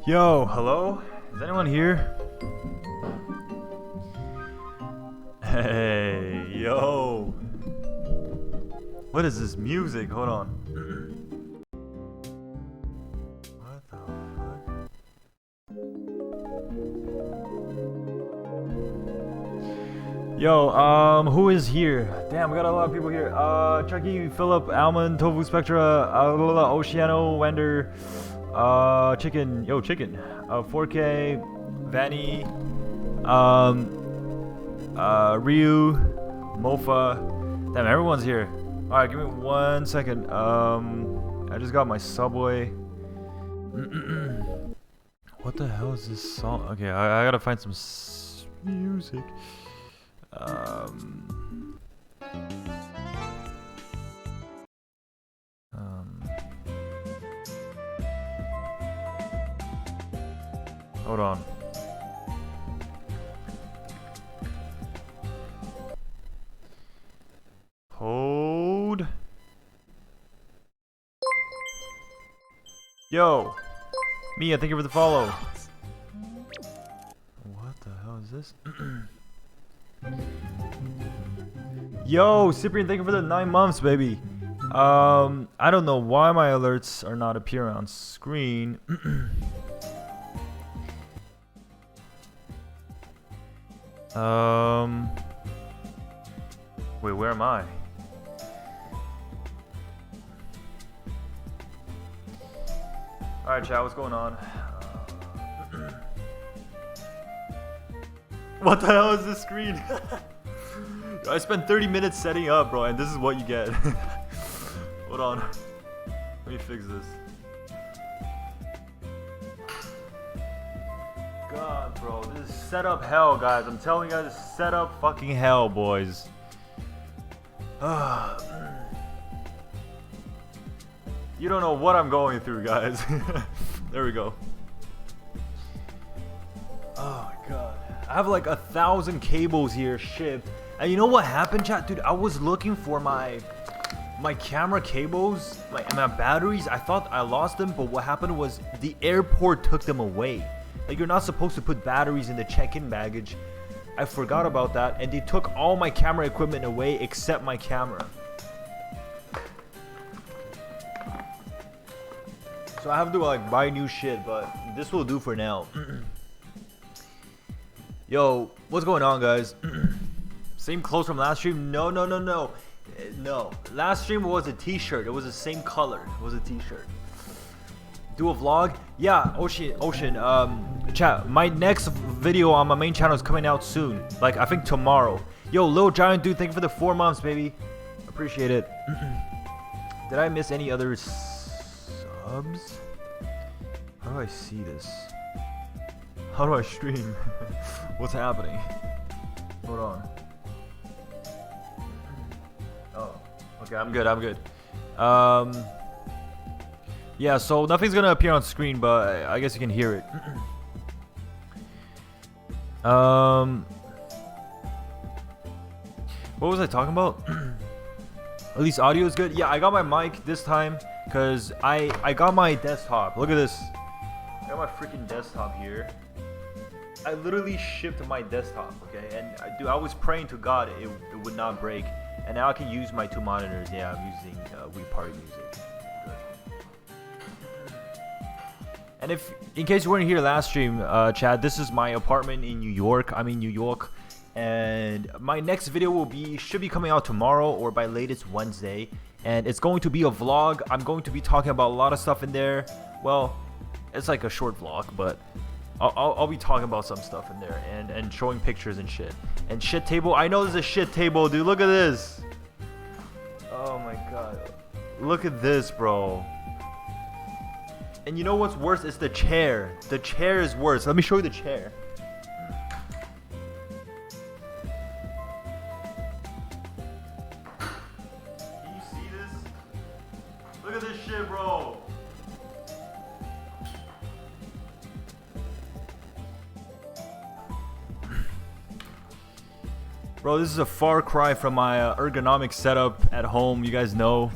Yo, hello? Is anyone here? Hey, yo. What is this music? Hold on. What the fuck? Yo, who is here? Damn, we got a lot of people here. Chucky, Philip, Almond, Tofu, Spectra, Oceano, Wender, Chicken, yo, Chicken, 4K, Vanny, Ryu, Mofa. Damn, everyone's here. Alright, give me 1 second. I just got my Subway. What the hell is this song? Okay, I gotta find some music. Hold on. Hold. Yo, Mia, thank you for the follow. What the hell is this? Yo, Cyprian, thank you for the 9 months, baby. I don't know why my alerts are not appearing on screen. Wait, where am I? Alright, chat, what's going on? What the hell is this screen? I spent 30 minutes setting up, bro, and this is what you get. Hold on. Let me fix this. God, bro, this is setup hell, guys. I'm telling you guys, setup fucking hell, boys. You don't know what I'm going through, guys. There we go. Oh my god. I have like 1,000 cables here shipped. And you know what happened, chat? Dude, I was looking for my camera cables, my batteries. I thought I lost them, but what happened was the airport took them away. Like, you're not supposed to put batteries in the check-in baggage. I forgot about that, and they took all my camera equipment away except my camera. So I have to like buy new shit, but this will do for now. Yo, what's going on, guys? Same clothes from last stream? No. No. Last stream was a t-shirt. It was the same color. It was a t-shirt. Do a vlog? Yeah, Ocean, chat, my next video on my main channel is coming out soon. Like, I think tomorrow. Yo, Lil Giant Dude, thank you for the 4 months, baby. Appreciate it. Did I miss any other subs? How do I see this? How do I stream? What's happening? Hold on. Oh, okay, I'm good. Yeah, so nothing's gonna appear on screen, but I guess you can hear it. What was I talking about? At least audio is good. Yeah, I got my mic this time because I got my desktop. Look at this. I got my freaking desktop here. I literally shipped my desktop, okay? And dude, I was praying to God it would not break. And now I can use my 2 monitors. Yeah, I'm using We Party Music. And if, in case you weren't here last stream, Chad, this is my apartment in New York. I'm in New York, and my next video should be coming out tomorrow or by latest Wednesday, and it's going to be a vlog. I'm going to be talking about a lot of stuff in there. Well, it's like a short vlog, but I'll be talking about some stuff in there and showing pictures and shit. And shit table. I know there's a shit table, dude. Look at this. Oh my god. Look at this, bro. And you know what's worse? It's the chair. The chair is worse. Let me show you the chair. Can you see this? Look at this shit, bro. Bro, this is a far cry from my ergonomic setup at home. You guys know.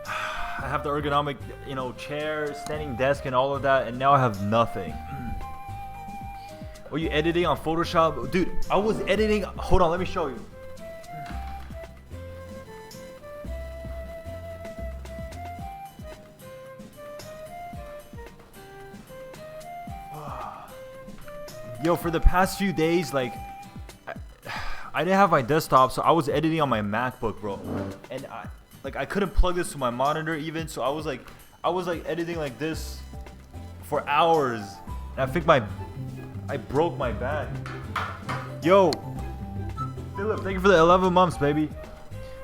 I have the ergonomic, you know, chair, standing desk, and all of that, and now I have nothing. Were you editing on Photoshop? Dude, I was editing. Hold on, let me show you. Yo, for the past few days, like, I didn't have my desktop, so I was editing on my MacBook, bro. And I couldn't plug this to my monitor even, so I was like editing like this for hours. And I think I broke my back. Yo, Philip, thank you for the 11 months, baby.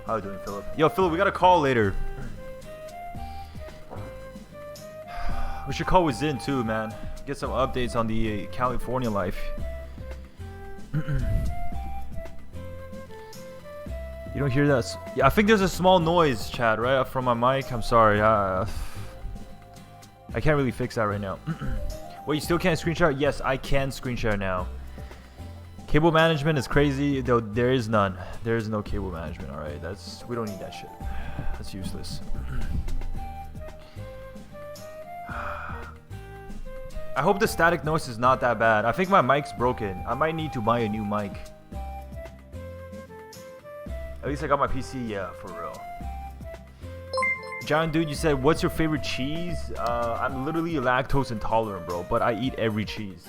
How you doing, Philip? Yo, Philip, we got a call later. We should call Wizin too, man. Get some updates on the California life. You don't hear that? Yeah, I think there's a small noise, Chad, right from my mic. I'm sorry. I can't really fix that right now. Wait, you still can't screen share? Yes, I can screen share now. Cable management is crazy, though. There is none. There is no cable management. All right, we don't need that shit. That's useless. I hope the static noise is not that bad. I think my mic's broken. I might need to buy a new mic. At least I got my PC, yeah, for real. John, dude, you said, what's your favorite cheese? I'm literally lactose intolerant, bro, but I eat every cheese.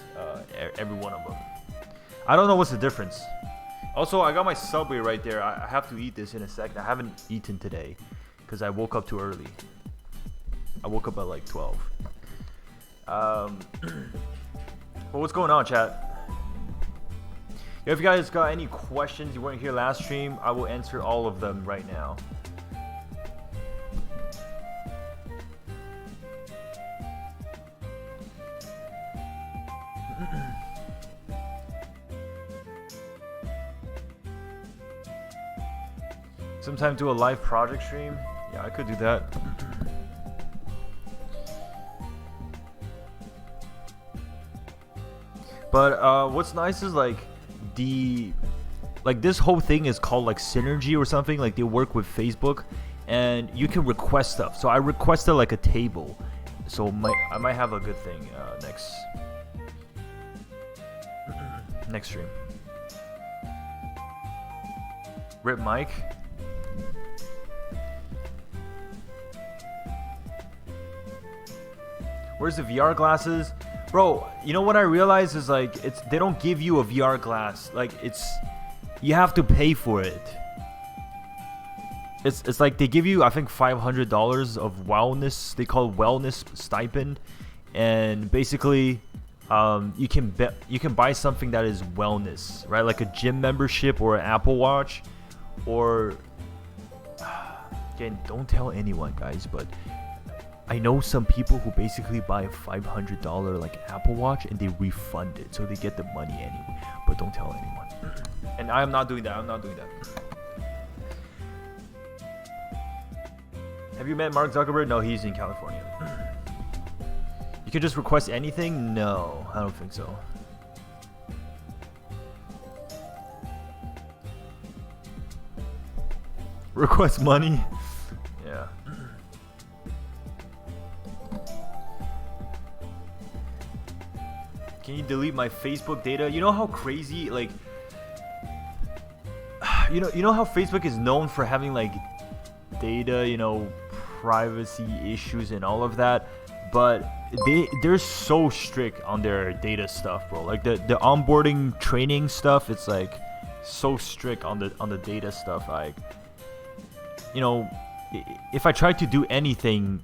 Every one of them. I don't know what's the difference. Also, I got my Subway right there. I have to eat this in a second. I haven't eaten today because I woke up too early. I woke up at like 12. Well, what's going on, chat? If you guys got any questions you weren't here last stream, I will answer all of them right now. Sometime do a live project stream. Yeah, I could do that. But what's nice is like this whole thing is called like Synergy or something. Like they work with Facebook, and you can request stuff. So I requested like a table. So I might have a good thing next stream. Rip Mike. Where's the VR glasses? Bro, you know what I realized is like they don't give you a VR glass. Like you have to pay for it. It's like they give you, I think, $500 of wellness. They call it wellness stipend, and basically you can buy something that is wellness, right? Like a gym membership or an Apple Watch, or again, don't tell anyone, guys, but I know some people who basically buy a $500 like Apple Watch and they refund it, so they get the money anyway. But don't tell anyone. And I am not doing that. I'm not doing that. Have you met Mark Zuckerberg? No, he's in California. You can just request anything? No, I don't think so. Request money? Yeah. Can you delete my Facebook data? You know how crazy, like, you know how Facebook is known for having like data, you know, privacy issues and all of that, but they're so strict on their data stuff, bro. Like the onboarding training stuff, it's like so strict on the data stuff. Like, you know, if I try to do anything,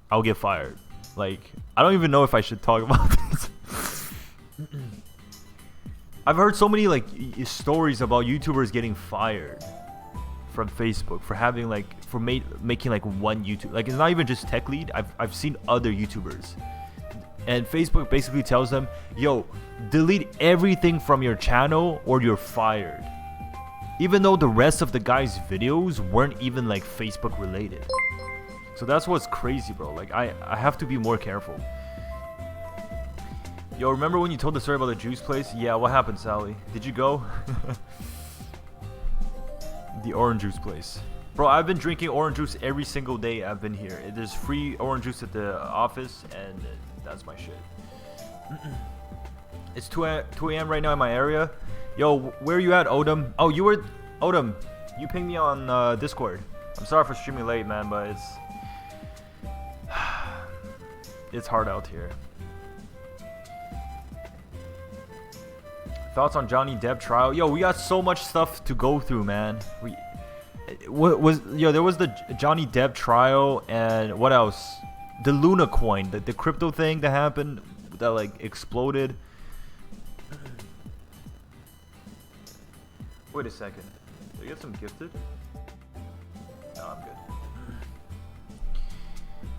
I'll get fired. Like, I don't even know if I should talk about this. I've heard so many like stories about YouTubers getting fired from Facebook for having like making like one YouTube, like it's not even just tech lead. I've seen other YouTubers, and Facebook basically tells them, yo, delete everything from your channel or you're fired, even though the rest of the guy's videos weren't even like Facebook related. So that's what's crazy, bro. Like I have to be more careful. Yo, remember when you told the story about the juice place? Yeah, what happened, Sally? Did you go? The orange juice place. Bro, I've been drinking orange juice every single day I've been here. There's free orange juice at the office, and that's my shit. It's 2 a.m. right now in my area. Yo, where are you at, Odom? Oh, you were... Odom, you pinged me on Discord. I'm sorry for streaming late, man, but it's hard out here. Thoughts on Johnny Depp trial? Yo, we got so much stuff to go through, man. There was the Johnny Depp trial, and what else? The Luna coin, the crypto thing that happened, that like exploded. Wait a second. Did I get some gifted? No, I'm good.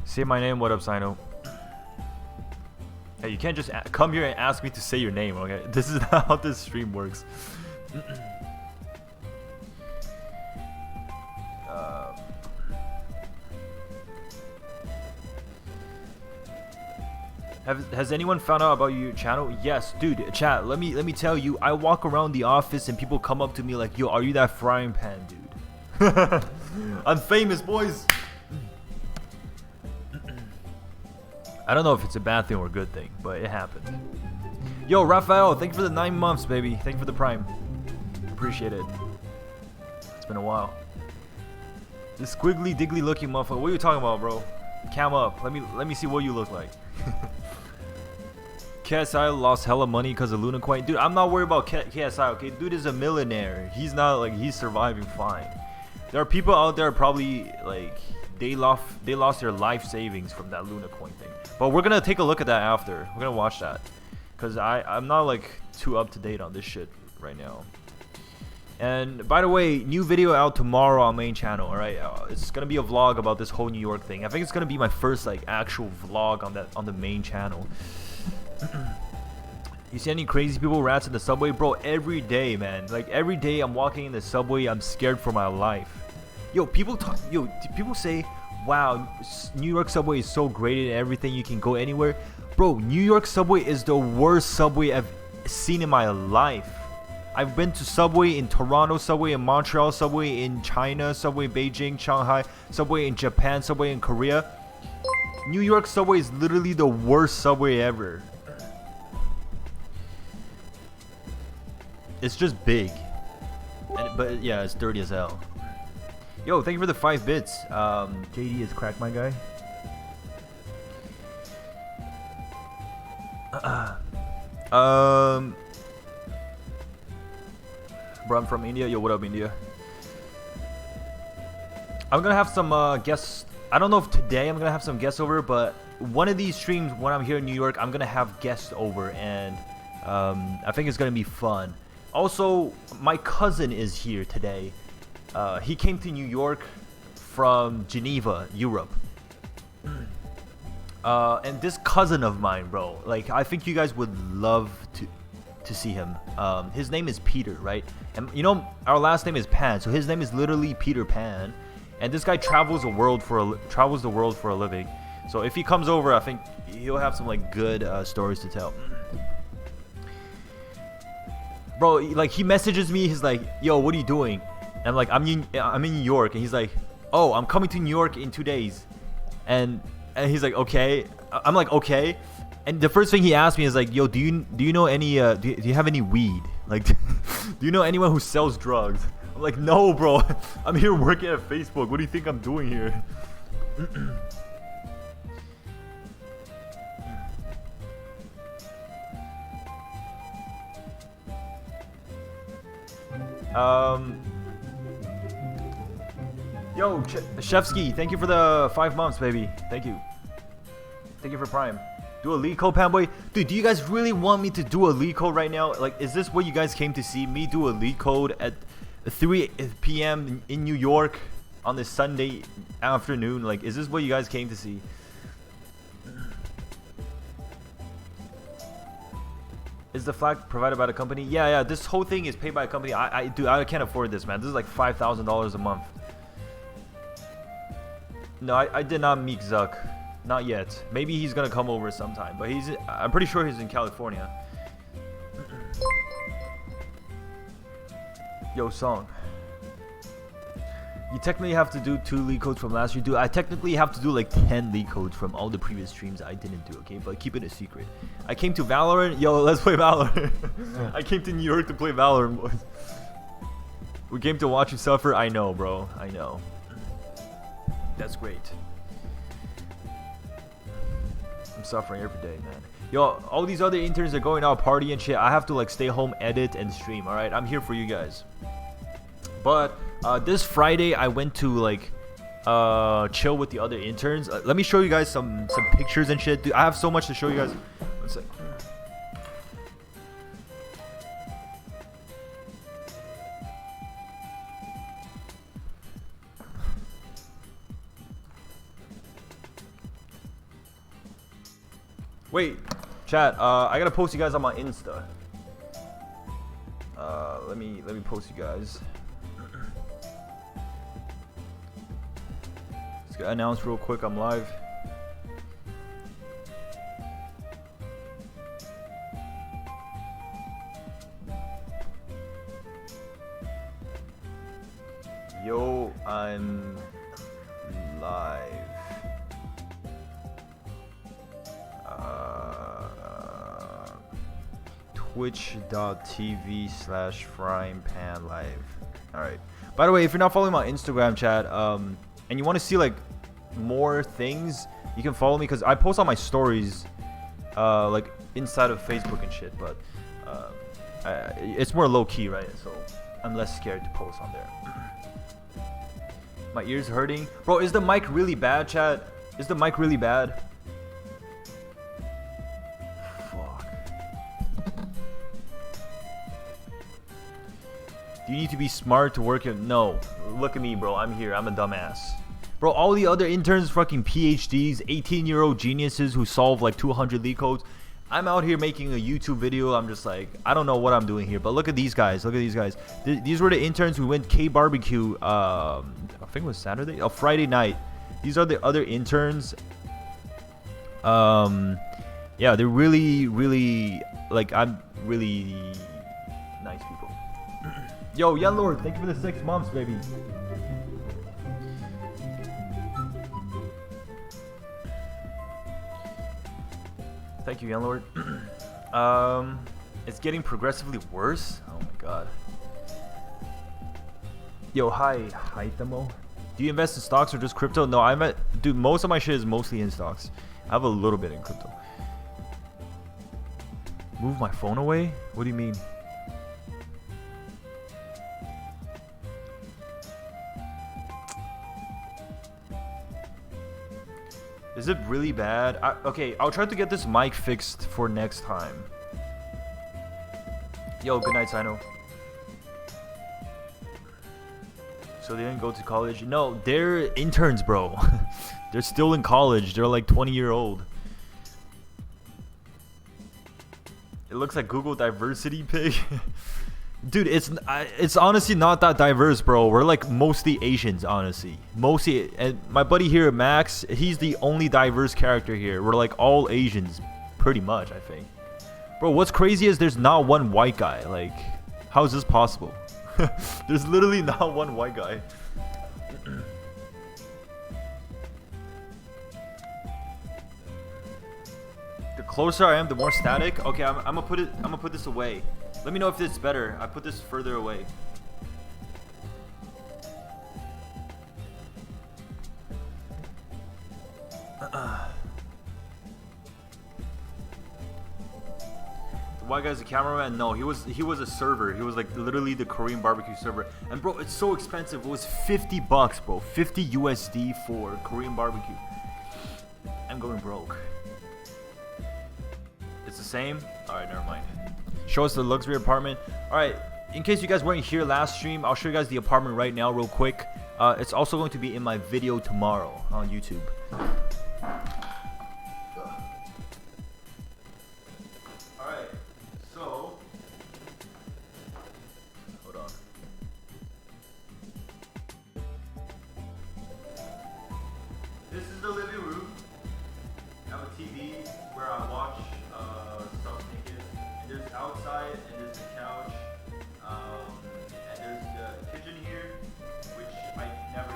Say my name. What up, Sino? Hey, you can't just come here and ask me to say your name, okay? This is not how this stream works. Has anyone found out about your channel? Yes, dude. Chat. Let me tell you. I walk around the office and people come up to me like, "Yo, are you that frying pan, dude?" I'm famous, boys. I don't know if it's a bad thing or a good thing, but it happened. Yo, Raphael, thank you for the 9 months, baby. Thank you for the prime. Appreciate it. It's been a while. This squiggly diggly looking motherfucker. What are you talking about, bro? Cam up. Let me see what you look like. KSI lost hella money because of Luna coin. Dude, I'm not worried about KSI, okay? Dude is a millionaire. He's not like, he's surviving fine. There are people out there probably like they lost their life savings from that Luna coin thing. But we're gonna take a look at that after. We're gonna watch that. Cause I'm not like too up to date on this shit right now. And by the way, new video out tomorrow on main channel. All right, it's gonna be a vlog about this whole New York thing. I think it's gonna be my first like actual vlog on the main channel. You see any crazy people, rats in the subway? Bro, every day, man. Like every day I'm walking in the subway, I'm scared for my life. Yo, people say, wow, New York subway is so great and everything, you can go anywhere. Bro, New York subway is the worst subway I've seen in my life. I've been to subway in Toronto, subway in Montreal, subway in China, subway in Beijing, Shanghai, subway in Japan, subway in Korea. New York subway is literally the worst subway ever. It's just big. But yeah, it's dirty as hell. Yo, thank you for the 5 bits. JD is crack, my guy. Bro, I'm from India. Yo, what up, India? I'm gonna have some guests. I don't know if today I'm gonna have some guests over, but one of these streams when I'm here in New York, I'm gonna have guests over, and I think it's gonna be fun. Also, my cousin is here today. He came to New York from Geneva, Europe. And this cousin of mine, bro, like I think you guys would love to see him. His name is Peter, right? And you know our last name is Pan, so his name is literally Peter Pan. And this guy travels the world for a living. So if he comes over, I think he'll have some like good stories to tell. Bro, like he messages me, he's like, "Yo, what are you doing?" And I'm like, I'm in New York, and he's like, "Oh, I'm coming to New York in 2 days," and he's like, "Okay." I'm like, "Okay," and the first thing he asked me is like, "Yo, do you know any do you have any weed? Like, do you know anyone who sells drugs?" I'm like, "No, bro, I'm here working at Facebook. What do you think I'm doing here?" Yo, Chefsky, thank you for the 5 months, baby. Thank you for Prime. Do a lead code, Panboy. Dude, do you guys really want me to do a lead code right now? Like, is this what you guys came to see? Me do a lead code at 3 p.m. in New York on this Sunday afternoon? Like, is this what you guys came to see? Is the flag provided by the company? Yeah. This whole thing is paid by a company. I can't afford this, man. This is like $5,000 a month. No, I did not meet Zuck. Not yet. Maybe he's gonna come over sometime. But I'm pretty sure he's in California. Yo, song. You technically have to do 2 league codes from last year. Dude, I technically have to do like 10 league codes from all the previous streams I didn't do, okay? But keep it a secret. I came to Valorant. Yo, let's play Valorant. I came to New York to play Valorant, boys. We came to watch you suffer. I know, bro. I know. That's great. I'm suffering every day, man. Yo, all these other interns are going out party and shit. I have to like stay home, edit, and stream, alright? I'm here for you guys. But this Friday, I went to like chill with the other interns. Let me show you guys some pictures and shit. Dude, I have so much to show you guys. One sec. Wait, chat. I gotta post you guys on my Insta. Let me post you guys. Let's get announced real quick. I'm live. Yo, I'm live. Twitch.tv/fryingpanlive. Alright. By the way, if you're not following my Instagram, chat, and you want to see like more things, you can follow me because I post on my stories like inside of Facebook and shit, but it's more low-key, right? So I'm less scared to post on there. My ears hurting. Bro, is the mic really bad, chat? Is the mic really bad? You need to be smart to work in. No, look at me, bro. I'm here. I'm a dumbass. Bro, all the other interns, fucking PhDs, 18-year-old geniuses who solve like 200 league codes. I'm out here making a YouTube video. I'm just like, I don't know what I'm doing here. But look at these guys. Look at these guys. These were the interns who went K barbecue. I think it was Saturday. Oh, Friday night. These are the other interns. Yeah, they're really, really like. I'm really nice people. Yo, Young Lord, thank you for the 6 months, baby. Thank you, Young Lord. It's getting progressively worse. Oh my god. Yo, hi, Tamo. Do you invest in stocks or just crypto? No, dude, most of my shit is mostly in stocks. I have a little bit in crypto. Move my phone away? What do you mean? Is it really bad? Okay, I'll try to get this mic fixed for next time. Yo, good night, Sino. So they didn't go to college? No, they're interns, bro. They're still in college. They're like 20-year-old. It looks like Google diversity pig. Dude, it's honestly not that diverse, bro. We're like mostly Asians, honestly. Mostly, and my buddy here, Max, he's the only diverse character here. We're like all Asians, pretty much, I think. Bro, what's crazy is there's not one white guy. Like, how is this possible? There's literally not one white guy. The closer I am, the more static. Okay, I'm gonna put this away. Let me know if it's better. I put this further away. The white guy's a cameraman? No, he was a server. He was like literally the Korean barbecue server. And bro, it's so expensive. It was 50 bucks, bro. 50 USD for Korean barbecue. I'm going broke. It's the same? Alright, never mind. Show us the luxury apartment. Alright, in case you guys weren't here last stream, I'll show you guys the apartment right now real quick. It's also going to be in my video tomorrow on YouTube. Alright, so hold on. This is the living room. I have a TV where I watch stuff naked. And there's outside, and there's the couch, and there's the kitchen here, which I never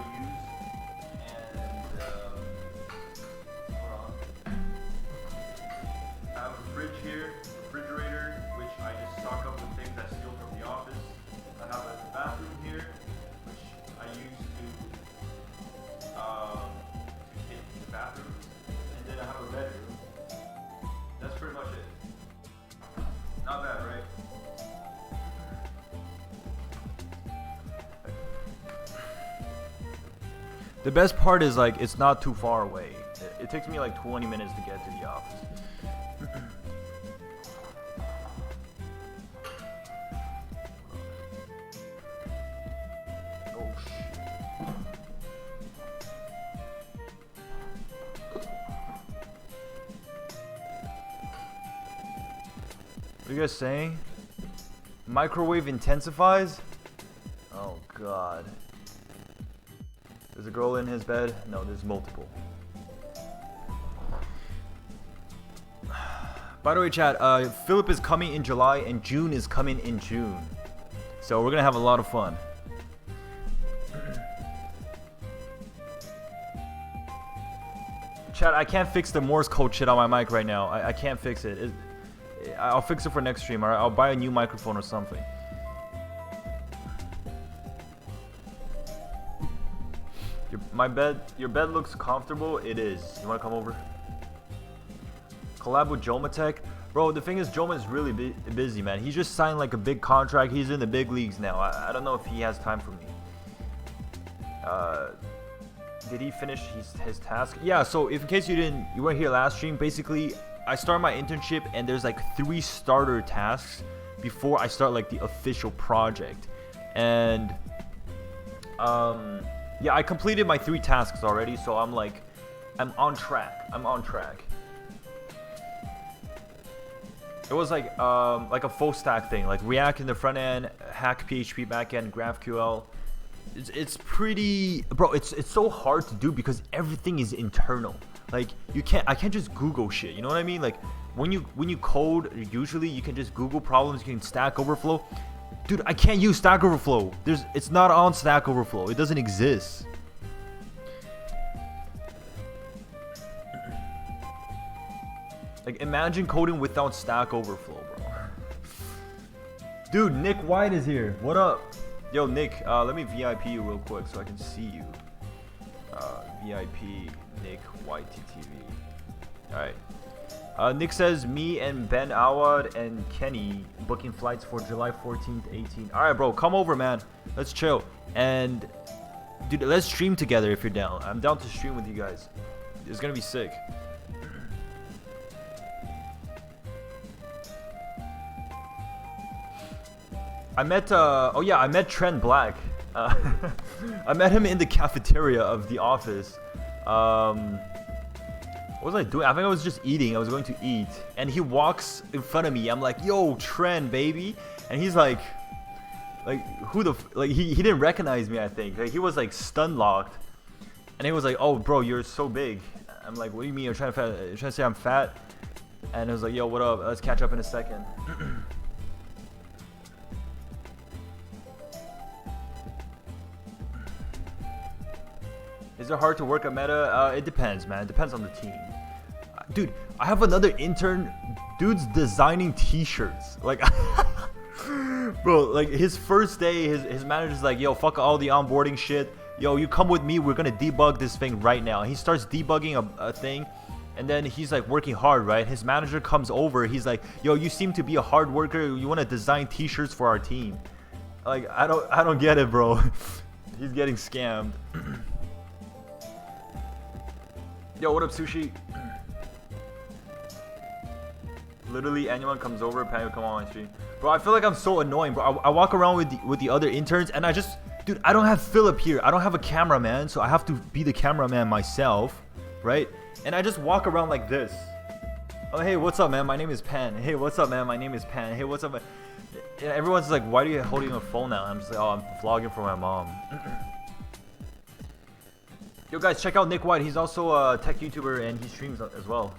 The best part is like it's not too far away. It takes me like 20 minutes to get to the office. Oh shit. What are you guys saying? Microwave intensifies? Oh god. There's a girl in his bed? No, there's multiple. By the way, chat, Philip is coming in July and June is coming in June. So we're gonna have a lot of fun. Chat, I can't fix the Morse code shit on my mic right now. I can't fix it. I'll fix it for next stream, alright? I'll buy a new microphone or something. Your bed looks comfortable. It is. You wanna come over? Collab with Jomatech? Bro, the thing is, Joma is really busy, man. He just signed like a big contract. He's in the big leagues now. I don't know if he has time for me. Did he finish his task? Yeah, so if in case you weren't here last stream, basically I start my internship and there's like 3 starter tasks before I start like the official project. And yeah, I completed my 3 tasks already, so I'm on track. It was like a full stack thing, like React in the front end, Hack PHP back end, GraphQL. It's pretty, bro. It's so hard to do because everything is internal. Like I can't just Google shit. You know what I mean? Like when you code, usually you can just Google problems. You can Stack Overflow. Dude, I can't use Stack Overflow. It's not on Stack Overflow. It doesn't exist. Like, imagine coding without Stack Overflow, bro. Dude, Nick White is here. What up? Yo, Nick, let me VIP you real quick so I can see you. VIP Nick White TTV. Alright. Nick says, me and Ben Awad and Kenny booking flights for July 14th, 18th. Alright, bro, come over, man. Let's chill. And, dude, let's stream together if you're down. I'm down to stream with you guys. It's gonna be sick. I met Trent Black. I met him in the cafeteria of the office. What was I doing? I think I was just eating. I was going to eat, and he walks in front of me. I'm like, "Yo, Trent, baby," and he's like who the he didn't recognize me. I think like, he was like stun locked, and he was like, "Oh, bro, you're so big." I'm like, "What do you mean? You're trying to say I'm fat?" And it was like, "Yo, what up? Let's catch up in a second." Is it hard to work at Meta? It depends, man. It depends on the team. Dude, I have another intern. Dude's designing t-shirts. Like, bro, like his first day, his manager's like, yo, fuck all the onboarding shit. Yo, you come with me. We're going to debug this thing right now. He starts debugging a thing. And then he's like working hard, right? His manager comes over. He's like, yo, you seem to be a hard worker. You want to design t-shirts for our team. Like, I don't get it, bro. He's getting scammed. Yo, what up, Sushi? Literally, anyone comes over, Pan will come on my stream. Bro, I feel like I'm so annoying, bro. I walk around with the other interns, and dude, I don't have Philip here. I don't have a cameraman, so I have to be the cameraman myself, right? And I just walk around like this. Oh, hey, what's up, man? My name is Pan. Hey, what's up, man? My name is Pan. Hey, what's up, man? And everyone's like, why are you holding a phone now? I'm just like, oh, I'm vlogging for my mom. Yo guys, check out Nick White. He's also a tech YouTuber and he streams as well.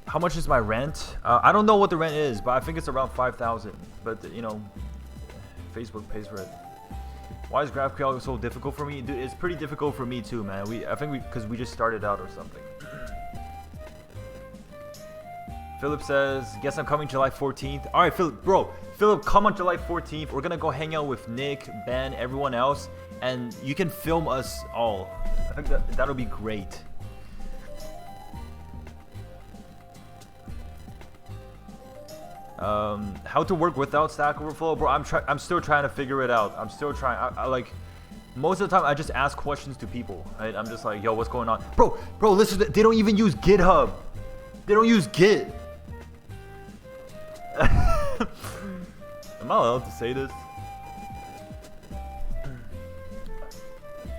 How much is my rent? I don't know what the rent is, but I think it's around 5,000. But you know, Facebook pays for it. Why is GraphQL so difficult for me? Dude, it's pretty difficult for me too, man. I think because we just started out or something. Philip says, guess I'm coming July 14th. All right, Philip, come on July 14th. We're gonna go hang out with Nick, Ben, everyone else, and you can film us all. I think that'll be great. How to work without Stack Overflow, bro? I'm still trying to figure it out. I'm still trying. I like, Most of the time, I just ask questions to people. Right? I'm just like, yo, what's going on, bro? Listen, they don't even use GitHub. They don't use Git. Am I allowed to say this?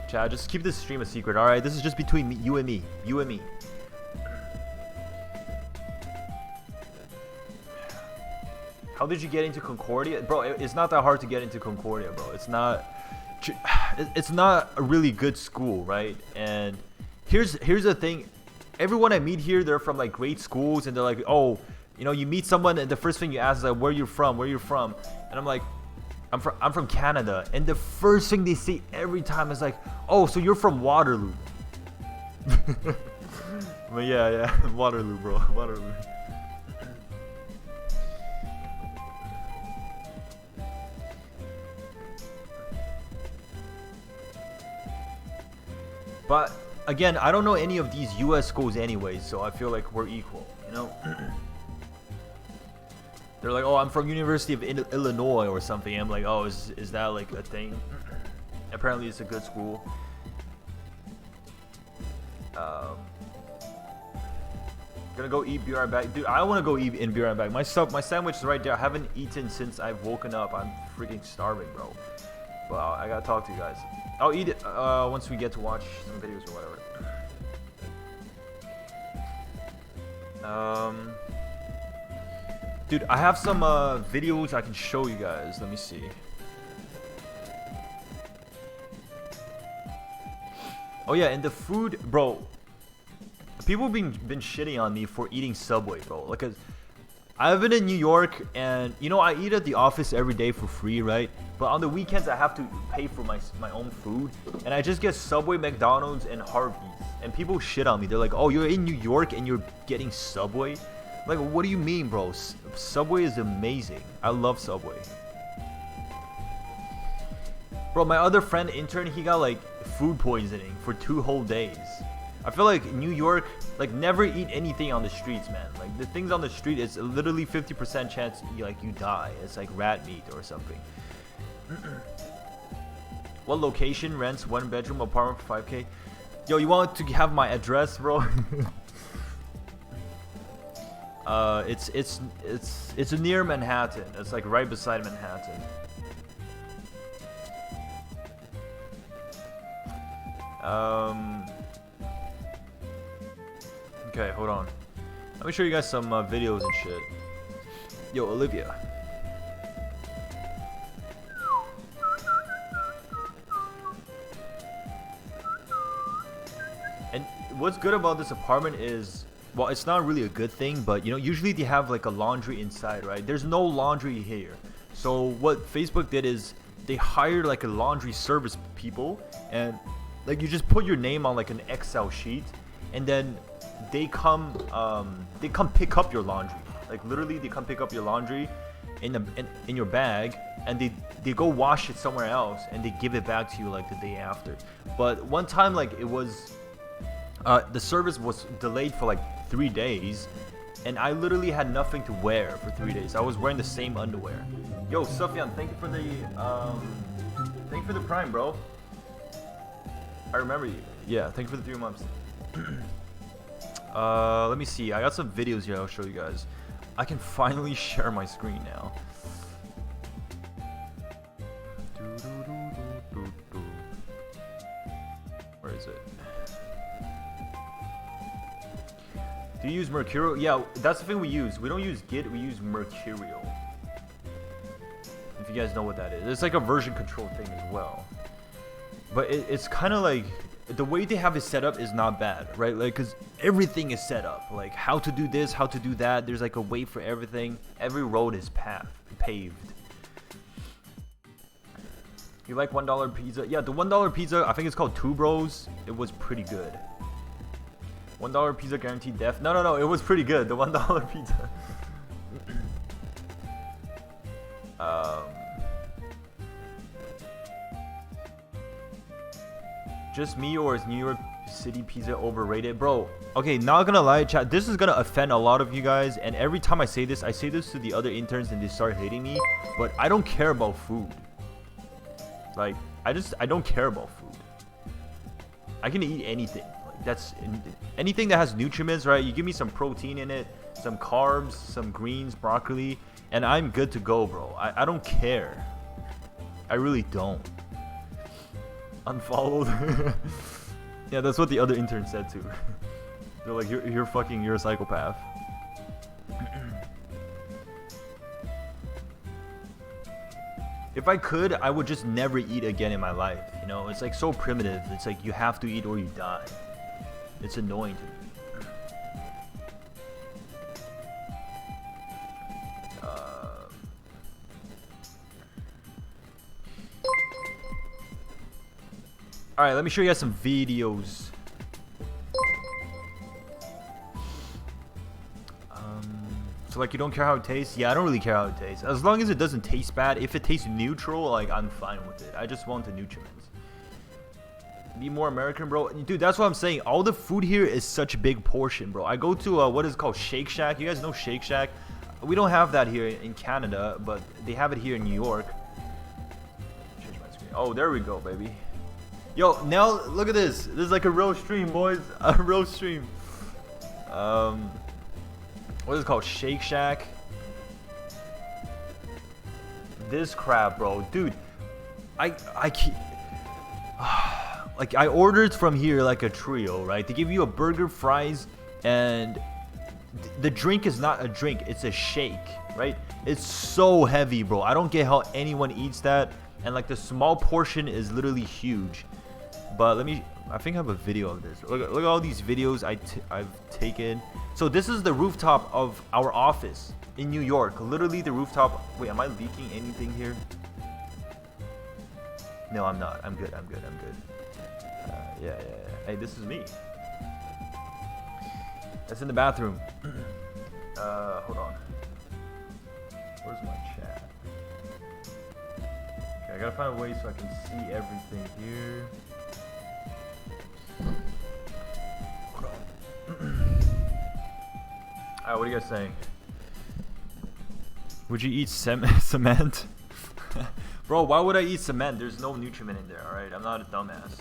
Chad, just keep this stream a secret, alright? This is just between me, you and me. You and me. How did you get into Concordia? Bro, it's not that hard to get into Concordia, bro. It's not a really good school, right? And here's the thing. Everyone I meet here, they're from like great schools, and they're like, oh, you know, you meet someone and the first thing you ask is like, where you from? Where you from? And I'm like, I'm from Canada. And the first thing they say every time is like, oh, so you're from Waterloo. But yeah, Waterloo, bro. Waterloo. But again, I don't know any of these US schools anyways, so I feel like we're equal, you know? They're like, oh, I'm from University of Illinois or something. I'm like, oh, is that like a thing? Apparently it's a good school. Gonna go eat, be right back. Dude, I want to go eat and be right back. My sandwich is right there. I haven't eaten since I've woken up. I'm freaking starving, bro. But I gotta talk to you guys. I'll eat it once we get to watch some videos or whatever. Dude, I have some videos I can show you guys. Let me see. Oh yeah, and the food, bro. People been shitting on me for eating Subway, bro. Like, I've been in New York, and you know, I eat at the office every day for free, right? But on the weekends, I have to pay for my own food, and I just get Subway, McDonald's, and Harvey's. And people shit on me. They're like, "Oh, you're in New York and you're getting Subway?" Like, what do you mean, bro? Subway is amazing. I love Subway. Bro, my other friend, intern, he got like food poisoning for 2 whole days. I feel like New York, like, never eat anything on the streets, man. Like, the things on the street, it's literally 50% chance you die. It's like rat meat or something. What location rents 1-bedroom apartment for 5K? Yo, you want to have my address, bro? It's near Manhattan. It's like right beside Manhattan. Okay, hold on. Let me show you guys some videos and shit. Yo, Olivia. And what's good about this apartment is, well, it's not really a good thing, but you know, usually they have like a laundry inside, right? There's no laundry here. So what Facebook did is they hired like a laundry service people, and like you just put your name on like an Excel sheet, and then they come pick up your laundry. Like literally they come pick up your laundry in your bag, and they go wash it somewhere else, and they give it back to you like the day after. But one time, like, it was the service was delayed for like 3 days, and I literally had nothing to wear for 3 days. I was wearing the same underwear. Yo, Sufyan, thank you for the Prime, bro. I remember you. Yeah, thank you for the 3 months. Let me see. I got some videos here I'll show you guys. I can finally share my screen now. Where is it? Do you use Mercurial? Yeah, that's the thing we use. We don't use Git, we use Mercurial. If you guys know what that is. It's like a version control thing as well. But it's kind of like, the way they have it set up is not bad, right? Like, because everything is set up. Like, how to do this, how to do that. There's like a way for everything. Every road is paved. You like $1 pizza? Yeah, the $1 pizza, I think it's called Two Bros. It was pretty good. $1 pizza guaranteed death. No, it was pretty good. The $1 pizza. Just me, or is New York City pizza overrated? Bro, okay, not gonna lie, chat, this is gonna offend a lot of you guys, and every time I say this to the other interns and they start hating me, but I don't care about food. Like, I don't care about food. I can eat anything. Like anything that has nutrients, right? You give me some protein in it, some carbs, some greens, broccoli, and I'm good to go, bro. I don't care. I really don't. Unfollowed. Yeah, that's what the other intern said too. They're like, you're a psychopath. If I could, I would just never eat again in my life. You know, it's like so primitive. It's like you have to eat or you die. It's annoying to me. Alright, let me show you guys some videos. So like you don't care how it tastes? Yeah, I don't really care how it tastes. As long as it doesn't taste bad. If it tastes neutral, like I'm fine with it. I just want the nutrients. Be more American, bro. Dude, that's what I'm saying. All the food here is such a big portion, bro. I go to what is called Shake Shack. You guys know Shake Shack? We don't have that here in Canada, but they have it here in New York. Change my screen. Oh, there we go, baby. Yo, now look at this. This is like a real stream, boys. A real stream. What is it called? Shake Shack. This crap, bro. Dude, I can't. Like, I ordered from here like a trio, right? They give you a burger, fries, and the drink is not a drink. It's a shake, right? It's so heavy, bro. I don't get how anyone eats that. And like the small portion is literally huge. But I think I have a video of this. Look at all these videos I've taken. So this is the rooftop of our office in New York. Literally the rooftop. Wait, am I leaking anything here? No, I'm not. I'm good. Yeah. Hey, this is me. That's in the bathroom. Hold on. Where's my chat? Okay, I gotta find a way so I can see everything here. Hold on. Alright, what are you guys saying? Would you eat cement? Bro, why would I eat cement? There's no nutriment in there, alright? I'm not a dumbass.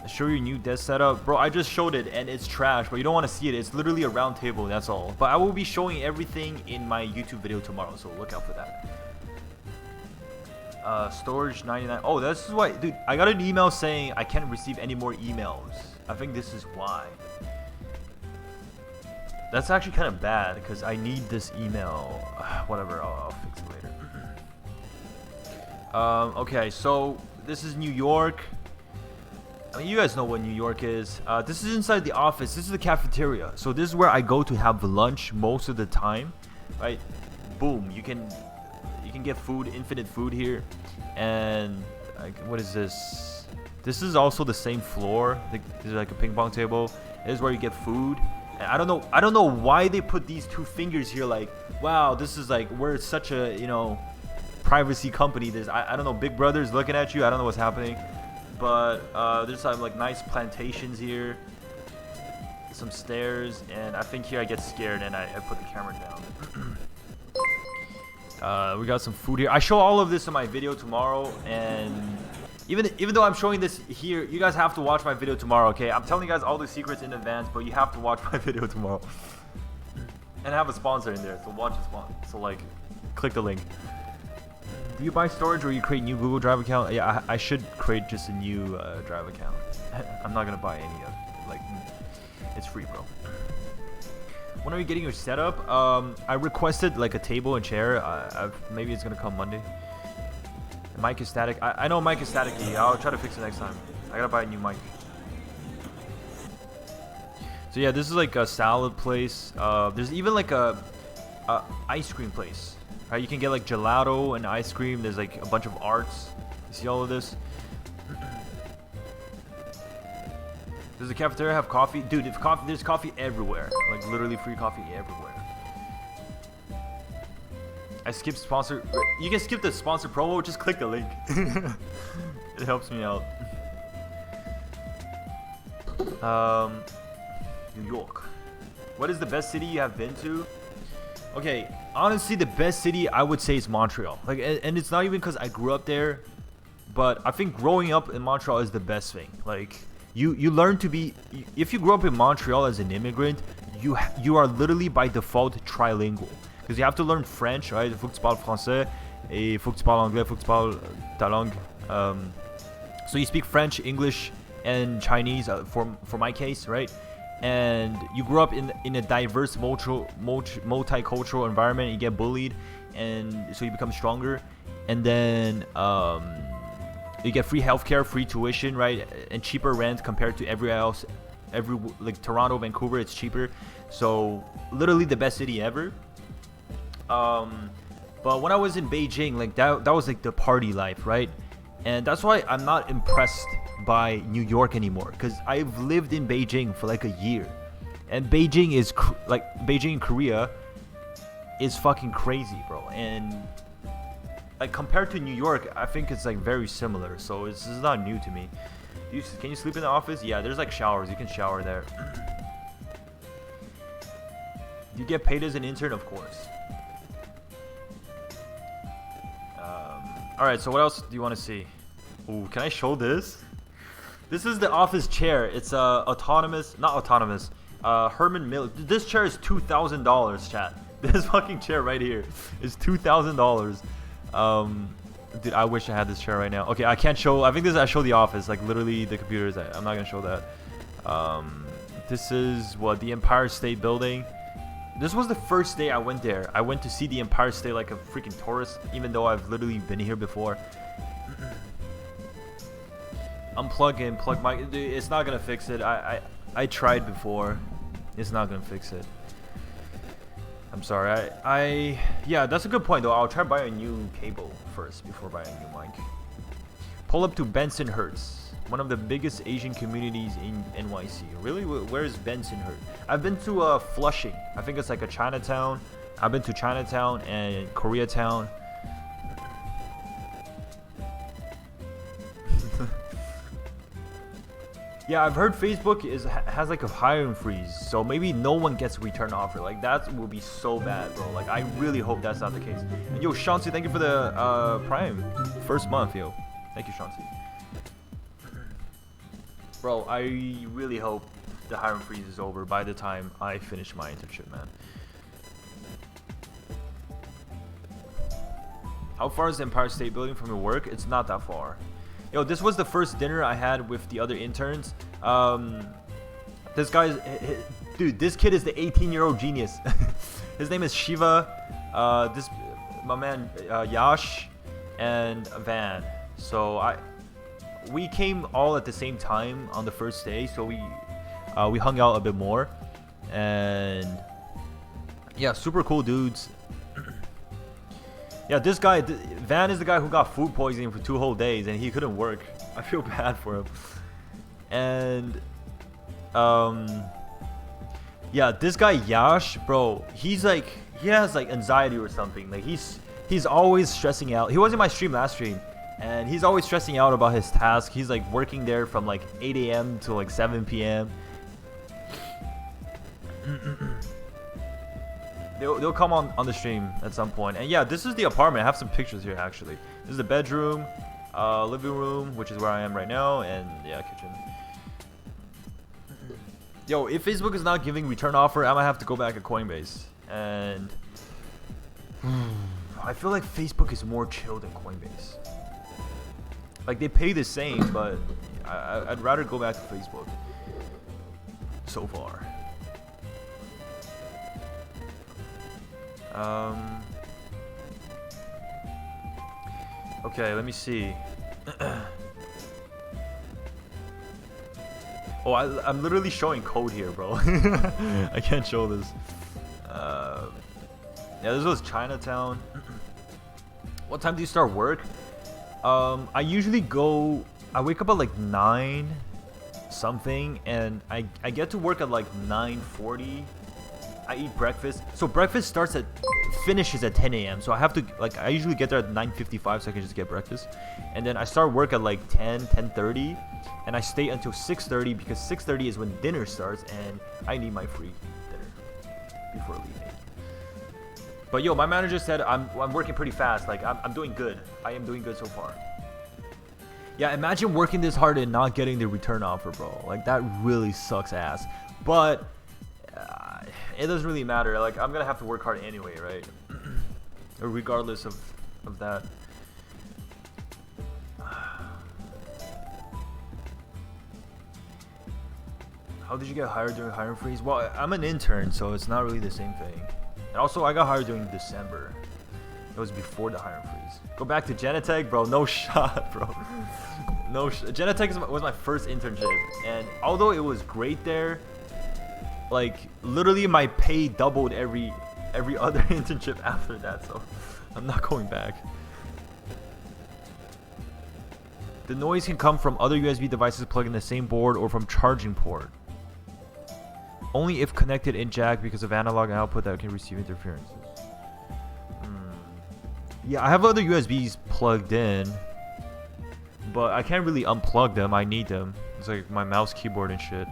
Show your new desk setup. Bro, I just showed it and it's trash, but you don't want to see it. It's literally a round table, that's all. But I will be showing everything in my YouTube video tomorrow, so look out for that. Storage 99. Oh, this is why, dude. I got an email saying I can't receive any more emails. I think this is why. That's actually kind of bad because I need this email. Whatever, I'll fix it later. Okay, so this is New York. I mean, you guys know what New York is. This is inside the office. This is the cafeteria. So this is where I go to have lunch most of the time, right? Boom, you can get food, infinite food here. And like, what is this? This is also the same floor. There's like a ping pong table. This is where you get food. And I don't know why they put these two fingers here. Like, wow, this is like, we're such a, you know, privacy company. There's I don't know, Big Brother's looking at you. I don't know what's happening. But there's some like nice plantations here, some stairs, and I think here I get scared and I put the camera down. We got some food here. I show all of this in my video tomorrow, and even though I'm showing this here, you guys have to watch my video tomorrow, okay? I'm telling you guys all the secrets in advance, but you have to watch my video tomorrow. And have a sponsor in there, so watch the sponsor. So like, click the link. Do you buy storage or you create new Google Drive account? Yeah, I should create just a new Drive account. I'm not gonna buy any of it. Like, it's free, bro. When are you getting your setup? I requested like a table and chair. Maybe it's gonna come Monday. The mic is static. I know mic is staticky. I'll try to fix it next time. I gotta buy a new mic. So yeah, this is like a salad place. There's even like a ice cream place. Right, you can get like gelato and ice cream. There's like a bunch of arts. You see all of this? Does the cafeteria have coffee? Dude, there's coffee everywhere. Like literally free coffee everywhere. I skipped sponsor. You can skip the sponsor promo. Just click the link. It helps me out. New York. What is the best city you have been to? Okay. honestly, the best city I would say is Montreal. Like, and it's not even because I grew up there, but I think growing up in Montreal is the best thing. Like, you learn to be. If you grow up in Montreal as an immigrant, you are literally by default trilingual because you have to learn French, right? Faut que tu parles français, et faut que tu parles anglais, faut que tu parles ta langue. So you speak French, English, and Chinese for my case, right? And you grew up in a diverse multicultural environment. You get bullied, and so you become stronger. And then you get free healthcare, free tuition, right? And cheaper rent compared to everywhere else. Like Toronto, Vancouver, it's cheaper. So literally the best city ever. But when I was in Beijing, like that was like the party life, right? And that's why I'm not impressed by New York anymore, because I've lived in Beijing for like a year, and Beijing is Beijing in Korea is fucking crazy, bro. And like compared to New York, I think it's like very similar. So it's not new to me. Can you sleep in the office? Yeah, there's like showers. You can shower there. You get paid as an intern, of course. Alright, so what else do you want to see? Ooh, can I show this? This is the office chair. It's not autonomous. Herman Miller. This chair is $2,000, chat. This fucking chair right here is $2,000. Dude, I wish I had this chair right now. Okay, I can't show. I think I show the office, like literally the computers. I'm not gonna show that. This is the Empire State Building. This was the first day I went there. I went to see the Empire State like a freaking tourist, even though I've literally been here before. Unplug and plug my. Dude, it's not gonna fix it. I tried before. It's not gonna fix it. I'm sorry. Yeah, that's a good point though. I'll try to buy a new cable first before buying a new mic. Pull up to Bensonhurst, one of the biggest Asian communities in NYC. Really? Where is Bensonhurst? I've been to Flushing. I think it's like a Chinatown. I've been to Chinatown and Koreatown. Yeah, I've heard Facebook has like a hiring freeze, so maybe no one gets a return offer. Like that would be so bad, bro. Like I really hope that's not the case. And yo, Shanti, thank you for the Prime first month, yo. Thank you, Shanti. Bro, I really hope the hiring freeze is over by the time I finish my internship, man. How far is the Empire State Building from your work? It's not that far. Yo, this was the first dinner I had with the other interns. This guy's... Dude, this kid is the 18-year-old genius. His name is Shiva. My man, Yash, and Van. So, we came all at the same time on the first day. So, we hung out a bit more. And... yeah, super cool dudes. Yeah, this guy, Van is the guy who got food poisoning for 2 whole days and he couldn't work. I feel bad for him. And, yeah, this guy Yash, bro, he has like anxiety or something. Like he's always stressing out. He was in my stream last stream, and he's always stressing out about his task. He's like working there from like 8 a.m. to like 7 p.m. They'll come on the stream at some point. And yeah, this is the apartment. I have some pictures here actually. This is the bedroom, living room, which is where I am right now, and yeah, kitchen. Yo, if Facebook is not giving return offer, I'm gonna have to go back to Coinbase. And I feel like Facebook is more chill than Coinbase. Like they pay the same, but I'd rather go back to Facebook. So far. Okay, let me see. Oh, I'm literally showing code here, bro. I can't show this. Yeah, this was Chinatown. What time do you start work? I usually I wake up at like 9 something, and I get to work at like 9:40. I eat breakfast. So breakfast finishes at 10 a.m. So I have to, like, I usually get there at 9:55 so I can just get breakfast. And then I start work at like 10:30. And I stay until 6:30 because 6:30 is when dinner starts and I need my free dinner before leaving. But yo, my manager said I'm working pretty fast. Like I'm doing good. I am doing good so far. Yeah, imagine working this hard and not getting the return offer, bro. Like that really sucks ass. But it doesn't really matter. Like I'm gonna have to work hard anyway, right? Regardless of that. How did you get hired during hiring freeze? Well, I'm an intern, so it's not really the same thing. And also, I got hired during December. It was before the hiring freeze. Go back to Genetech, bro. No shot, bro. No Genetech was my first internship, and although it was great there, like literally my pay doubled every other internship after that. So I'm not going back. The noise can come from other USB devices plugged in the same board or from charging port. Only if connected in jack because of analog output that can receive interferences. Yeah, I have other USBs plugged in, but I can't really unplug them. I need them. It's like my mouse, keyboard, and shit.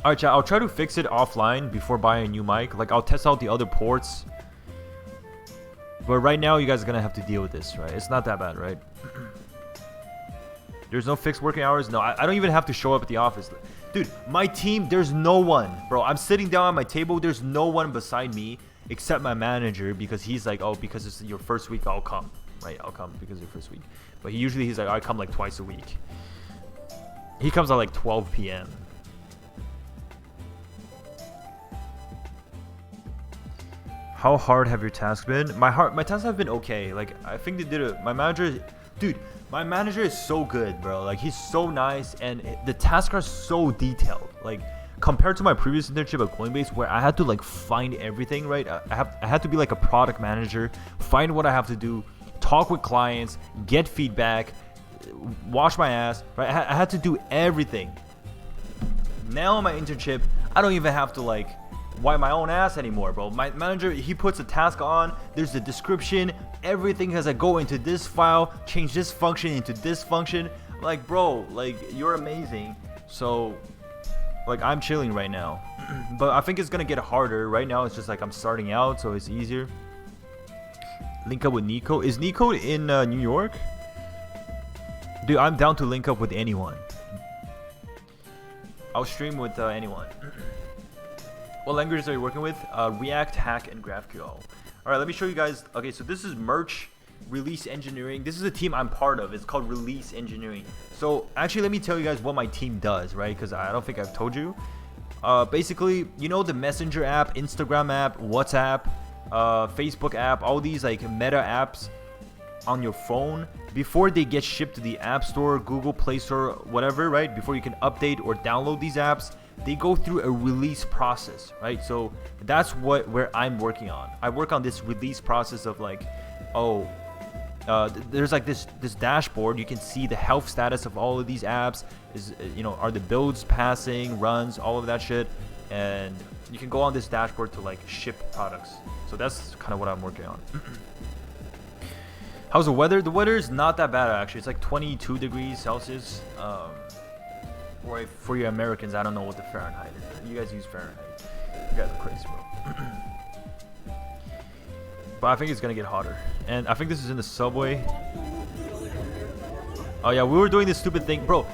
Alright, chat, I'll try to fix it offline before buying a new mic. Like, I'll test out the other ports. But right now, you guys are gonna have to deal with this, right? It's not that bad, right? There's no fixed working hours? No, I don't even have to show up at the office. Dude, my team, there's no one. Bro, I'm sitting down at my table. There's no one beside me except my manager, because he's like, oh, because it's your first week, I'll come. Right, I'll come because it's your first week. But he's like, I come like twice a week. He comes at like 12 p.m. How hard have your tasks been? My tasks have been okay. Like, I think they did it. My manager, dude, my manager is so good, bro. Like, he's so nice, and the tasks are so detailed. Like, compared to my previous internship at Coinbase, where I had to like find everything, right? I had to be like a product manager, find what I have to do, talk with clients, get feedback, wash my ass, right? I had to do everything. Now in my internship, I don't even have to like wipe my own ass anymore, bro. My manager, he puts a task on, there's the description, everything has to go into this file, change this function into this function. Like, bro, like, you're amazing. So, like, I'm chilling right now. But I think it's gonna get harder. Right now, it's just like I'm starting out, so it's easier. Link up with Nico. Is Nico in New York? Dude, I'm down to link up with anyone. I'll stream with anyone. What languages are you working with? React, Hack, and GraphQL. All right, let me show you guys. Okay, so this is merch, release engineering. This is a team I'm part of. It's called release engineering. So actually, let me tell you guys what my team does, right? Because I don't think I've told you. Basically, you know, the Messenger app, Instagram app, WhatsApp, Facebook app, all these like meta apps on your phone, before they get shipped to the App Store, Google Play Store, whatever, right? Before you can update or download these apps, they go through a release process, right? So that's where I'm working on. I work on this release process of like, oh, there's like this dashboard. You can see the health status of all of these apps. Is, you know, are the builds passing, runs, all of that shit, and you can go on this dashboard to like ship products. So that's kind of what I'm working on. How's the weather? The weather is not that bad actually. It's like 22 degrees Celsius. Or for you Americans, I don't know what the Fahrenheit is. You guys use Fahrenheit. You guys are crazy, bro. But I think it's gonna get hotter. And I think this is in the subway. Oh yeah, we were doing this stupid thing, bro.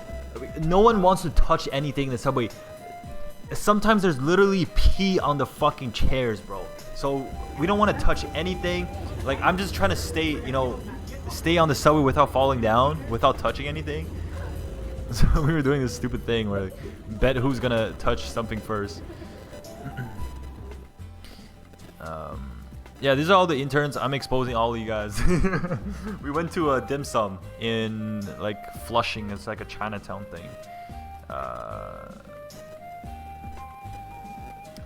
No one wants to touch anything in the subway. Sometimes there's literally pee on the fucking chairs, bro. So we don't want to touch anything. Like, I'm just trying to stay, you know, stay on the subway without falling down, without touching anything. So we were doing this stupid thing where like, bet who's gonna touch something first. Yeah, these are all the interns. I'm exposing all of you guys. We went to a dim sum in like Flushing. It's like a Chinatown thing.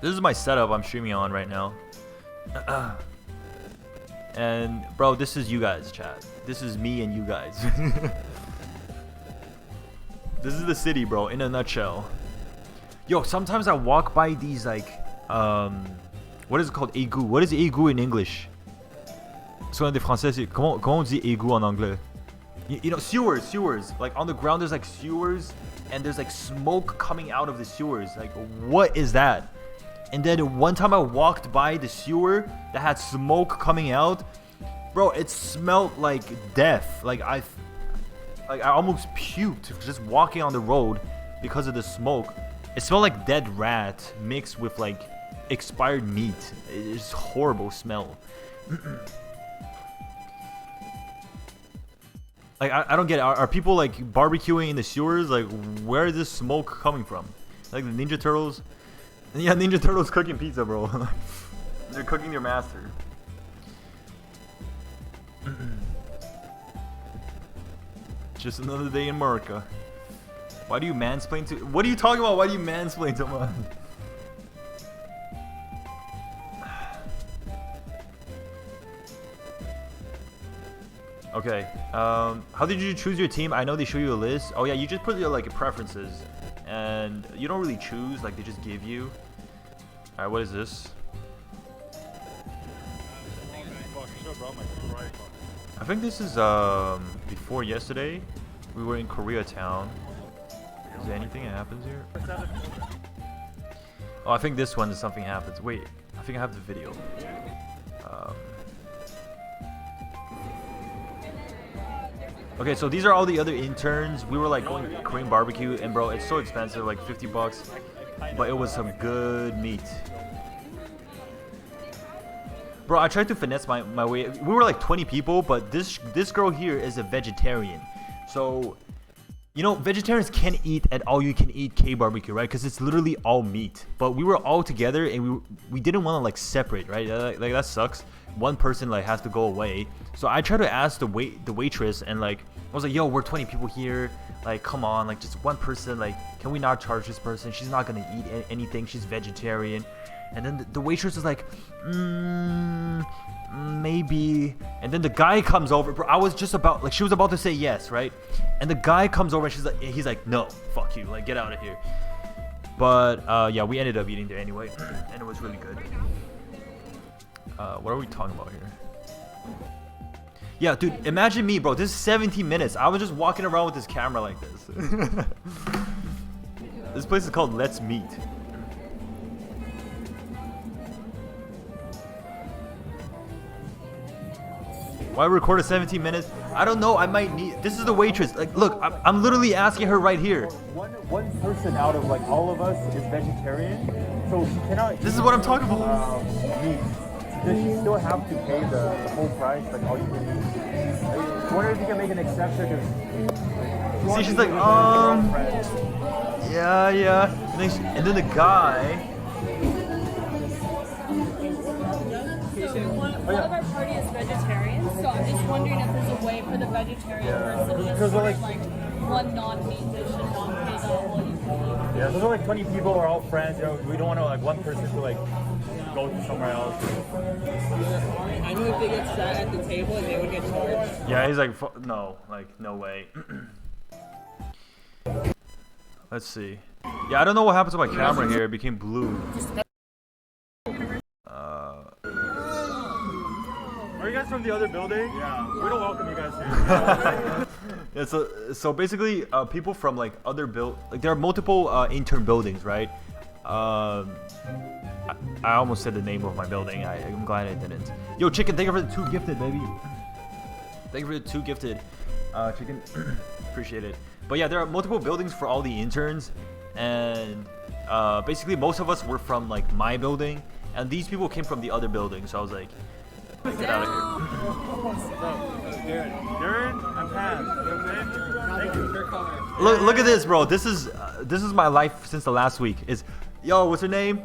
This is my setup I'm streaming on right now. And bro, this is you guys, chat. This is me and you guys. This is the city, bro, in a nutshell. Yo, sometimes I walk by these like what is it called? Égout. What is égout in English? Soit des français, comment on dit égout en anglais? You know, sewers. Like on the ground there's like sewers and there's like smoke coming out of the sewers. Like, what is that? And then one time I walked by the sewer that had smoke coming out. Bro, it smelled like death. Like I almost puked just walking on the road because of the smoke. It smelled like dead rat mixed with like expired meat. It's horrible smell. Like I don't get it. Are people like barbecuing in the sewers? Like where is this smoke coming from? Like the Ninja Turtles? Yeah, Ninja Turtles cooking pizza, bro. They're cooking their master. Just another day in America. Why do you mansplain to? What are you talking about? Why do you mansplain to someone? Okay. How did you choose your team? I know they show you a list. Oh yeah, you just put your like preferences, and you don't really choose. Like they just give you. All right, what is this? I think this is before yesterday. We were in Koreatown. Is there anything that happens here? Oh, I think this one is something happens. Wait, I think I have the video. Okay, so these are all the other interns. We were like going Korean barbecue, and bro, it's so expensive, like 50 bucks. But it was some good meat. Bro, I tried to finesse my way. We were like 20 people, but this girl here is a vegetarian. So, you know, vegetarians can't eat at all-you-can-eat K-barbecue, right? Because it's literally all meat. But we were all together, and we didn't want to like separate, right? Like that sucks. One person like has to go away. So I tried to ask the waitress, and like I was like, yo, we're 20 people here. Like, come on, like just one person. Like, can we not charge this person? She's not gonna eat anything. She's vegetarian. And then the waitress is like, maybe. And then the guy comes over. Bro, I was just about like, she was about to say yes, right? And the guy comes over, and he's like, no, fuck you, like get out of here. But yeah, we ended up eating there anyway, and it was really good. What are we talking about here? Yeah, dude, imagine me, bro. This is 17 minutes. I was just walking around with this camera like this. This place is called Let's Meet. Why record a 17 minutes? I don't know. I might need. This is the waitress. Like, look, I'm literally asking her right here. One person out of like all of us is vegetarian, so she cannot. This is what I'm talking about. Meat. Does she still have to pay the whole price, like all you can eat? I wonder if you can make an exception. See, she's like, yeah. And then the guy. One of our party is vegetarian, so I'm just wondering if there's a way for the vegetarian person just to like one non-meat dish and not pay the whole you can eat. Yeah, those are like 20 people are all friends. You know, we don't want to like one person to like go to somewhere else. I know if they get sat at the table and they would get charged. Yeah, he's like, no, like no way. Let's see. Yeah, I don't know what happened to my camera here. It became blue. Are you guys from the other building? Yeah. We don't welcome you guys here. Yeah, so basically, people from like other like there are multiple intern buildings, right? I almost said the name of my building. I'm glad I didn't. Yo, chicken, thank you for the 2 gifted, baby. Thank you for the 2 gifted, chicken. Appreciate it. But yeah, there are multiple buildings for all the interns, and basically most of us were from like my building, and these people came from the other building. So I was like, get out of here. Darren, I'm Pam. Thank you. Look at this, bro. This is my life since the last week. Yo, what's her name?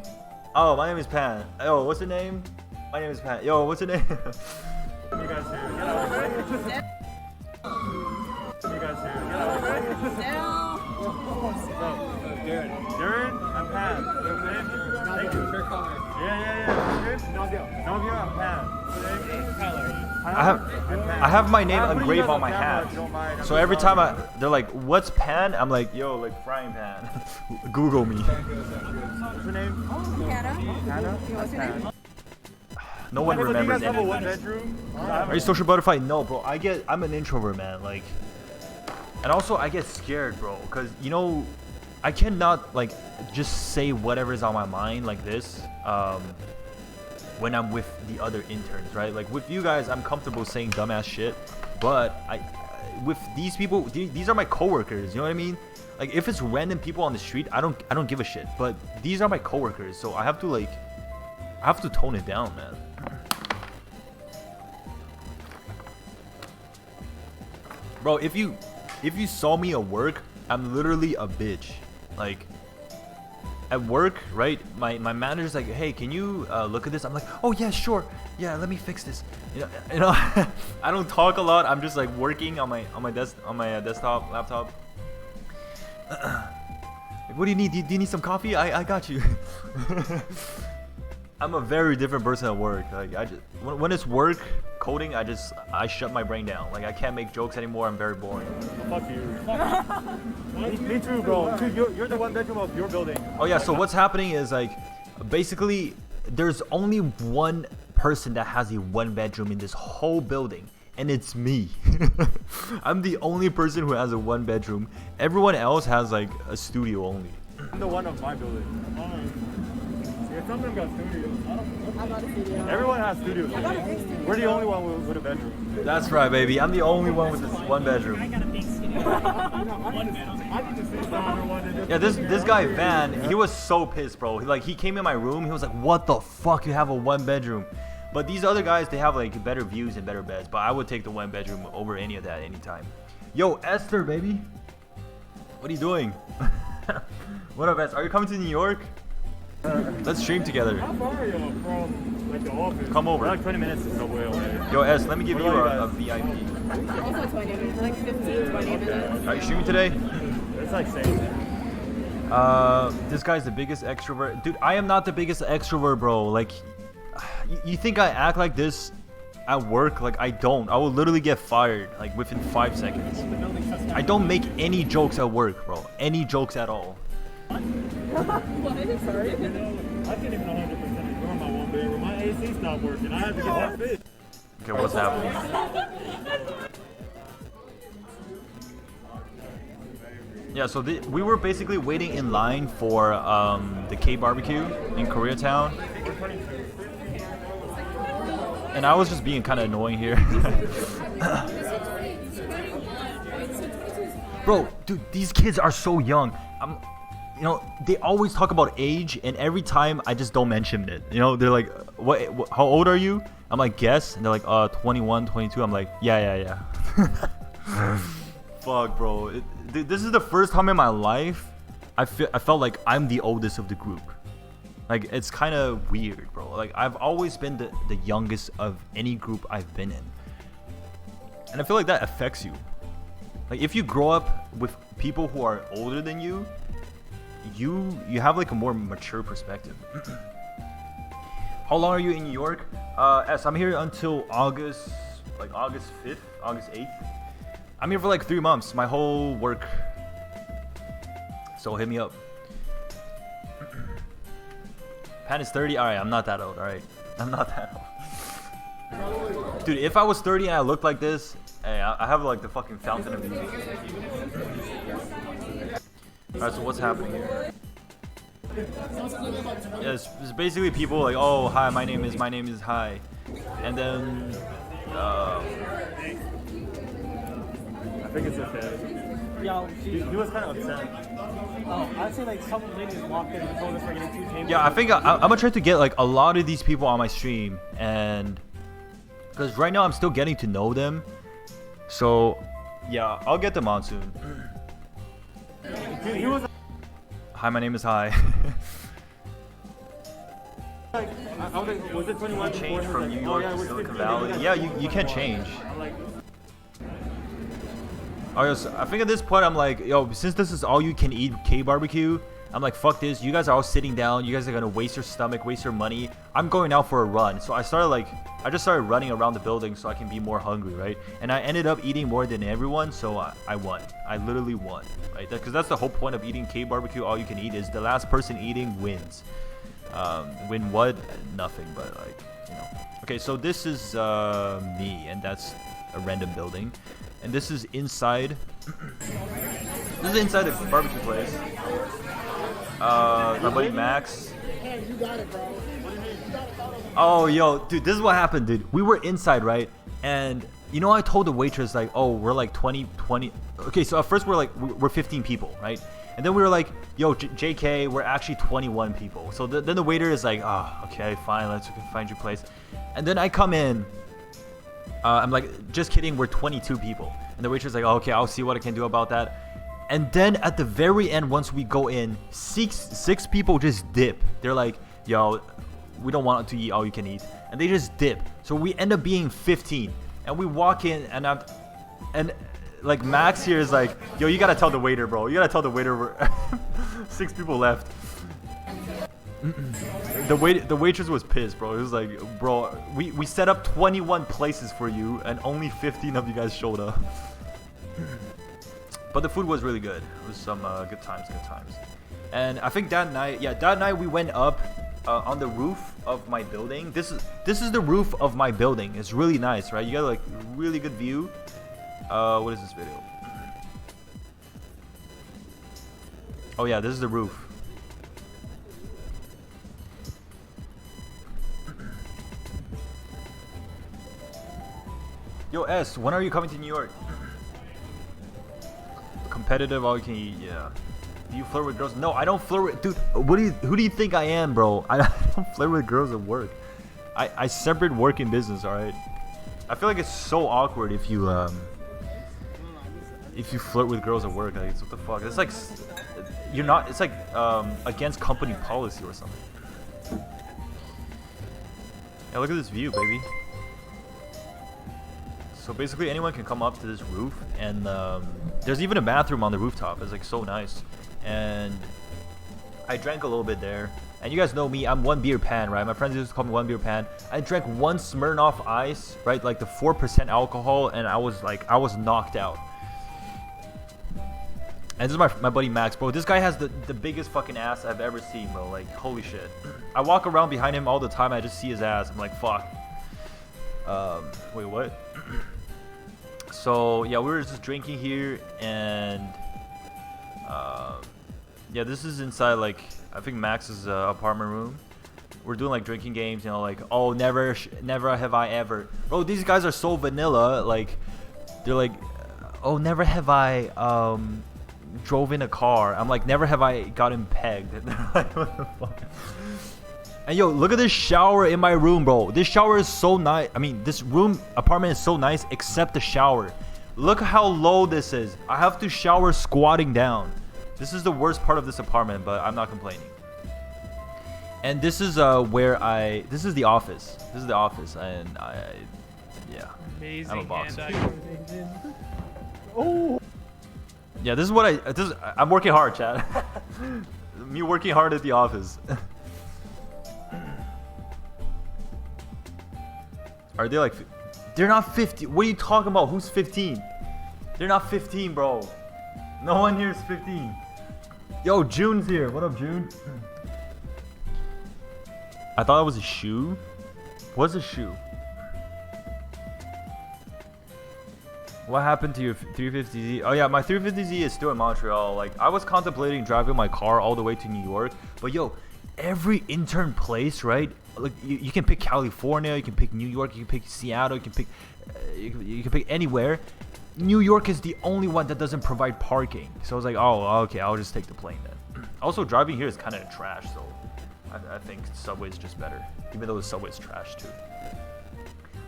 Oh, my name is Pan. Yo, what's her name? My name is Pan. Yo, what's her name? You guys here. Get out of here. You guys here. Get out of here. Darren, I'm Pan. Thank you. Yeah. Novia, I'm Pan. I have my name engraved on my hat. So every time they're like, "What's Pan?" I'm like, "Yo, like frying pan." Google me. What's your name? Hannah. What's your name? No one remembers Do you guys have a anything. 1 bedroom? Are you social butterfly? No, bro. I'm an introvert, man. Like, and also I get scared, bro, because you know, I cannot like just say whatever is on my mind like this when I'm with the other interns, right? Like with you guys, I'm comfortable saying dumbass shit, but with these people, these are my coworkers. You know what I mean? Like if it's random people on the street, I don't give a shit. But these are my coworkers, so I have to tone it down, man. Bro, if you saw me at work, I'm literally a bitch. Like at work, right? My manager's like, hey, can you look at this? I'm like, oh yeah, sure. Yeah, let me fix this. You know, I don't talk a lot. I'm just like working on my desktop, laptop. Like, what do you need? Do you need some coffee? I got you. I'm a very different person at work. Like I just when it's work coding, I shut my brain down. Like I can't make jokes anymore. I'm very boring. Fuck you. Me too, bro. You're the one bedroom of your building. Oh yeah. So what's happening is like, basically, there's only one person that has a one bedroom in this whole building, and it's me. I'm the only person who has a one bedroom. Everyone else has like a studio only. I'm the one of my building. Some of them got studios. I'm not a studio. Everyone has studios. We're the only one with a bedroom. That's right, baby. I'm the only one with this one bedroom. I got a big studio. Yeah, this guy Van, he was so pissed, bro. He came in my room. He was like, "What the fuck? You have a one bedroom?" But these other guys, they have like better views and better beds. But I would take the one bedroom over any of that anytime. Yo, Esther, baby. What are you doing? What up, Esther? Are you coming to New York? Let's stream together. How far are you from like the office? Come over. We're like 20 minutes to subway away. Yo, S, let me give you a VIP. Also 20 minutes, like 15, 20 minutes. Are you streaming today? It's like same. This guy's the biggest extrovert. Dude, I am not the biggest extrovert, bro. Like, you think I act like this at work? Like, I don't. I will literally get fired, like, within 5 seconds. I don't make any jokes at work, bro. Any jokes at all. What? Sorry? I can't even 100% ignore my one bedroom. My AC stopped working. I had to get that fixed. Okay, what's happening? Yeah, so we were basically waiting in line for the K barbecue in Koreatown. And I was just being kind of annoying here. Bro, dude, these kids are so young. You know, they always talk about age, and every time I just don't mention it. You know, they're like, what how old are you? I'm like, guess. And they're like, 21, 22. I'm like, yeah. Fuck, bro. This is the first time in my life I felt like I'm the oldest of the group. Like, it's kind of weird, bro. Like, I've always been the youngest of any group I've been in. And I feel like that affects you. Like, if you grow up with people who are older than you, you have like a more mature perspective. How long are you in New York? S, I'm here until August 5th, August 8th. I'm here for like 3 months, my whole work. So hit me up. Pan is 30. Alright, I'm not that old, alright. I'm not that old. Dude, if I was 30 and I looked like this, hey, I have like the fucking fountain of youth. Alright, so what's happening here? Yeah, it's basically people like, oh, hi, my name is hi. And then, I think it's okay. Yo, He was kind of upset. I'd say like some ladies walked in and told us we're getting 2 tables. yeah, I think I'm gonna try to get like a lot of these people on my stream, and because right now I'm still getting to know them. So, yeah, I'll get them on soon. Dude, he was Hi, my name is Hi. like, was it 21? Change from New Oh, York yeah, to it was Silicon 15. Valley. Yeah, you can change. I'm like, Oh, yeah, so I think at this point I'm like, yo, since this is all you can eat K barbecue, I'm like, fuck this. You guys are all sitting down. You guys are gonna waste your stomach, waste your money. I'm going out for a run. So I just started running around the building so I can be more hungry, right? And I ended up eating more than everyone, so I won. I literally won, right? Because that's the whole point of eating K barbecue. All you can eat is the last person eating wins. Win what? Nothing, but like, you know. Okay, so this is me, and that's a random building. And this is inside. This is inside the barbecue place. My buddy Max. Hey, you got it, bro. Oh, yo, dude, this is what happened, dude. We were inside, right? And you know, I told the waitress like, oh, we're like 20. Okay, so at first we're 15 people, right? And then we were like, yo, JK, we're actually 21 people. So then the waiter is like, oh, okay, fine, let's find your place. And then I come in. I'm like, just kidding, we're 22 people. And the waitress is like, oh, okay, I'll see what I can do about that. And then at the very end, once we go in, six people just dip. They're like, yo, we don't want to eat all you can eat. And they just dip. So we end up being 15. And we walk in, and like Max here is like, yo, you gotta tell the waiter, bro. You gotta tell the waiter we're 6 people left. The waitress was pissed, bro. It was like, bro, we set up 21 places for you, and only 15 of you guys showed up. But the food was really good. It was some good times. And I think that night we went up on the roof of my building. This is the roof of my building. It's really nice, right? You got like really good view. What is this video? Oh yeah, this is the roof. Yo S, when are you coming to New York? Competitive, all you can eat, yeah. Do you flirt with girls? No, I don't flirt with, dude. Who do you think I am, bro? I don't flirt with girls at work. I separate work and business, all right. I feel like it's so awkward if you flirt with girls at work. Like, it's, what the fuck? It's like you're not. It's like against company policy or something. Yeah, look at this view, baby. So basically, anyone can come up to this roof, and there's even a bathroom on the rooftop. It's like so nice. And I drank a little bit there. And you guys know me, I'm one beer pan, right? My friends used to call me one beer pan. I drank one Smirnoff Ice, right? Like the 4% alcohol, and I was knocked out. And this is my buddy Max, bro. This guy has the biggest fucking ass I've ever seen, bro. Like, holy shit. I walk around behind him all the time. I just see his ass. I'm like, fuck. Wait, what? So, yeah, we were just drinking here. And, yeah, this is inside, like, I think Max's apartment room. We're doing, like, drinking games, you know, like, oh, never have I ever. Bro, these guys are so vanilla. Like, they're like, oh, never have I, drove in a car. I'm like, never have I gotten pegged. They're like, what the fuck? And yo, look at this shower in my room, bro. This shower is so nice. I mean, this apartment is so nice, except the shower. Look how low this is. I have to shower squatting down. This is the worst part of this apartment, but I'm not complaining. And this is this is the office. This is the office, and yeah. Amazing. I'm a boxer. Oh. Yeah, this is what I'm working hard, chat. Me working hard at the office. Are they like? They're not 50. What are you talking about? Who's 15? They're not 15, bro. No one here is 15. Yo, June's here. What up, June? I thought it was a shoe. What's a shoe? What happened to your 350Z? Oh yeah, my 350Z is still in Montreal. Like, I was contemplating driving my car all the way to New York, but yo, every intern place, right? Like, you can pick California, you can pick New York, you can pick Seattle, you can pick you can pick anywhere. New York is the only one that doesn't provide parking. So I was like, oh, okay, I'll just take the plane then. Also, driving here is kind of trash, so I think subway is just better, even though the subway is trash too.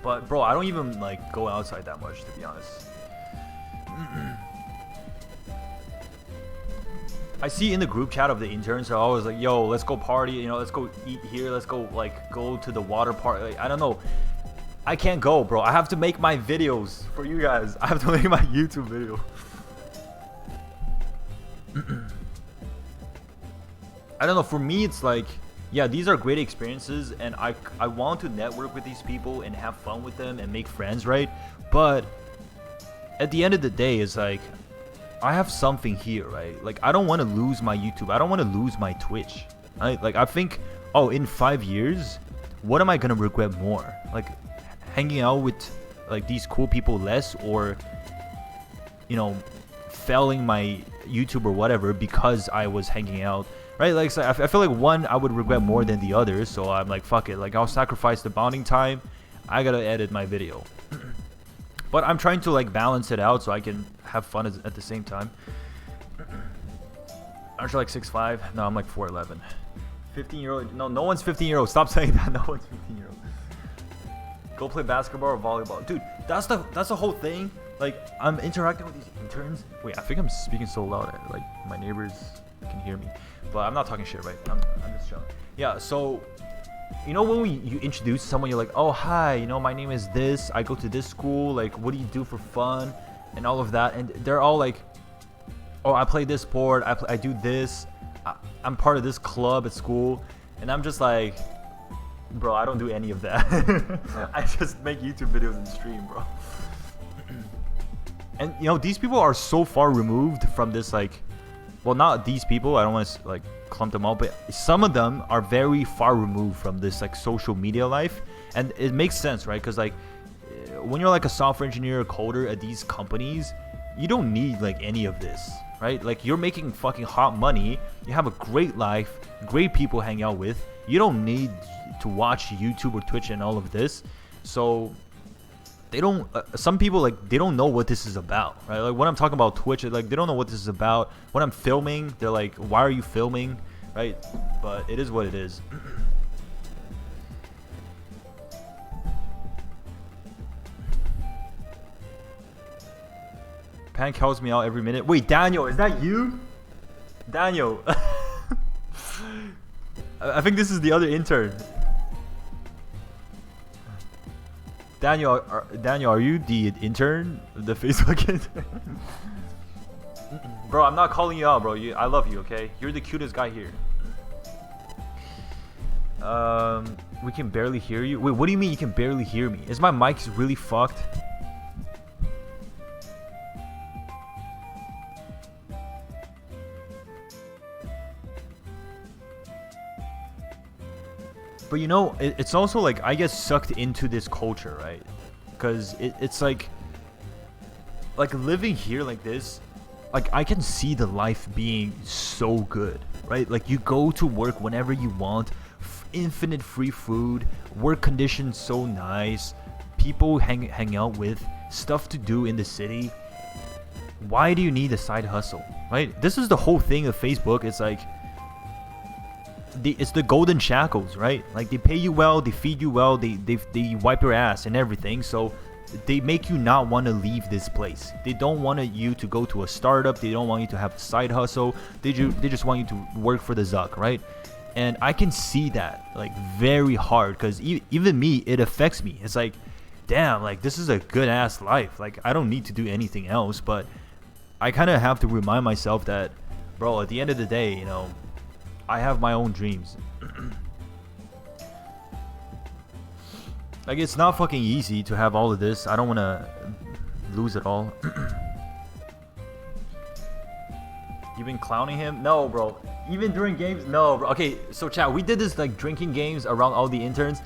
But bro, I don't even like go outside that much, to be honest. I see in the group chat of the interns, they're always like, yo, let's go party, you know, let's go eat here, let's go like go to the water park. Like, I don't know. I can't go, bro. I have to make my videos for you guys. I have to make my YouTube video. I don't know, for me it's like, yeah, these are great experiences, and I want to network with these people and have fun with them and make friends, right? But at the end of the day, it's like, I have something here, right? Like, I don't want to lose my YouTube. I don't want to lose my Twitch. Right? Like, I think, oh, in 5 years, what am I going to regret more? Like, hanging out with, like, these cool people less, or, you know, failing my YouTube or whatever because I was hanging out, right? Like, so I feel like one I would regret more than the other, so I'm like, fuck it, like I'll sacrifice the bonding time. I gotta edit my video. But I'm trying to like balance it out so I can have fun at the same time. Aren't you like 6'5"? No, I'm like 4'11". 15-year-old? No, no one's 15-year-old. Stop saying that. No one's 15-year-old. Go play basketball or volleyball, dude. That's the whole thing. Like, I'm interacting with these interns. Wait, I think I'm speaking so loud, like my neighbors can hear me. But I'm not talking shit, right? I'm just chilling. Yeah. So, you know, when you introduce someone, you're like, oh hi, you know, my name is this. I go to this school. Like, what do you do for fun, and all of that. And they're all like, oh, I play this sport. I do this. I'm part of this club at school, and I'm just like, bro, I don't do any of that. I just make YouTube videos and stream, bro. And you know, these people are so far removed from this, like, well, not these people, I don't want to like clump them all, but some of them are very far removed from this like social media life. And it makes sense, right? Because like when you're like a software engineer or coder at these companies, you don't need like any of this, right? Like, you're making fucking hot money, you have a great life, great people hang out with, you don't need to watch YouTube or Twitch and all of this. So they don't some people, like, they don't know what this is about, right? Like, when I'm talking about Twitch, like, they don't know what this is about. When I'm filming, they're like, why are you filming, right? But it is what it is. Pan calls me out every minute. Wait, Daniel, is that you? Daniel. I think this is the other intern. Daniel, are you the intern? The Facebook intern? Bro, I'm not calling you out, bro. I love you, okay? You're the cutest guy here. We can barely hear you. Wait, what do you mean you can barely hear me? Is my mic really fucked? But you know, it's also like I get sucked into this culture, right? Because it's like living here like this, like I can see the life being so good, right? Like, you go to work whenever you want, infinite free food, work conditions so nice, people hang out with, stuff to do in the city. Why do you need a side hustle, right? This is the whole thing of Facebook. It's like, it's the golden shackles, right? Like, they pay you well, they feed you well, they wipe your ass and everything, so they make you not want to leave this place. They don't want you to go to a startup, they don't want you to have a side hustle, they just want you to work for the Zuck, right? And I can see that like very hard, because even me, it affects me. It's like, damn, like, this is a good ass life, like I don't need to do anything else. But I kind of have to remind myself that, bro, at the end of the day, you know, I have my own dreams. Like, it's not fucking easy to have all of this. I don't want to lose it all. You've been clowning him? No, bro. Even during games? No, bro. Okay, so chat, we did this like drinking games around all the interns,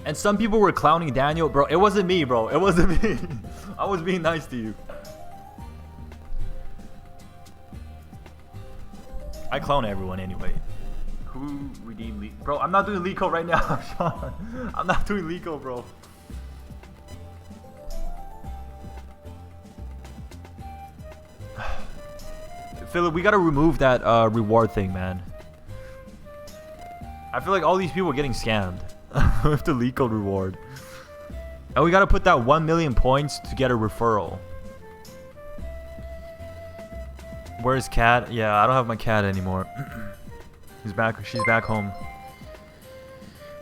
and some people were clowning Daniel. Bro, it wasn't me, bro. It wasn't me. I was being nice to you. I clown everyone anyway. Who redeemed Lee? Bro, I'm not doing Lico right now, Sean. I'm not doing Lico, bro. Philip, we gotta remove that reward thing, man. I feel like all these people are getting scammed with the Lico reward. And we gotta put that 1 million points to get a referral. Where's Cat? Yeah, I don't have my cat anymore. She's back home.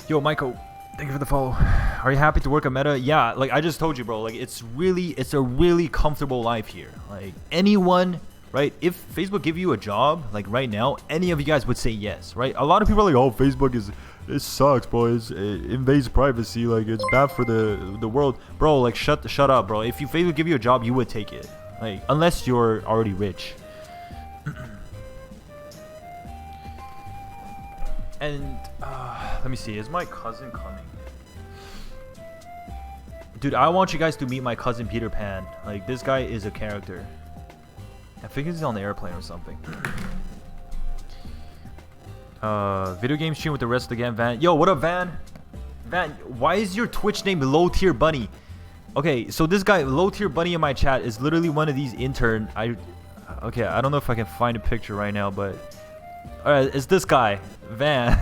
Yo, Michael, thank you for the follow. Are you happy to work at Meta? Yeah, like I just told you, bro. Like, it's a really comfortable life here. Like, anyone, right? If Facebook give you a job, like right now, any of you guys would say yes, right? A lot of people are like, oh, Facebook it sucks, boys. It invades privacy. Like, it's bad for the world, bro. Like, shut up, bro. If Facebook give you a job, you would take it, like, unless you're already rich. And let me see, is my cousin coming? Dude, I want you guys to meet my cousin Peter Pan. Like, this guy is a character. I think he's on the airplane or something. Video game stream with the rest again, Van. Yo, what up, Van? Van, why is your Twitch name Low Tier Bunny? Okay, so this guy, Low Tier Bunny in my chat, is literally one of these intern. Okay, I don't know if I can find a picture right now, but alright, it's this guy, Van.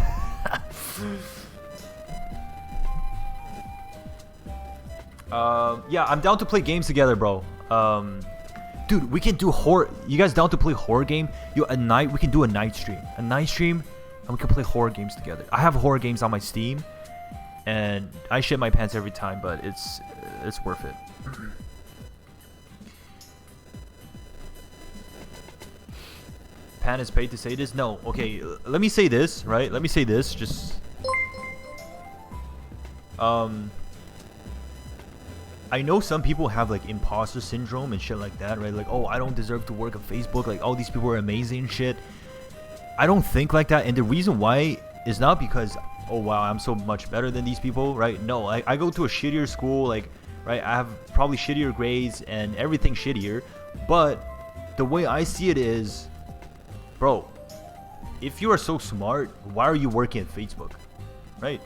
Yeah, I'm down to play games together, bro. Dude, we can do horror. You guys down to play horror game? Yo, at night we can do a night stream. A night stream, and we can play horror games together. I have horror games on my Steam, and I shit my pants every time, but it's worth it. Pan is paid to say this? No. Okay, let me say this, right? Let me say this. Just I know some people have like imposter syndrome and shit like that, right? Like, oh, I don't deserve to work at Facebook. Like, all these people are amazing and shit. I don't think like that, and the reason why is not because, oh wow, I'm so much better than these people, right? No, I go to a shittier school, like, right? I have probably shittier grades and everything shittier, but the way I see it is, bro, if you are so smart, why are you working at Facebook, right?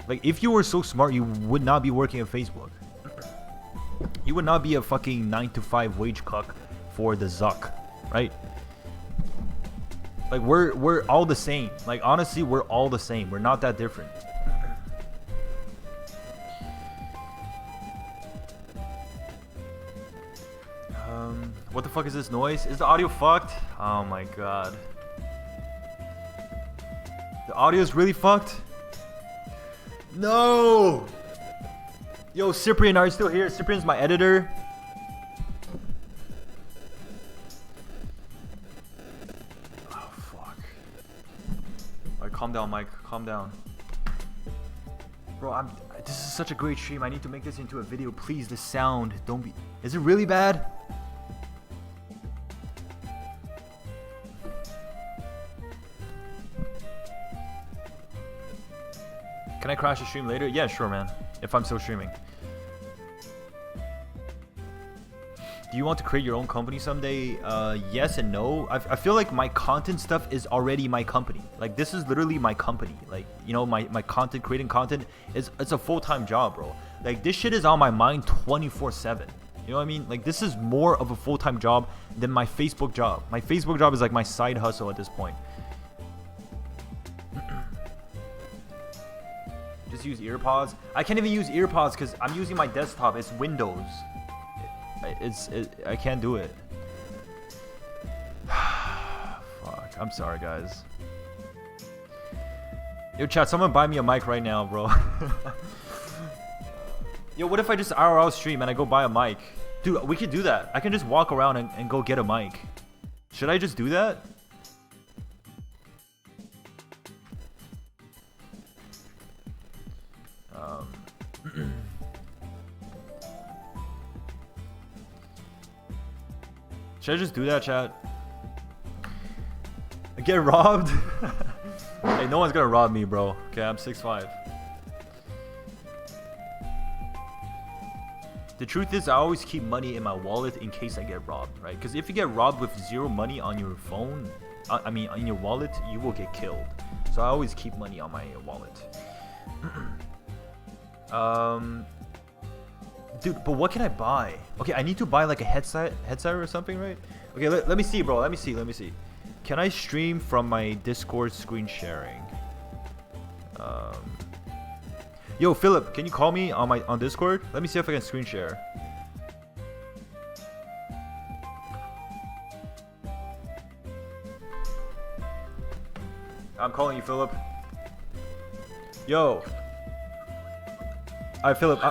Like, if you were so smart, you would not be working at Facebook. You would not be a fucking 9-to-5 wage cuck for the Zuck, right? Like, we're all the same. Like, honestly, we're all the same. We're not that different. What the fuck is this noise? Is the audio fucked? Oh my god. The audio is really fucked? No! Yo, Cyprian, are you still here? Cyprian's my editor. Oh, fuck. Alright, calm down, Mike. Calm down. Bro, this is such a great stream. I need to make this into a video. Please, the sound. Don't be... Is it really bad? Can I crash the stream later? Yeah, sure, man. If I'm still streaming. Do you want to create your own company someday? Yes and no. I feel like my content stuff is already my company. Like, this is literally my company. Like, you know, my content, creating content, it's a full-time job, bro. Like, this shit is on my mind 24/7. You know what I mean? Like, this is more of a full-time job than my Facebook job. My Facebook job is like my side hustle at this point. Just use earpods. I can't even use earpods because I'm using my desktop. It's Windows. I can't do it. Fuck. I'm sorry, guys. Yo, chat, someone buy me a mic right now, bro. Yo, what if I just IRL stream and I go buy a mic? Dude, we could do that. I can just walk around and go get a mic. Should I just do that? Should I just do that, chat? Get robbed? Hey, no one's gonna rob me, bro. Okay, I'm 6'5". The truth is, I always keep money in my wallet in case I get robbed, right? Because if you get robbed with zero money on your phone, I mean, in your wallet, you will get killed. So I always keep money on my wallet. Dude, but what can I buy? Okay, I need to buy like a headset or something, right? Okay, let me see, bro. Let me see. Can I stream from my Discord screen sharing? Yo, Philip, can you call me on Discord? Let me see if I can screen share. I'm calling you, Philip. Yo. Alright, Philip.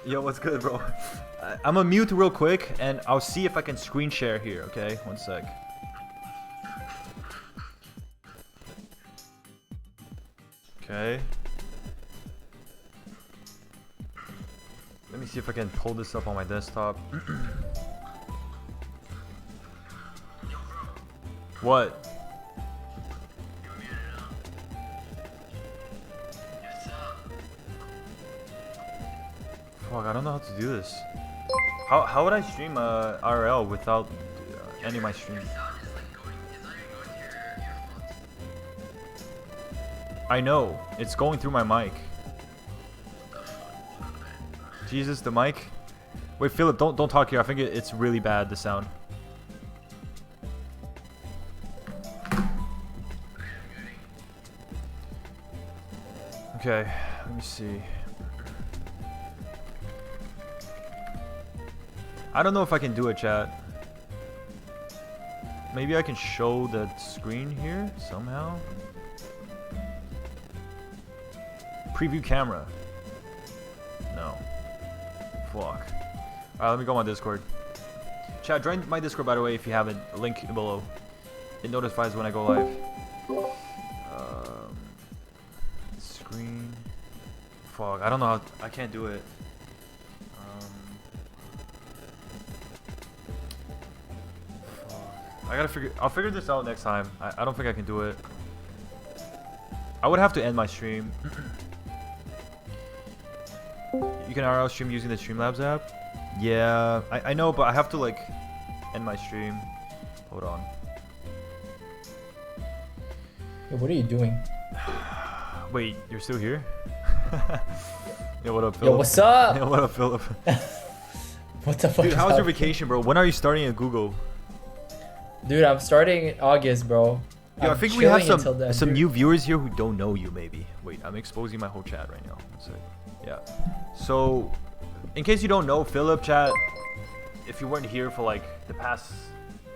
Yo, what's good, bro? I'm gonna mute real quick, and I'll see if I can screen share here, okay? One sec. Okay. Let me see if I can pull this up on my desktop. What? Fuck, I don't know how to do this. How would I stream IRL without ending my stream. I know. It's going through my mic. Jesus, the mic. Wait, Philip, don't talk here. I think it's really bad, the sound. Okay, let me see. I don't know if I can do it, chat. Maybe I can show the screen here somehow. Preview camera. No. Fuck. Alright, let me go on Discord. Chat, join my Discord by the way if you haven't. Link below. It notifies when I go live. Screen. Fuck, I don't know how. I can't do it. Fuck. I gotta figure. I'll figure this out next time. I don't think I can do it. I would have to end my stream. You can IRL stream using the Streamlabs app? Yeah, I know, but I have to like end my stream. Hold on. Yo, what are you doing? Wait, you're still here? Yo, what up, Philip? Yo, what's up? Yo, what up, Philip? What the fuck? Dude, is how was your happening? vacation, bro? When are you starting at Google? Dude, I'm starting in August, bro. Yo, I I'm think we have chilling until then, some dude. new viewers here who don't know you, maybe. Wait, I'm exposing my whole chat right now. One sec. Yeah. So, in case you don't know, Philip, chat, if you weren't here for like the past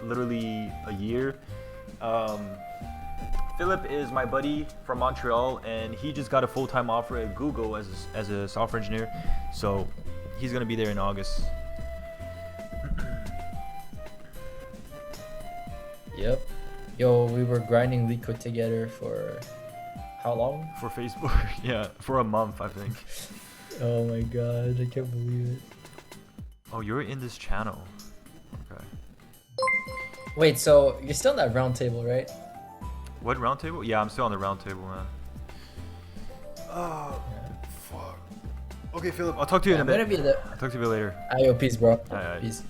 literally a year, Philip is my buddy from Montreal, and he just got a full-time offer at Google as a software engineer. So, he's gonna be there in August. Yep. Yo, we were grinding LeetCode together for how long? For Facebook, yeah, for a month, I think. Oh my god, I can't believe it. Oh, you're in this channel. Okay. Wait, so you're still in that round table, right? What round table? Yeah, I'm still on the round table, man. Oh, fuck. Okay, Philip, I'll talk to you in a I'm gonna bit. be the. I'll talk to you later. Yo, peace, bro. Alright. Peace.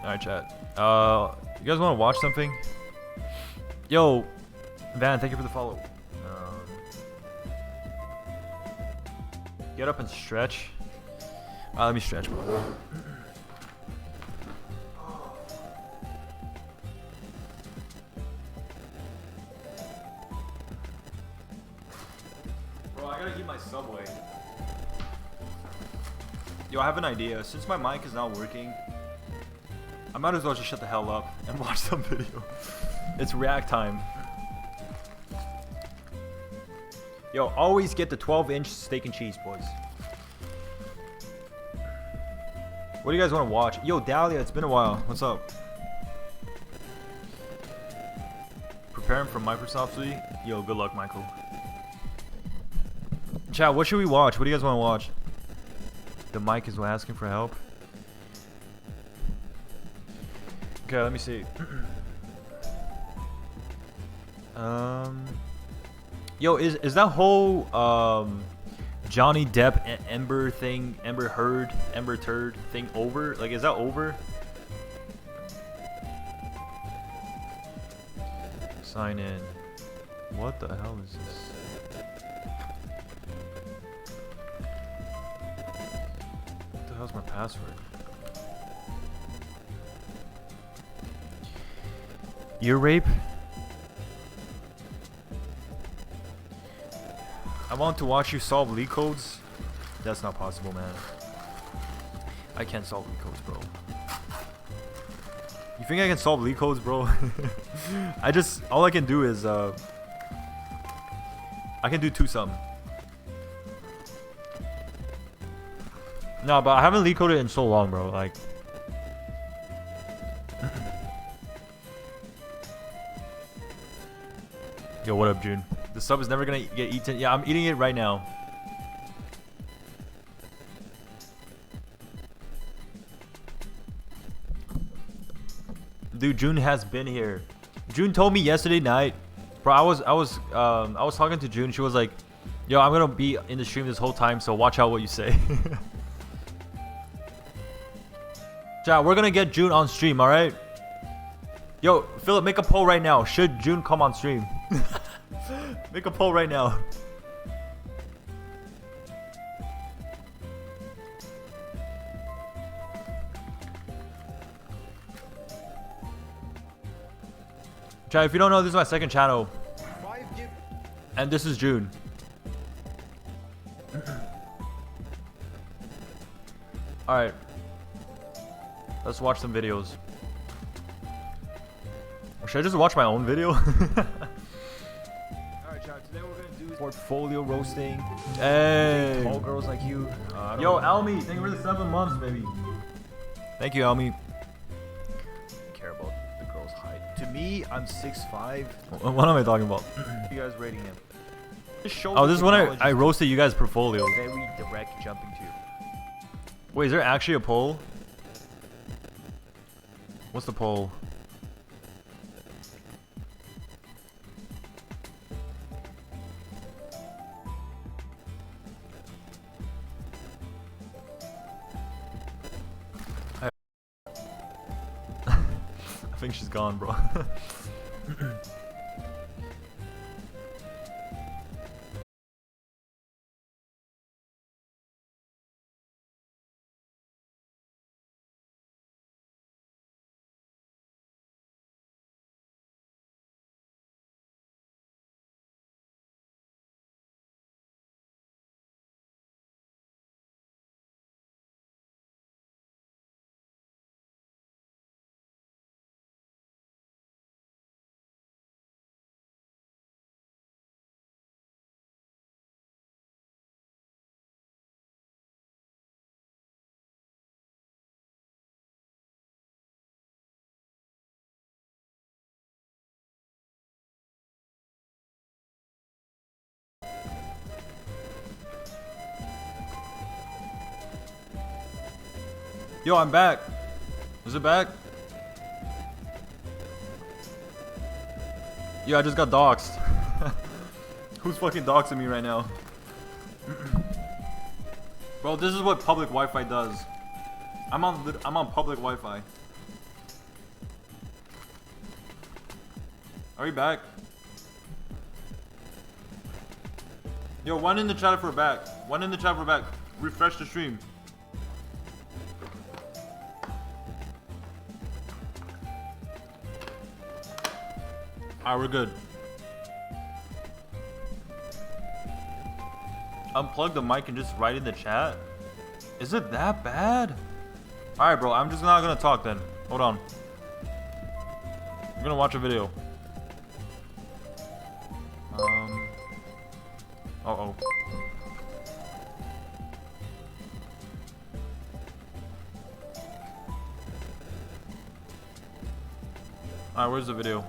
Alright, chat. You guys want to watch something? Yo, Van, thank you for the follow. Get up and stretch. Let me stretch, bro. Bro, I gotta eat my Subway. Yo, I have an idea. Since my mic is not working, I might as well just shut the hell up and watch some video. It's react time. Yo, always get the 12-inch steak and cheese, boys. What do you guys want to watch? Yo, Dahlia, it's been a while. What's up? Preparing for Microsoft Suite? Yo, good luck, Michael. Chat, what should we watch? What do you guys want to watch? The mic is asking for help. Okay, let me see. Yo, is that whole Johnny Depp and Amber thing, Amber Heard, Amber Turd thing over? Like, is that over? Sign in. What the hell is this? What the hell's my password? Ear rape? I want to watch you solve leak codes. That's not possible, man. I can't solve leak codes, bro. You think I can solve leak codes, bro? All I can do is I can do two something. No, but I haven't leak coded in so long, bro. Like, yo, what up, June? The sub is never gonna get eaten. Yeah, I'm eating it right now. Dude, June has been here. June told me yesterday night, bro. I was talking to June. She was like, "Yo, I'm gonna be in the stream this whole time, so watch out what you say." Chat, we're gonna get June on stream, alright? Yo, Philip, make a poll right now. Should June come on stream? Make a poll right now. Chat, if you don't know, this is my second channel. And this is June. Alright. Let's watch some videos. Or should I just watch my own video? Alright, chat. Today we're gonna do portfolio roasting. Hey. Tall girls like you. Yo, Almi, thank you for the 7 months, baby. Thank you, Almi. Care about the girl's height. To me, I'm 6'5". What am I talking about? You guys rating him? Oh, this is when I roasted you guys' portfolio. Very direct jumping to. Wait, is there actually a poll? What's the poll? I think she's gone, bro. Yo, I'm back. Is it back? Yo, I just got doxxed. Who's fucking doxing me right now? Bro, this is what public Wi-Fi does. I'm on public Wi-Fi. Are we back? Yo, one in the chat for back. One in the chat for back. Refresh the stream. Alright, we're good. Unplug the mic and just write in the chat? Is it that bad? Alright, bro, I'm just not gonna talk then. Hold on. I'm gonna watch a video. Uh-oh. Alright, where's the video?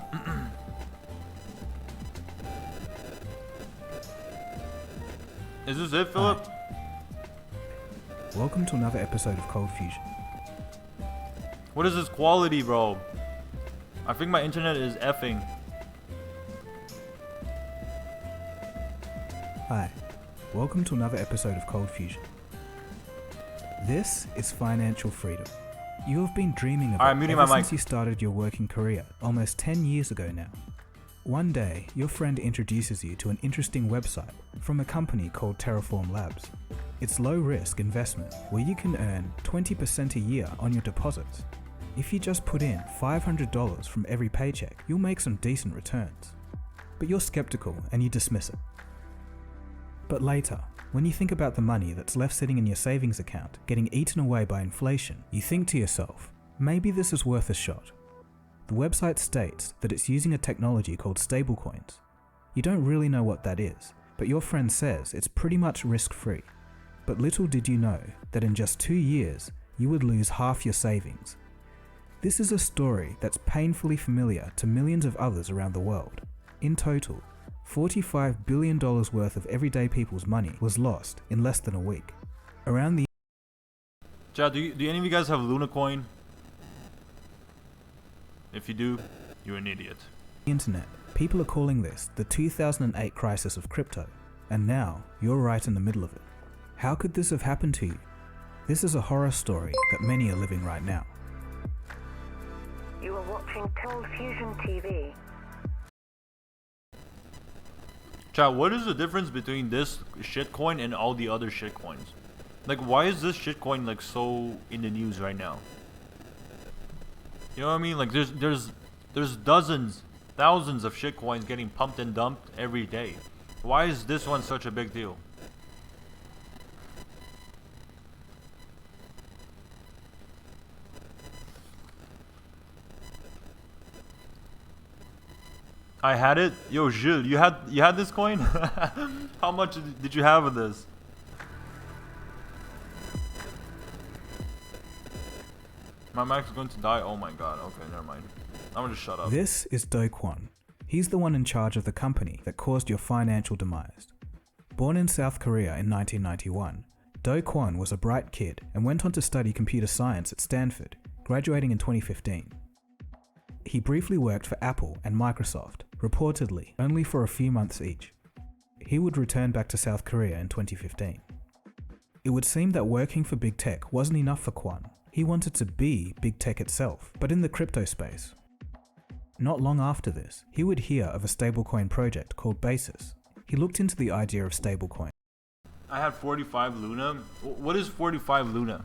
Is this it, Philip? Welcome to another episode of Cold Fusion. What is this quality, bro? I think my internet is effing. Hi, welcome to another episode of Cold Fusion. This is financial freedom. You have been dreaming of it ever since you started your working career almost 10 years ago now. One day, your friend introduces you to an interesting website from a company called Terraform Labs. It's low-risk investment where you can earn 20% a year on your deposits. If you just put in $500 from every paycheck, you'll make some decent returns. But you're skeptical and you dismiss it. But later, when you think about the money that's left sitting in your savings account getting eaten away by inflation, you think to yourself, maybe this is worth a shot. The website states that it's using a technology called stablecoins. You don't really know what that is, but your friend says it's pretty much risk-free. But little did you know that in just 2 years, you would lose half your savings. This is a story that's painfully familiar to millions of others around the world. In total, $45 billion worth of everyday people's money was lost in less than a week. Around the Chad, do any of you guys have Lunacoin? If you do, you're an idiot. internet, people are calling this the 2008 crisis of crypto, and now you're right in the middle of it. How could this have happened to you? This is a horror story that many are living right now. You are watching Cold Fusion TV. Chat, what is the difference between this shitcoin and all the other shitcoins? Like, why is this shitcoin like so in the news right now? You know what I mean? Like, there's dozens, thousands of shitcoins getting pumped and dumped every day. Why is this one such a big deal? I had it. Yo, Jules, you had this coin? How much did you have of this? My mic's going to die. Oh my god. Okay, never mind. I'm gonna just shut up. This is Do Kwon. He's the one in charge of the company that caused your financial demise. Born in South Korea in 1991, Do Kwon was a bright kid and went on to study computer science at Stanford, graduating in 2015. He briefly worked for Apple and Microsoft, reportedly only for a few months each. He would return back to South Korea in 2015. It would seem that working for big tech wasn't enough for Kwon. He wanted to be big tech itself, but in the crypto space. Not long after this, he would hear of a stablecoin project called Basis. He looked into the idea of stablecoin. I had 45 Luna. What is 45 Luna?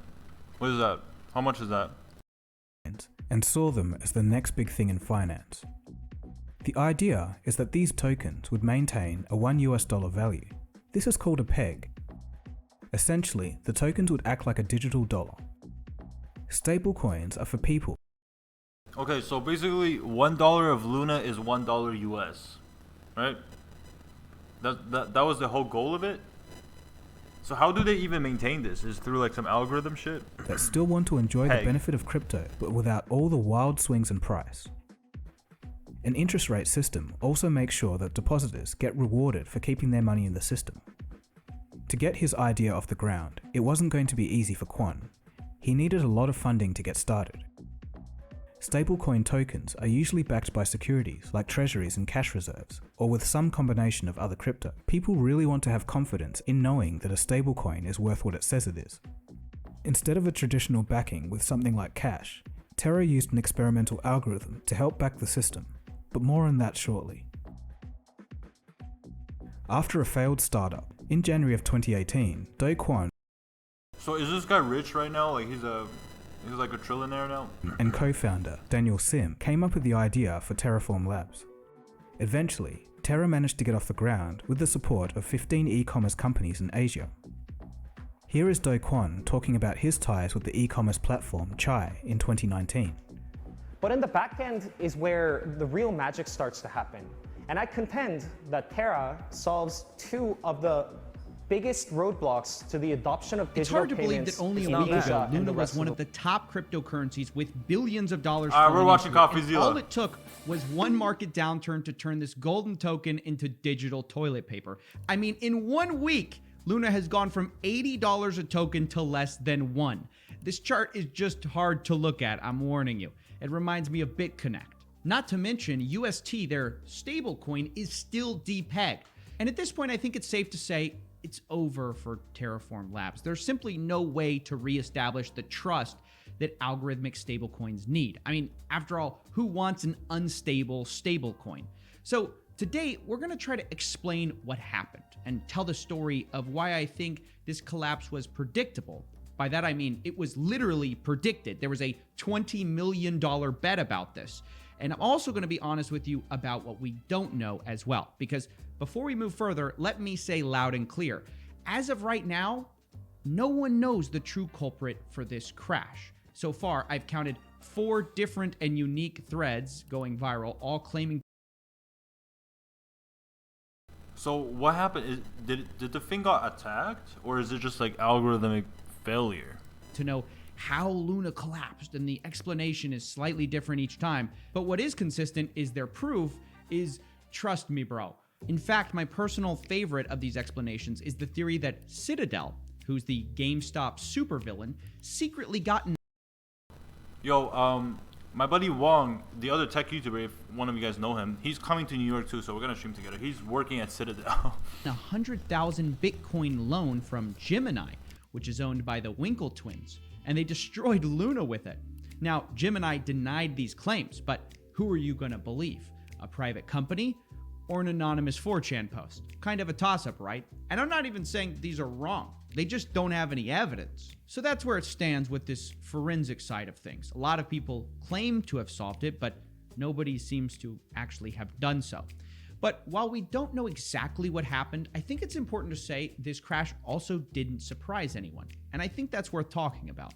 What is that? How much is that? And saw them as the next big thing in finance. The idea is that these tokens would maintain a $1 value. This is called a peg. Essentially, the tokens would act like a digital dollar. Stablecoins are for people. Okay, so basically $1 of Luna is $1 US, right? That was the whole goal of it? So how do they even maintain this? Is it through like some algorithm shit? That still want to enjoy the benefit of crypto, but without all the wild swings in price. An interest rate system also makes sure that depositors get rewarded for keeping their money in the system. To get his idea off the ground, it wasn't going to be easy for Kwon. He needed a lot of funding to get started. Stablecoin tokens are usually backed by securities like treasuries and cash reserves, or with some combination of other crypto. People really want to have confidence in knowing that a stablecoin is worth what it says it is. Instead of a traditional backing with something like cash, Terra used an experimental algorithm to help back the system, but more on that shortly. After a failed startup, in January of 2018, Do Kwon So is this guy rich right now? Like he's like a trillionaire now? and co-founder Daniel Sim came up with the idea for Terraform Labs. Eventually, Terra managed to get off the ground with the support of 15 e-commerce companies in Asia. Here is Do Kwon talking about his ties with the e-commerce platform Chai in 2019. But in the back end is where the real magic starts to happen. And I contend that Terra solves two of the biggest roadblocks to the adoption of digital payments. It's hard to believe that only a week ago, Luna was one of the top cryptocurrencies with billions of dollars. We're watching CoffeeZilla. All it took was one market downturn to turn this golden token into digital toilet paper. I mean, in 1 week, Luna has gone from $80 a token to less than $1. This chart is just hard to look at, I'm warning you. It reminds me of BitConnect. Not to mention, UST, their stablecoin, is still depegged. And at this point, I think it's safe to say it's over for Terraform Labs. There's simply no way to reestablish the trust that algorithmic stablecoins need. I mean, after all, who wants an unstable stablecoin? So today, we're going to try to explain what happened and tell the story of why I think this collapse was predictable. By that, I mean, it was literally predicted. There was a $20 million bet about this. And I'm also going to be honest with you about what we don't know as well. Because before we move further, let me say loud and clear. As of right now, no one knows the true culprit for this crash. So far, I've counted 4 different and unique threads going viral, all claiming. So what happened? Did the thing got attacked? Or is it just like algorithmic failure? To know how Luna collapsed, and the explanation is slightly different each time. But what is consistent is their proof is, trust me, bro. In fact, my personal favorite of these explanations is the theory that Citadel, who's the GameStop supervillain, secretly got in. Yo, my buddy Wong, the other tech YouTuber, if one of you guys know him, he's coming to New York too, so we're gonna stream together. He's working at Citadel. 100,000 Bitcoin loan from Gemini, which is owned by the Winkle twins, and they destroyed Luna with it. Now, Gemini denied these claims, but who are you going to believe? A private company or an anonymous 4chan post? Kind of a toss-up, right? And I'm not even saying these are wrong. They just don't have any evidence. So that's where it stands with this forensic side of things. A lot of people claim to have solved it, but nobody seems to actually have done so. But while we don't know exactly what happened, I think it's important to say this crash also didn't surprise anyone. And I think that's worth talking about.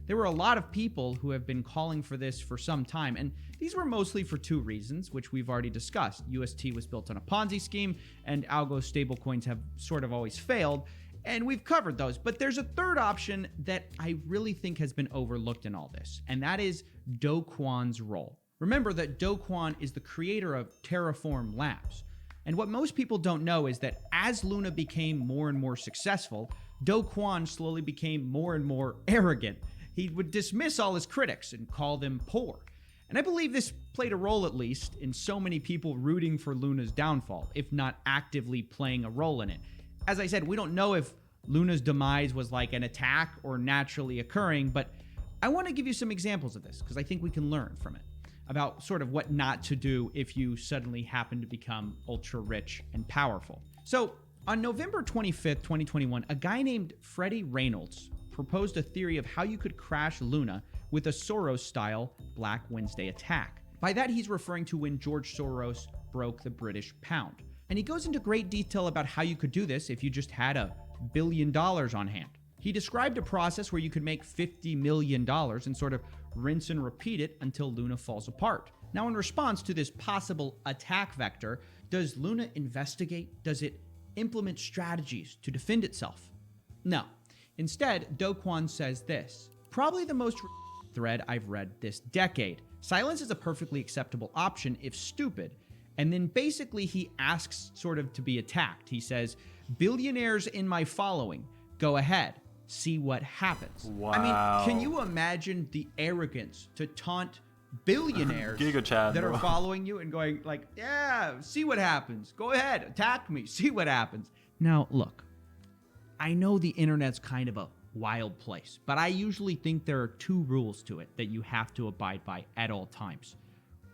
There were a lot of people who have been calling for this for some time, and these were mostly for two reasons, which we've already discussed. UST was built on a Ponzi scheme, and algo stablecoins have sort of always failed, and we've covered those. But there's a third option that I really think has been overlooked in all this, and that is Do Kwon's role. Remember that Do Kwon is the creator of Terraform Labs. And what most people don't know is that as Luna became more and more successful, Do Kwon slowly became more and more arrogant. He would dismiss all his critics and call them poor. And I believe this played a role, at least, in so many people rooting for Luna's downfall, if not actively playing a role in it. As I said, we don't know if Luna's demise was like an attack or naturally occurring, but I want to give you some examples of this because I think we can learn from it about sort of what not to do if you suddenly happen to become ultra rich and powerful. So on November 25th, 2021, a guy named Freddie Reynolds proposed a theory of how you could crash Luna with a Soros-style Black Wednesday attack. By that, he's referring to when George Soros broke the British pound. And he goes into great detail about how you could do this if you just had $1 billion on hand. He described a process where you could make $50 million and sort of rinse and repeat it until Luna falls apart. Now, in response to this possible attack vector, does Luna investigate? Does it implement strategies to defend itself? No. Instead, Do Kwon says this, probably the most thread I've read this decade. Silence is a perfectly acceptable option if stupid. And then basically he asks sort of to be attacked. He says, billionaires in my following, go ahead, see what happens. Wow. I mean, can you imagine the arrogance to taunt billionaires that are following you and going like, yeah, see what happens. Go ahead, attack me, see what happens. Now, look, I know the internet's kind of a wild place, but I usually think there are two rules to it that you have to abide by at all times.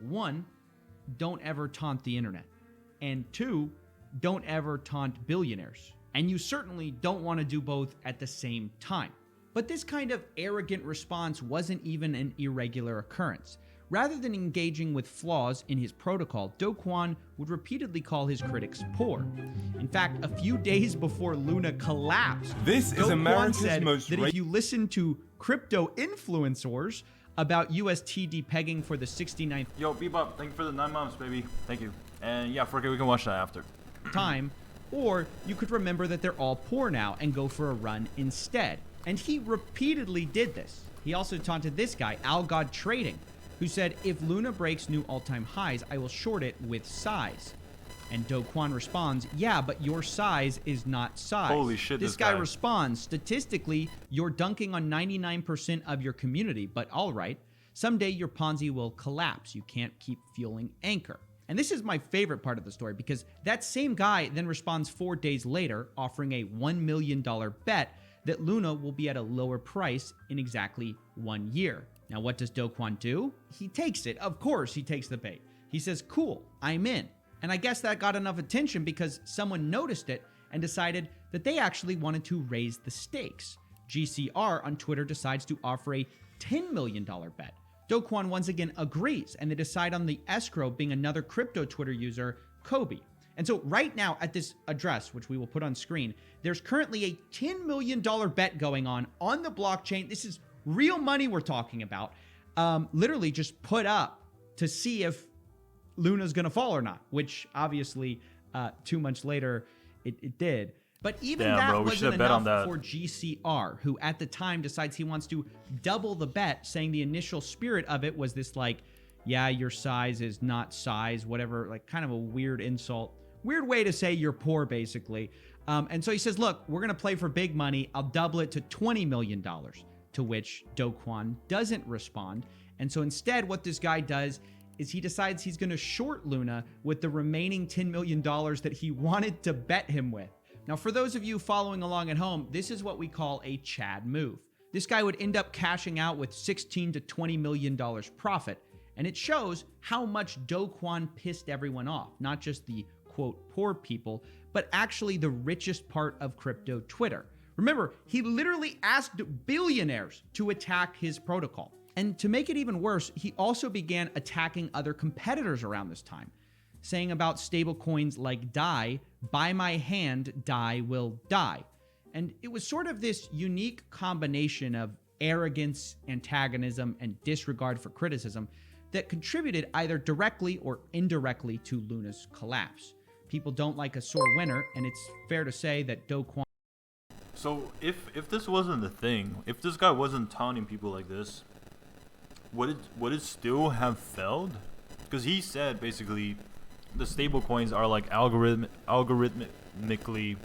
One, don't ever taunt the internet. And two, don't ever taunt billionaires. And you certainly don't want to do both at the same time. But this kind of arrogant response wasn't even an irregular occurrence. Rather than engaging with flaws in his protocol, Do Kwon would repeatedly call his critics poor. In fact, a few days before Luna collapsed, this Do is Kwon America's said most that if you listen to crypto influencers about UST depegging for the 69th Yo, Bebop, thank you for the 9 months, baby. Thank you. And yeah, forget we can watch that after. time, or you could remember that they're all poor now and go for a run instead. And he repeatedly did this. He also taunted this guy, Algod Trading, who said, if Luna breaks new all-time highs, I will short it with size. And Do Kwon responds, yeah, but your size is not size. Holy shit, this guy responds, statistically, you're dunking on 99% of your community, but all right, someday your Ponzi will collapse. You can't keep fueling Anchor. And this is my favorite part of the story because that same guy then responds 4 days later, offering a $1 million bet that Luna will be at a lower price in exactly 1 year. Now, what does Do Kwon do? He takes it. Of course, he takes the bait. He says, cool, I'm in. And I guess that got enough attention because someone noticed it and decided that they actually wanted to raise the stakes. GCR on Twitter decides to offer a $10 million bet. Do Kwon once again agrees, and they decide on the escrow being another crypto Twitter user, Kobe. And so right now at this address, which we will put on screen, there's currently a $10 million bet going on the blockchain. This is real money we're talking about. Literally just put up to see if Luna's gonna fall or not, which obviously 2 months later it did. But even that wasn't enough for GCR, who at the time decides he wants to double the bet, saying the initial spirit of it was this like, yeah, your size is not size, whatever, like kind of a weird insult. Weird way to say you're poor, basically. And so he says, look, we're going to play for big money. I'll double it to $20 million, to which Do Kwon doesn't respond. And so instead, what this guy does is he decides he's going to short Luna with the remaining $10 million that he wanted to bet him with. Now, for those of you following along at home, this is what we call a Chad move. This guy would end up cashing out with $16 to $20 million profit, and it shows how much Do Kwon pissed everyone off, not just the quote poor people, but actually the richest part of crypto Twitter. Remember, he literally asked billionaires to attack his protocol. And to make it even worse, he also began attacking other competitors around this time, saying about stablecoins like DAI, by my hand, DAI will die. And it was sort of this unique combination of arrogance, antagonism, and disregard for criticism that contributed either directly or indirectly to Luna's collapse. People don't like a sore winner, and it's fair to say that Do Kwon. So if this wasn't the thing, if this guy wasn't taunting people like this, would it still have failed? Because he said basically the stable coins are like algorithmically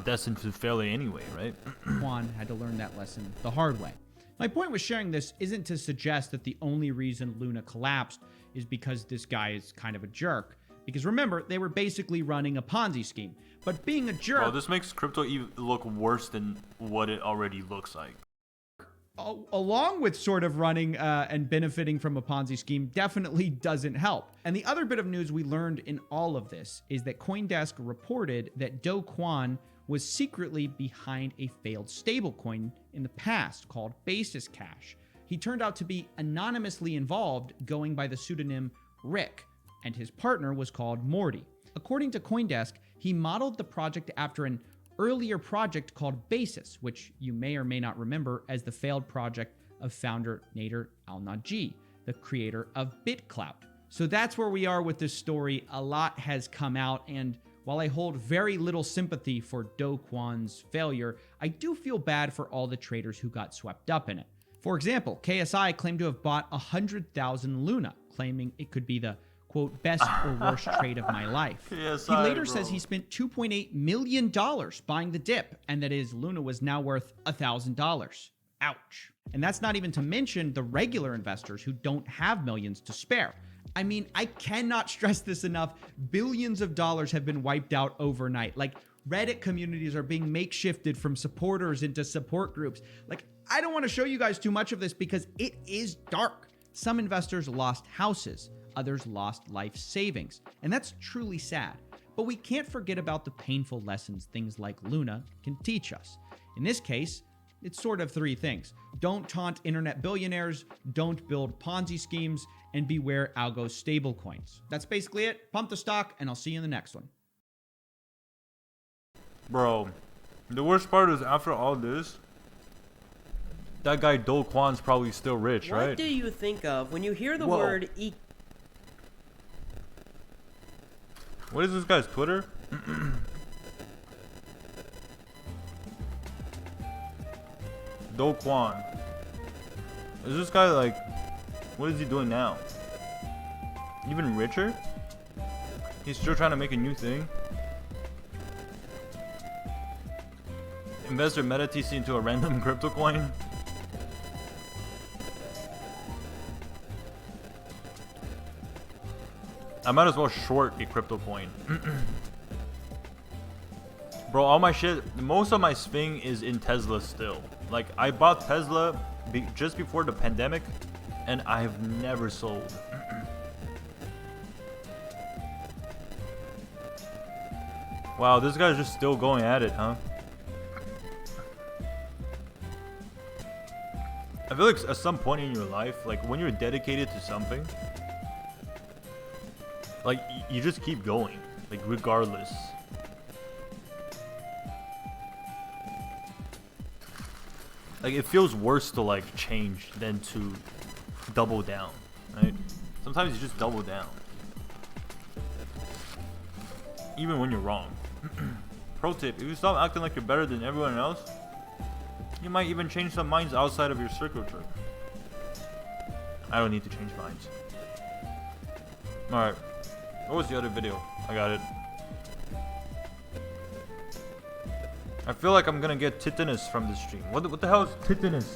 destined to failure anyway, right? Kwon had to learn that lesson the hard way. My point with sharing this isn't to suggest that the only reason Luna collapsed is because this guy is kind of a jerk. Because remember, they were basically running a Ponzi scheme. But being a jerk... Well, this makes crypto look worse than what it already looks like. Along with sort of running and benefiting from a Ponzi scheme, definitely doesn't help. And the other bit of news we learned in all of this is that CoinDesk reported that Do Kwon was secretly behind a failed stablecoin in the past called Basis Cash. He turned out to be anonymously involved, going by the pseudonym Rick, and his partner was called Morty. According to CoinDesk, he modeled the project after an earlier project called Basis, which you may or may not remember as the failed project of founder Nader Al-Naji, the creator of BitClout. So that's where we are with this story. A lot has come out, and while I hold very little sympathy for Do Kwon's failure, I do feel bad for all the traders who got swept up in it. For example, KSI claimed to have bought 100,000 Luna, claiming it could be the quote, best or worst trade of my life. KSI, he later bro. says he spent $2.8 million buying the dip, and that his Luna was now worth $1,000. Ouch. And that's not even to mention the regular investors who don't have millions to spare. I mean, I cannot stress this enough. Billions of dollars have been wiped out overnight. Like, Reddit communities are being makeshifted from supporters into support groups. Like, I don't want to show you guys too much of this because it is dark. Some investors lost houses. Others lost life savings. And that's truly sad. But we can't forget about the painful lessons things like Luna can teach us. In this case, it's sort of three things. Don't taunt internet billionaires, don't build Ponzi schemes, and beware algo stablecoins. That's basically it. Pump the stock, and I'll see you in the next one. Bro, the worst part is after all this, that guy Do Kwon's probably still rich, right? What do you think of when you hear the Whoa. word What is this guy's Twitter? Do Kwon. Is this guy like... What is he doing now? Even richer? He's still trying to make a new thing? Investor meta TC into a random crypto coin? I might as well short a crypto coin. Bro, all my shit, most of my swing is in Tesla still. Like, I bought Tesla just before the pandemic, and I've never sold. Wow, this guy's just still going at it, huh? I feel like at some point in your life, like when you're dedicated to something, like you just keep going, like regardless. Like it feels worse to like change than to double down, right? Sometimes you just double down, even when you're wrong. Pro tip: if you stop acting like you're better than everyone else, you might even change some minds outside of your circle jerk. I don't need to change minds. Alright. What was the other video? I got it. I feel like I'm gonna get tinnitus from this stream. What the hell is tinnitus?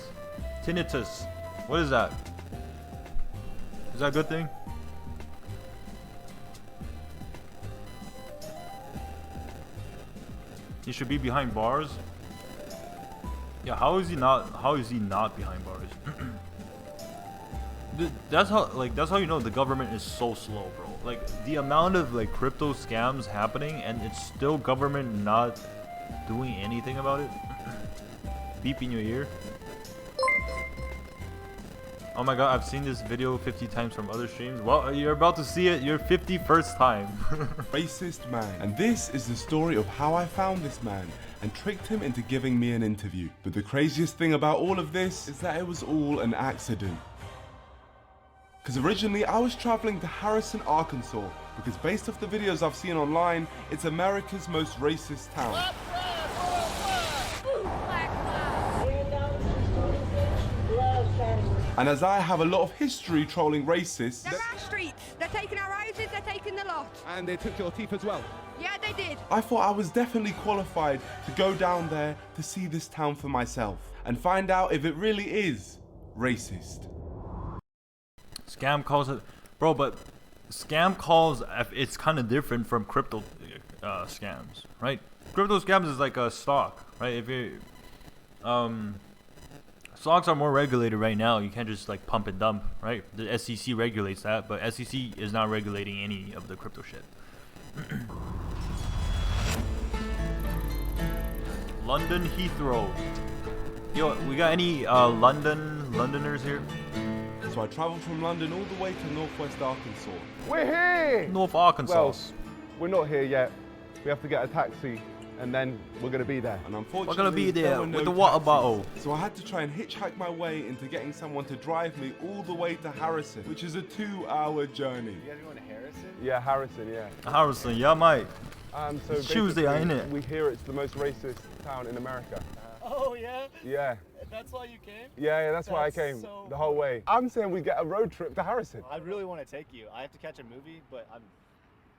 Tinnitus. What is that? Is that a good thing? You should be behind bars. Yeah, how is he not behind bars? That's how you know the government is so slow, bro. Like the amount of like crypto scams happening and it's still government not doing anything about it. Beep in your ear. Oh my god, I've seen this video 50 times from other streams. Well, you're about to see it your 51st time. Racist man. And this is the story of how I found this man and tricked him into giving me an interview. But the craziest thing about all of this is that it was all an accident. Because originally I was traveling to Harrison, Arkansas, because based off the videos I've seen online, it's America's most racist town. And as I have a lot of history trolling racists... They're our streets. They're taking our houses, they're taking the lot. And they took your teeth as well? Yeah, they did. I thought I was definitely qualified to go down there to see this town for myself and find out if it really is racist. Scam calls it, bro, but scam calls, it's kind of different from crypto scams, right? Crypto scams is like a stock, right? If you stocks are more regulated right now. You can't just like pump and dump, right? The SEC regulates that, but SEC is not regulating any of the crypto shit. London Heathrow. Yo, we got any Londoners here? So I travelled from London all the way to northwest Arkansas. We're here! North Arkansas. Well, we're not here yet. We have to get a taxi and then we're going to be there. And unfortunately, we're going to be there with the water taxis. bottle. So I had to try and hitchhike my way into getting someone to drive me all the way to Harrison, which is a 2-hour journey. You guys going to Harrison? Yeah, Harrison, yeah. Harrison, yeah, mate. So it's Tuesday, ain't it? We hear it's the most racist town in America. Oh, yeah? Yeah. That's why you came? Yeah, that's why I came the whole way. I'm saying we get a road trip to Harrison. I really want to take you. I have to catch a movie, but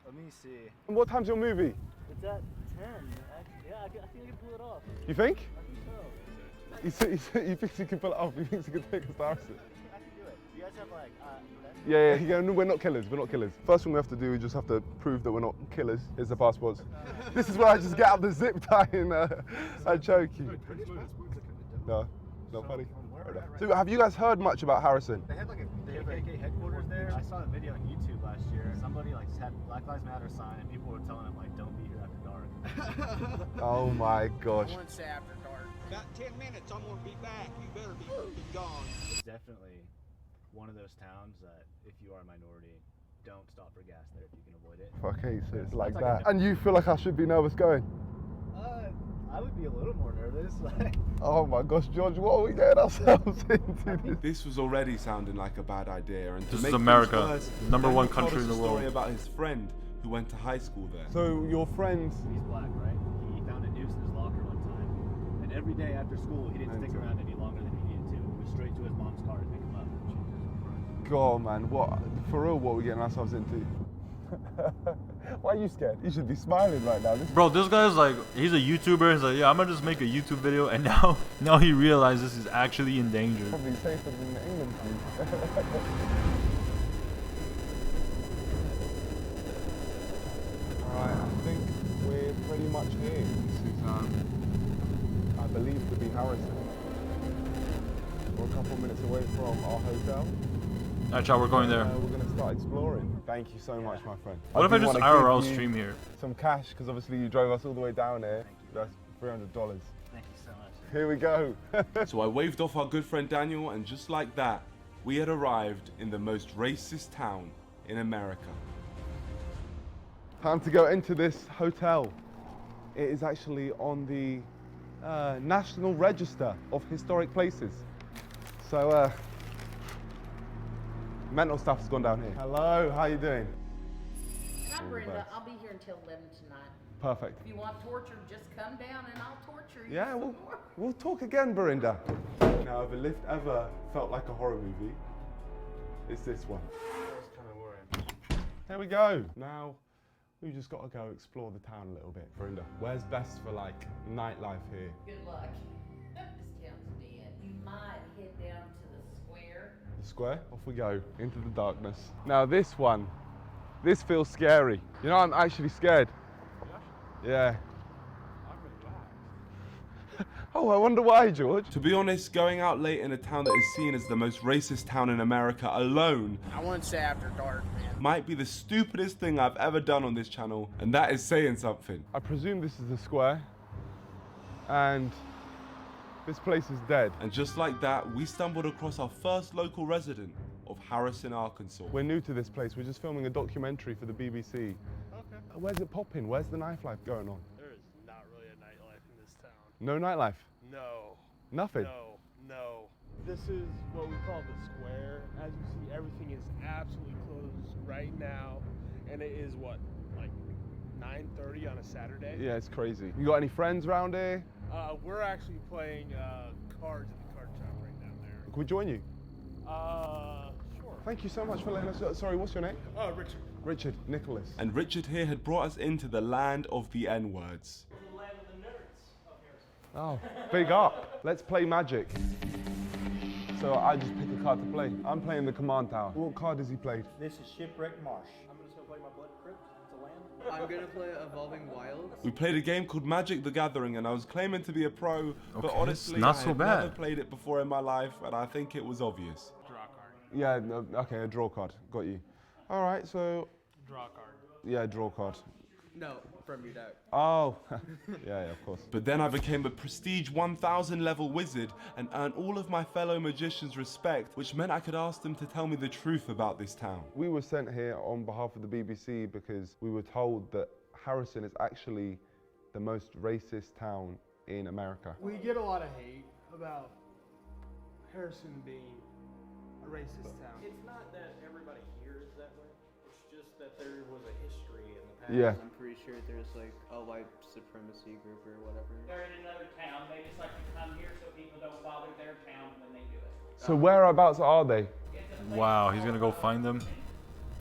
let me see. And what time's your movie? It's at 10. Yeah, I think I can pull it off. You think? I think so. He thinks he can pull it off. He thinks he can take us to Harrison. I can do it. You guys have like, Yeah, we're not killers, we're not killers. First thing we have to do, we just have to prove that we're not killers. Here's the passports. This is where I just get out the zip tie and I choke you. No, not funny. So have you guys heard much about Harrison? They had like a KKK headquarters there. I saw a video on YouTube last year. Somebody like had Black Lives Matter sign and people were telling him like, don't be here after dark. Oh my gosh. I won't say after dark. About 10 minutes, I'm going to be back. You better be gone. It's definitely one of those towns that if you are a minority, don't stop for gas there if you can avoid it. Okay, so it's like that. And you feel like I should be nervous going? I would be a little more nervous. Oh my gosh, George, what are we getting ourselves into? This was already sounding like a bad idea. And this is America, worse, #1 country in the world. Story about his friend who went to high school there. So your friend? He's black, right? He found a noose in his locker one time, and every day after school, he didn't stick around any longer than he needed to. He went straight to his mom's car and pick him up. God, man, what? For real, what are we getting ourselves into? Why are you scared? You should be smiling right now. Bro, this guy's like, he's a YouTuber. He's like, yeah, I'm gonna just make a YouTube video, and now he realizes he's actually in danger. Probably safer than England. Alright, I think we're pretty much here. This is, I believe to be Harrison. We're a couple minutes away from our hotel. Alright, chat, we're going there. We're going to start exploring. Thank you so much, my friend. What if I just IRL stream here? Some cash, because obviously you drove us all the way down here. That's $300. Thank you so much. Here we go. So I waved off our good friend Daniel, and just like that, we had arrived in the most racist town in America. Time to go into this hotel. It is actually on the National Register of Historic Places. So, mental stuff's gone down here. Hello, how you doing? And I'm Brenda. I'll be here until 11 tonight. Perfect. If you want torture, just come down and I'll torture you. Yeah, we'll talk again, Berinda. Now, if a lift ever felt like a horror movie, it's this one. I was kind of worried. Here we go. Now, we've just got to go explore the town a little bit. Berinda, where's best for like nightlife here? Good luck. This town's dead. You might head down to the square. The square? Off we go, into the darkness. Now this one, this feels scary. You know, I'm actually scared. Yeah. I'm relaxed. Oh, I wonder why, George. To be honest, going out late in a town that is seen as the most racist town in America alone, I wouldn't say after dark, man. might be the stupidest thing I've ever done on this channel, and that is saying something. I presume this is the square, and this place is dead. And just like that, we stumbled across our first local resident of Harrison, Arkansas. We're new to this place. We're just filming a documentary for the BBC. Okay. Where's it popping? Where's the nightlife going on? There is not really a nightlife in this town. No nightlife? No. Nothing? No, no. This is what we call the square. As you see, everything is absolutely closed right now. And it is what, like 9:30 on a Saturday? Yeah, it's crazy. You got any friends around here? We're actually playing cards at the card shop right down there. Can we join you? Sure. Thank you so much for letting us. Sorry, what's your name? Richard. Richard, Nicholas. And Richard here had brought us into the land of the N-words. The land of the nerds of Harrison. Oh, big up. Let's play Magic. So I just pick a card to play. I'm playing the Command Tower. What card has he played? This is Shipwreck Marsh. I'm just gonna play my Blood Crypt to land. I'm gonna play Evolving Wilds. We played a game called Magic the Gathering, and I was claiming to be a pro, but Okay, honestly, not I so had bad. never played it before in my life, and I think it was obvious. Draw card. Yeah, no, okay, a draw card. Got you. All right, so. Draw card. Yeah, draw card. No, from your deck. Oh, yeah, of course. But then I became a prestige 1000 level wizard and earned all of my fellow magicians' respect, which meant I could ask them to tell me the truth about this town. We were sent here on behalf of the BBC because we were told that Harrison is actually the most racist town in America. We get a lot of hate about Harrison being a racist town. It's not that everybody here is that way. It's just that there was a history in the past. Yeah. I'm pretty sure there's like a white supremacy group or whatever. They're in another town. They just like to come here so people don't bother their town when they do it. So whereabouts are they? Wow, he's gonna go find them.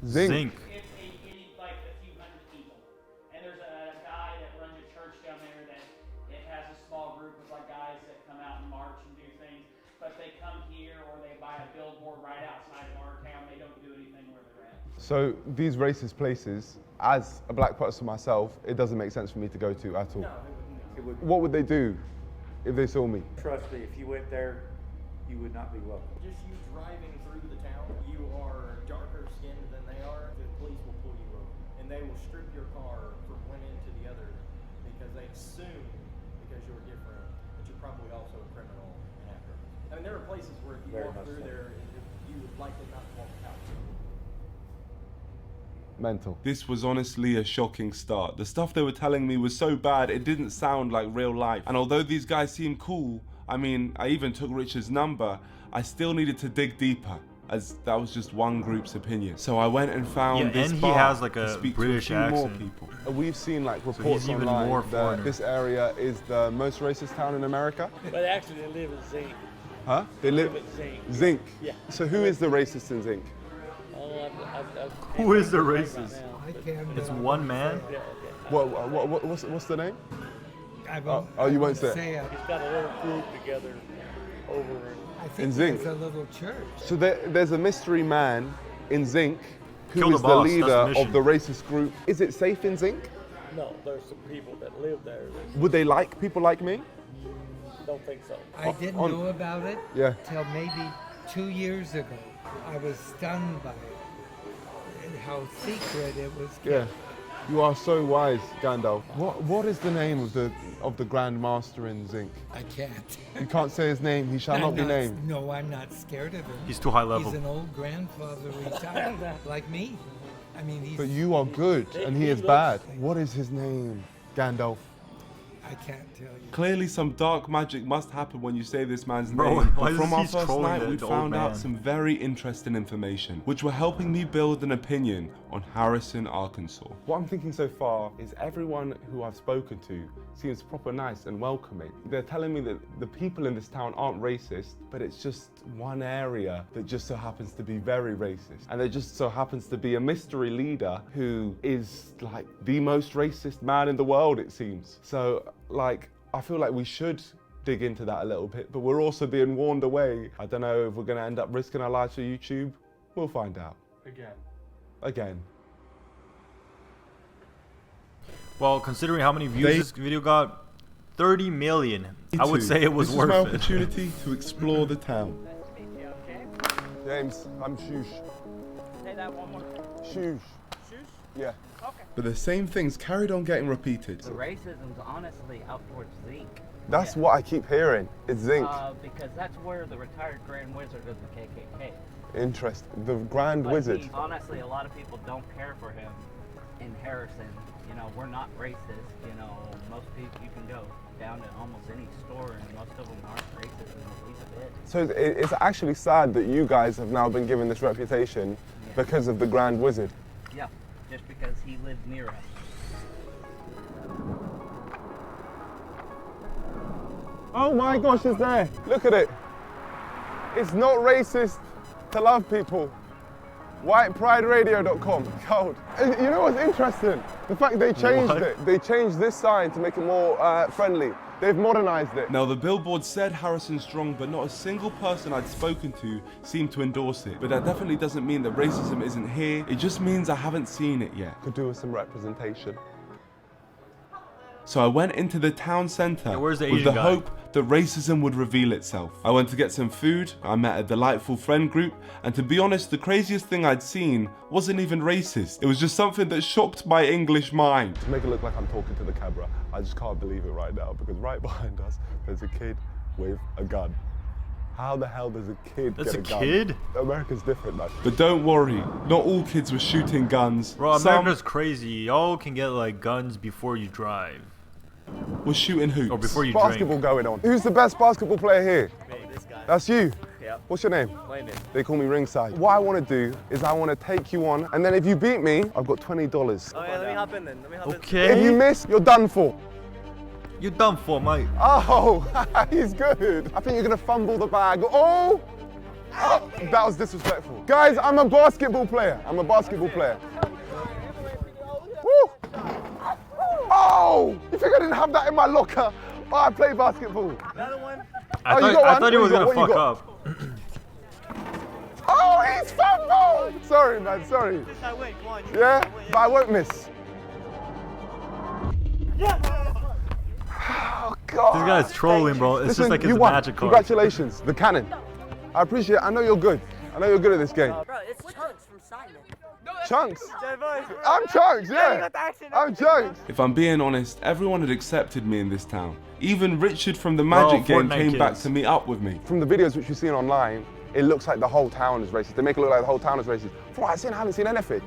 Zinc. It's like a few hundred people. And there's a guy that runs a church down there that it has a small group of like guys that come out and march and do things. But they come here or they buy a billboard right outside of our town. They don't do anything where they're at. So these racist places, as a black person myself, it doesn't make sense for me to go to at all. No, it wouldn't. What would they do if they saw me? Trust me, if you went there, you would not be welcome. Just you driving through the town, you are darker skinned than they are, the police will pull you over. And they will strip your car from one end to the other because they assume, because you're different, that you're probably also a criminal and after. I mean, there are places where if you walk through there, you would likely not walk out. Mental. This was honestly a shocking start. The stuff they were telling me was so bad, it didn't sound like real life. And although these guys seemed cool, I mean, I even took Richard's number, I still needed to dig deeper, as that was just one group's opinion. So I went and found this and he bar has like to a speak British to a few more accent. people. We've seen like So reports he's even online more that foreigner. this area is the most racist town in America. But actually, they live in Zinc. Huh? They live at Zinc. Zinc. Yeah. So who is the racist in Zinc? Who is the racist? I can't. It's one man. Yeah, What's the name? I won't, Oh, you won't say say it. it. He's got a little group together over I In think Zinc. there's a little church. So there's a mystery man in Zinc who Kill the is the boss, that's the leader mission. of the racist group. Is it safe in Zinc? No, there's some people that live there that Would they like people like me? don't think so. I didn't on- know about it Yeah. till maybe 2 years ago. I was stunned by it and how secret it was kept. Yeah. You are so wise, Gandalf. What is the name of the Grand Master in Zinc? I can't. You can't say his name. He shall I'm not be named. No, I'm not scared of him. He's too high level. He's an old grandfather retired, like me. I mean, he's. But you are good, and he is bad. What is his name, Gandalf? I can't tell you. Clearly some dark magic must happen when you say this man's Bro, name, why but is from our he first trolling night the we old found out man? some very interesting information, which were helping me build an opinion on Harrison, Arkansas. What I'm thinking so far is everyone who I've spoken to seems proper nice and welcoming. They're telling me that the people in this town aren't racist, but it's just one area that just so happens to be very racist. And there just so happens to be a mystery leader who is like the most racist man in the world, it seems. So like, I feel like we should dig into that a little bit, but we're also being warned away. I don't know if we're gonna end up risking our lives for YouTube. We'll find out. Again. Well, considering how many views this video got, 30 million. I would say it was this worth is my it. opportunity to explore the town. James, I'm Shoosh. Say that one more time. Shoosh. Shoes? Yeah. Okay. But the same things carried on getting repeated. The racism's honestly out towards Zinc. That's what I keep hearing. It's Zinc. Because that's where the retired Grand Wizard of the KKK. Interesting. The Grand Wizard. Honestly, a lot of people don't care for him in Harrison. You know, we're not racist. You know, most people, you can go down to almost any store and most of them aren't racist at least a bit. So it's actually sad that you guys have now been given this reputation because of the Grand Wizard. Yeah, just because he lived near us. Oh my gosh, it's there. Look at it. It's not racist to love people. WhitePrideRadio.com. Cold. You know what's interesting? The fact they changed it. They changed this sign to make it more friendly. They've modernized it. Now the billboard said Harrison Strong, but not a single person I'd spoken to seemed to endorse it. But that definitely doesn't mean that racism isn't here. It just means I haven't seen it yet. Could do with some representation. So I went into the town centre where's the with Asian the guy? hope that racism would reveal itself. I went to get some food, I met a delightful friend group, and to be honest, the craziest thing I'd seen wasn't even racist. It was just something that shocked my English mind. To make it look like I'm talking to the camera, I just can't believe it right now because right behind us, there's a kid with a gun. How the hell does a kid get a gun? That's a kid? America's different, man. But don't worry, not all kids were shooting guns. Bro, Some America's crazy. Y'all can get like guns before you drive. were shooting hoops. Or before you Basketball drink. going on. Who's the best basketball player here? Me, this guy. That's you? Yep. What's your name? Landon. They call me Ringside. What I want to do is I want to take you on, and then if you beat me, I've got $20. Oh yeah, let me hop in then. Let me hop in. Okay. If you miss, you're done for. You're done for, mate. Oh, he's good. I think you're going to fumble the bag. Oh! Oh, that was disrespectful. Guys, I'm a basketball player. I'm a basketball player. Woo! Oh! You think I didn't have that in my locker? Oh, I play basketball. Another one. I you got one? thought he was gonna What you fuck got? up. Oh, he's fumbled! Sorry, man, sorry. This I win. Come on. You Yeah, win. but I won't miss. Oh, God. This guy's trolling, bro. It's Listen, just like you his won. magic card. Congratulations, the cannon. I appreciate it. I know you're good. I know you're good at this game. Bro, it's Chunks from Simon. Chunks? I'm Chunks, yeah. I'm Chunks. If I'm being honest, everyone had accepted me in this town. Even Richard from the Magic game Fortnite came back kids. to meet up with me. From the videos which you've seen online, it looks like the whole town is racist. They make it look like the whole town is racist. From what I've seen, I haven't seen anything.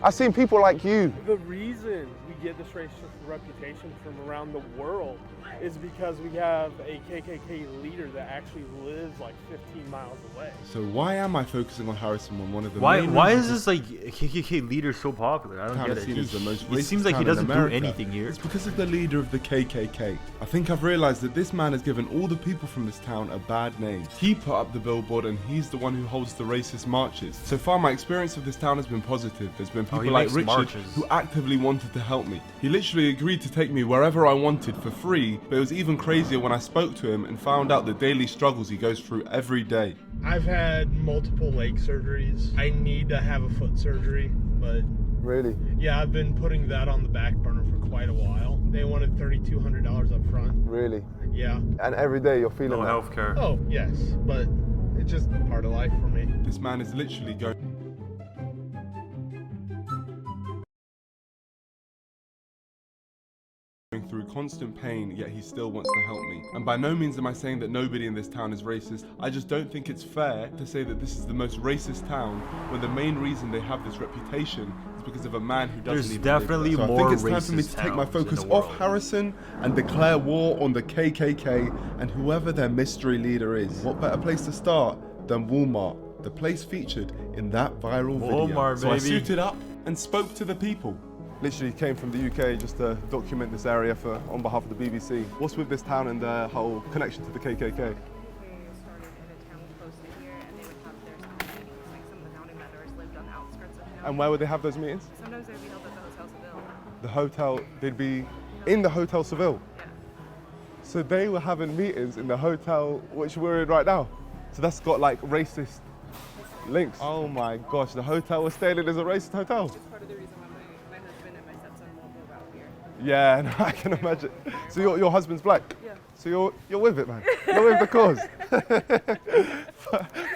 I've seen people like you. The reason we get this racist reputation from around the world is because we have a KKK leader that actually lives like 15 miles away. So why am I focusing on Harrison when one of the Why main is reasons this like KKK leader so popular? I don't town get is it. seen as the most It racist seems like he town in doesn't do America? anything here. It's because of the leader of the KKK. I think I've realized that this man has given all the people from this town a bad name. He put up the billboard and he's the one who holds the racist marches. So far my experience of this town has been positive. There's been people he like makes Richard marches. who actively wanted to help me. He literally agreed to take me wherever I wanted for free, but it was even crazier when I spoke to him and found out the daily struggles he goes through every day. I've had multiple leg surgeries. I need to have a foot surgery, but Really? yeah, I've been putting that on the back burner for quite a while. They wanted $3,200 up front. Really? Yeah. And every day you're feeling No that. healthcare. Oh, yes, but it's just part of life for me. This man is literally going through constant pain, yet he still wants to help me. And by no means am I saying that nobody in this town is racist. I just don't think it's fair to say that this is the most racist town when the main reason they have this reputation is because of a man who doesn't There's even definitely live there. So I more think it's time for me racist to take my towns in focus the off world. Harrison and declare war on the KKK and whoever their mystery leader is. What better place to start than Walmart, the place featured in that viral video. Walmart, So I baby. suited up and spoke to the people. Literally came from the UK just to document this area on behalf of the BBC. What's with this town and the whole connection to the KKK? And where would they have those meetings? Sometimes they'd be held at the Hotel Seville. The hotel, they'd be in the Hotel Seville. Yeah. So they were having meetings in the hotel which we're in right now. So that's got like racist links. Oh my gosh, the hotel we're staying in is a racist hotel. It's part of the reason why my husband and my stepson won't move out here. Yeah, no, I can imagine. So your husband's black? Yeah. So you're with it, man. You're with the cause.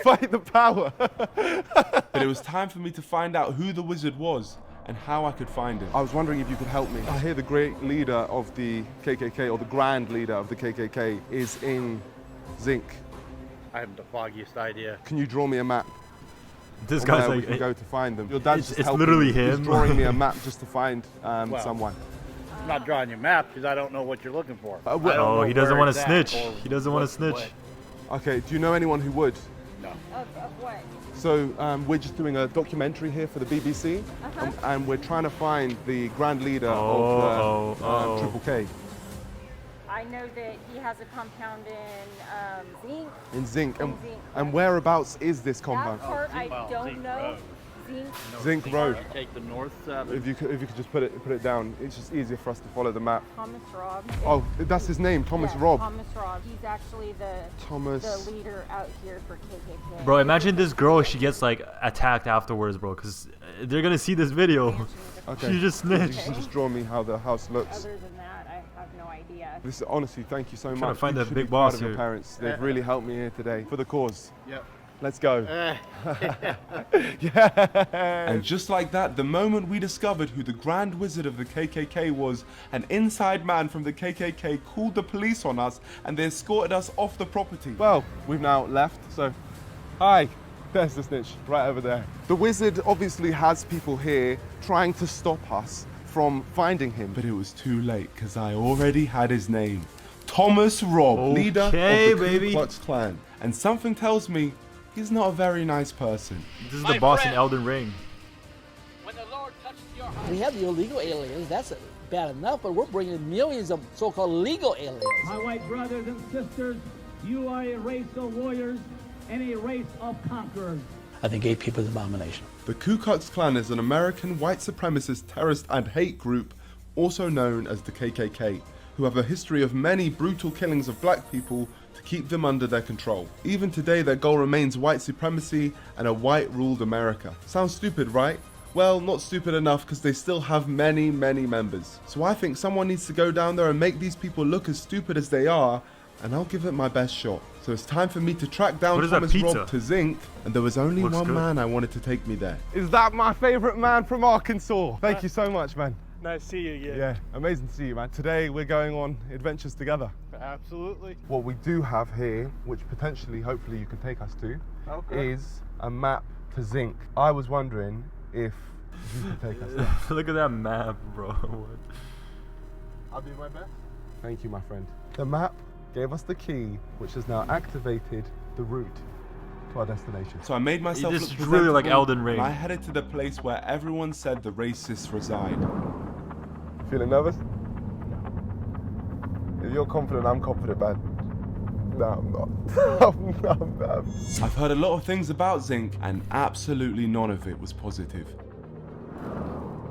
Fight the power. But it was time for me to find out who the wizard was and how I could find him. I was wondering if you could help me. I hear the great leader of the KKK, or the grand leader of the KKK, is in Zinc. I haven't the foggiest idea. Can you draw me a map? This guy's where like, we can go to find them. Your dad's just it's helping literally me. him. He's drawing me a map just to find someone. I'm not drawing your map because I don't know what you're looking for. Oh, he doesn't want to snitch. He doesn't want to snitch. Okay, do you know anyone who would? No. Of what? So we're just doing a documentary here for the BBC, and we're trying to find the grand leader of Triple K. I know that he has a compound in Zinc. In Zinc. In Zinc. And whereabouts is this compound? That part I don't know. Zinc Road. Take the north. If you could just put it down, it's just easier for us to follow the map. Thomas Robb. Oh, that's his name, Thomas Yes, Robb. Thomas Robb. He's actually the leader out here for KKK. Bro, imagine this girl, she gets like attacked afterwards, bro, because they're gonna see this video. Okay. She just snitched. You can just draw me how the house looks. Other than that, I have no idea. This is, honestly, thank you so much. Trying to find You the should big be proud boss of your here. parents. They've really helped me here today for the cause. Yep. Let's go. And just like that, the moment we discovered who the Grand Wizard of the KKK was, an inside man from the KKK called the police on us and they escorted us off the property. Well, we've now left, so hi. There's the snitch, right over there. The wizard obviously has people here trying to stop us from finding him. But it was too late, because I already had his name. Thomas Robb, leader of the baby. Ku Klux Klan. And something tells me he's not a very nice person. This is the boss in Elden Ring. We have the illegal aliens, that's bad enough, but we're bringing millions of so-called legal aliens. My white brothers and sisters, you are a race of warriors and a race of conquerors. I think gay people is an abomination. The Ku Klux Klan is an American white supremacist terrorist and hate group, also known as the KKK, who have a history of many brutal killings of black people to keep them under their control. Even today, their goal remains white supremacy and a white-ruled America. Sounds stupid, right? Well, not stupid enough, because they still have many, many members. So I think someone needs to go down there and make these people look as stupid as they are, and I'll give it my best shot. So it's time for me to track down Thomas Robb to Zinc, and there was only one man I wanted to take me there. Is that my favorite man from Arkansas? Thank you so much, man. Nice to see you again. Yeah, amazing to see you, man. Today we're going on adventures together. Absolutely. What we do have here, which potentially, hopefully you can take us to, is a map to Zinc. I was wondering if you could take us there. Look at that map, bro. I'll do my best. Thank you, my friend. The map gave us the key, which has now activated the route to our destination. So I made myself This look is really like presentable, Elden Ring. and I headed to the place where everyone said the racists reside. Feeling nervous? If you're confident, I'm confident, man. No, I'm not. I'm not. I've heard a lot of things about Zinc, and absolutely none of it was positive.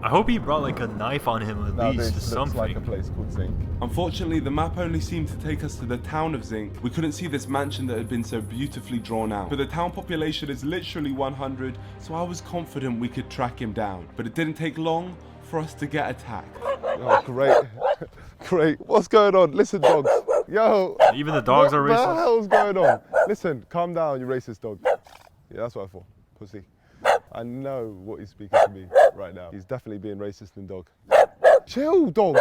I hope he brought like a knife on him at least, this something. looks like a place called Zinc. Unfortunately, the map only seemed to take us to the town of Zinc. We couldn't see this mansion that had been so beautifully drawn out. But the town population is literally 100, so I was confident we could track him down. But it didn't take long for us to get attacked. Oh, great. Great. What's going on? Listen, dogs. Yo. Even the dogs are racist. What the hell's going on? Listen, calm down, you racist dog. Yeah, that's what I thought. Pussy. I know what he's speaking to me right now. He's definitely being racist and dog. Chill, dog.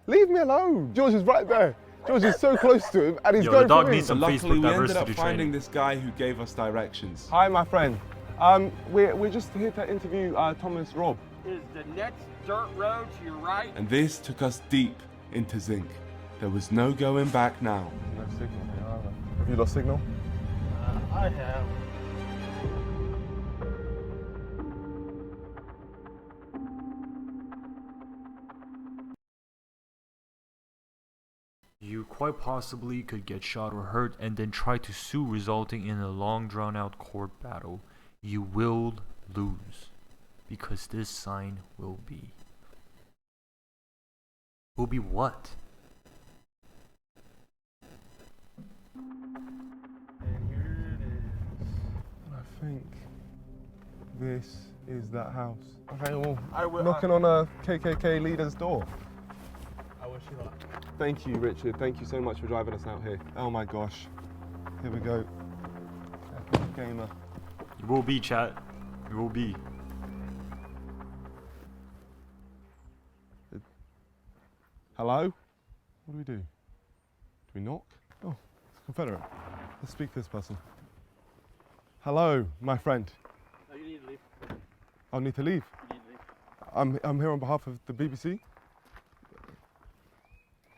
Leave me alone. George is right there. George is so close to him and he's going for me. So luckily, we ended up finding this guy who gave us directions. Hi, my friend. We're just here to interview Thomas Robb. Is the next dirt road to your right? And this took us deep into Zinc. There was no going back now. No signal here, are there? Have you lost signal? I have. You quite possibly could get shot or hurt and then try to sue, resulting in a long drawn out court battle. You will lose, because this sign will be. Will be what? And here it is. I think this is that house. Okay, well, knocking on a KKK leader's door. you lot. Thank you, Richard. Thank you so much for driving us out here. Oh my gosh. Here we go. Epic gamer. You will be, chat. You will be. Hello? What do we do? Do we knock? Oh, it's a Confederate. Let's speak to this person. Hello, my friend. No, you need to leave. I need to leave. You need to leave. I'm here on behalf of the BBC.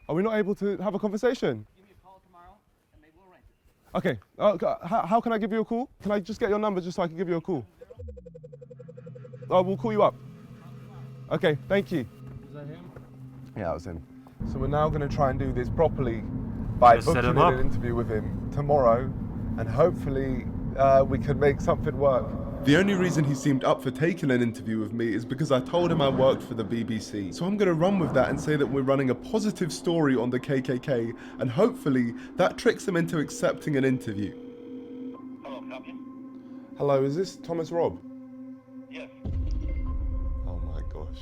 Are we not able to have a conversation? Give me a call tomorrow, and maybe we'll arrange it. Okay. How can I give you a call? Can I just get your number just so I can give you a call? Oh, we'll call you up. Okay, thank you. Is that him? Yeah, that was him. So we're now going to try and do this properly by Just set booking him in up. an interview with him tomorrow, and hopefully we can make something work. The only reason he seemed up for taking an interview with me is because I told him I worked for the BBC. So I'm going to run with that and say that we're running a positive story on the KKK, and hopefully that tricks him into accepting an interview. Hello, copy? Hello, is this Thomas Robb? Yes. Oh my gosh.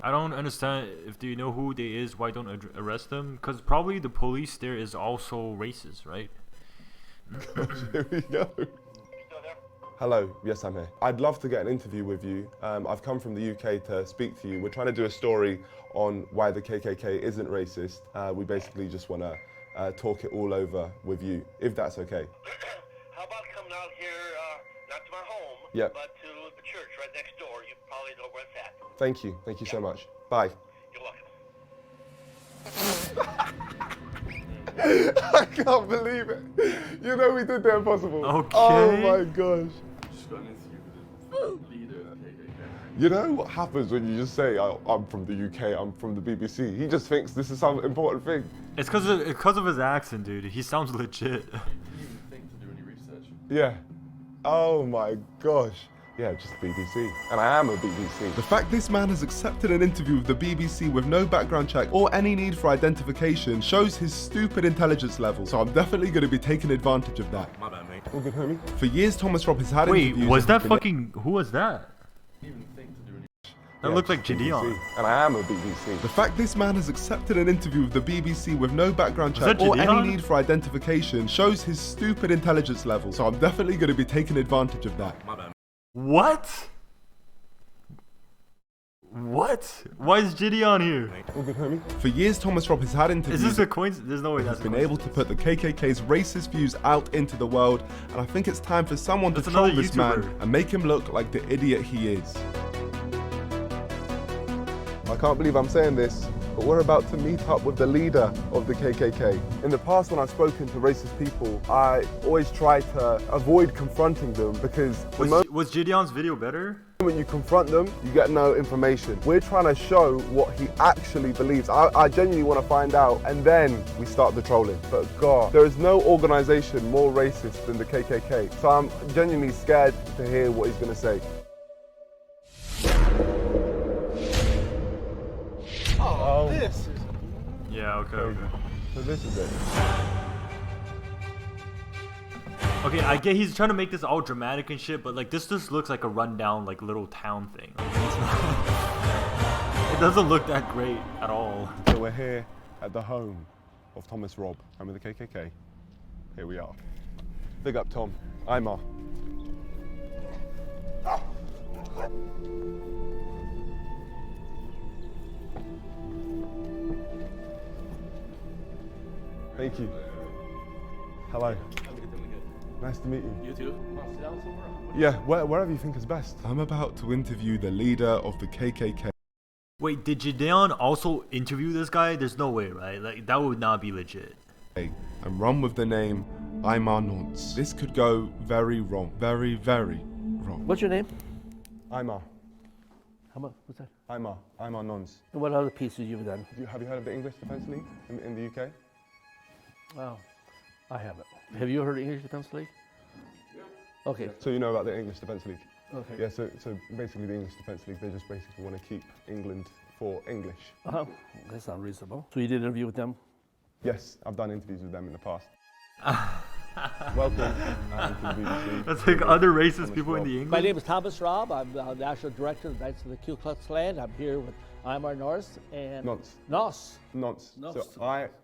I don't understand. If do you know who they is, why don't arrest them? Because probably the police there is also racist, right? Here we go. Hello, yes, I'm here. I'd love to get an interview with you. I've come from the UK to speak to you. We're trying to do a story on why the KKK isn't racist. We basically just want to talk it all over with you, if that's okay. How about coming out here, not to my home, Yep. but to the church right next door? You probably know where it's at. Thank you. Thank you so much. Bye. You're welcome. I can't believe it. You know we did the impossible. Okay. Oh my gosh. Just got an interview with the leader of the KKK. You know what happens when you just say, I'm from the UK, I'm from the BBC? He just thinks this is some important thing. It's because of his accent, dude. He sounds legit. He didn't even think to do any research. Yeah. Oh my gosh. Yeah, just BBC. And I am a BBC. The fact this man has accepted an interview with the BBC with no background check or any need for identification shows his stupid intelligence level, so I'm definitely going to be taking advantage of that. My bad, mate. All good, homie. For years, Thomas Robb has had Wait, interviews was with that the- fucking... Who was that? He didn't even think to do any. That looked like just BBC. Gideon. And I am a BBC. The fact this man has accepted an interview with the BBC with no background Was check that or any Gideon? need for identification shows his stupid intelligence level, so I'm definitely going to be taking advantage of that. My bad. What? What? Why is Gideon here? All good, homie. For years, Thomas Robb has had interviews. Is this a coincidence? There's no way that's He's been able to put the KKK's racist views out into the world, and I think it's time for someone That's to troll another this man YouTuber. and make him look like the idiot he is. I can't believe I'm saying this, but we're about to meet up with the leader of the KKK. In the past, when I've spoken to racist people, I always try to avoid confronting them because Was Gideon's video better? when you confront them, you get no information. We're trying to show what he actually believes. I genuinely want to find out, and then we start the trolling. But God, there is no organization more racist than the KKK. So I'm genuinely scared to hear what he's going to say. Oh, this is... Yeah, okay. So this is it. Okay, I get he's trying to make this all dramatic and shit, but like this just looks like a rundown like little town thing. Like, it's not, it doesn't look that great at all. So we're here at the home of Thomas Robb, home of the KKK. Here we are. Big up, Tom. Imar. Thank you. Hello. Nice to meet you. You too? Want to sit down somewhere? Yeah, wherever you think is best. I'm about to interview the leader of the KKK. Wait, did Gideon also interview this guy? There's no way, right? Like that would not be legit. And run with the name Imar Nonce. This could go very wrong. Very, very wrong. What's your name? Imar. How much? What's that? Imar Nonce. And what other pieces you've done? Have you heard of the English Defence League in the UK? Oh, I haven't. Have you heard of English Defence League? Yeah. Okay. So you know about the English Defence League? Okay. Yeah, so basically the English Defence League, they just basically want to keep England for English. That's not reasonable. So you did an interview with them? Yes, I've done interviews with them in the past. Welcome to the BBC. That's like other racist people in the English. My name is Thomas Robb. I'm National Director of the Knights of the Ku Klux Klan. I'm here with Imar Norris and Nonce. Nonce. So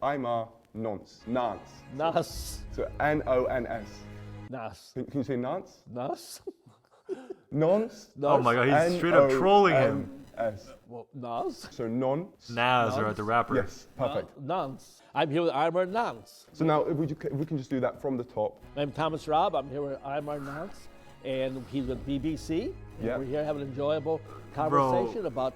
Imar Nonce. Nance. Nance. So N-O-N-S. Nance. Can you say Nance? Nance. Nonce. Oh my God, he's straight up trolling him. S. Well, Nas. So Nonce. Nas, or the rapper. Yes, perfect. Nance. I'm here with Imar Nance. So now, if we can just do that from the top. I'm Thomas Robb. I'm here with Imar Nance, and he's with BBC. Yeah. We're here having an enjoyable conversation about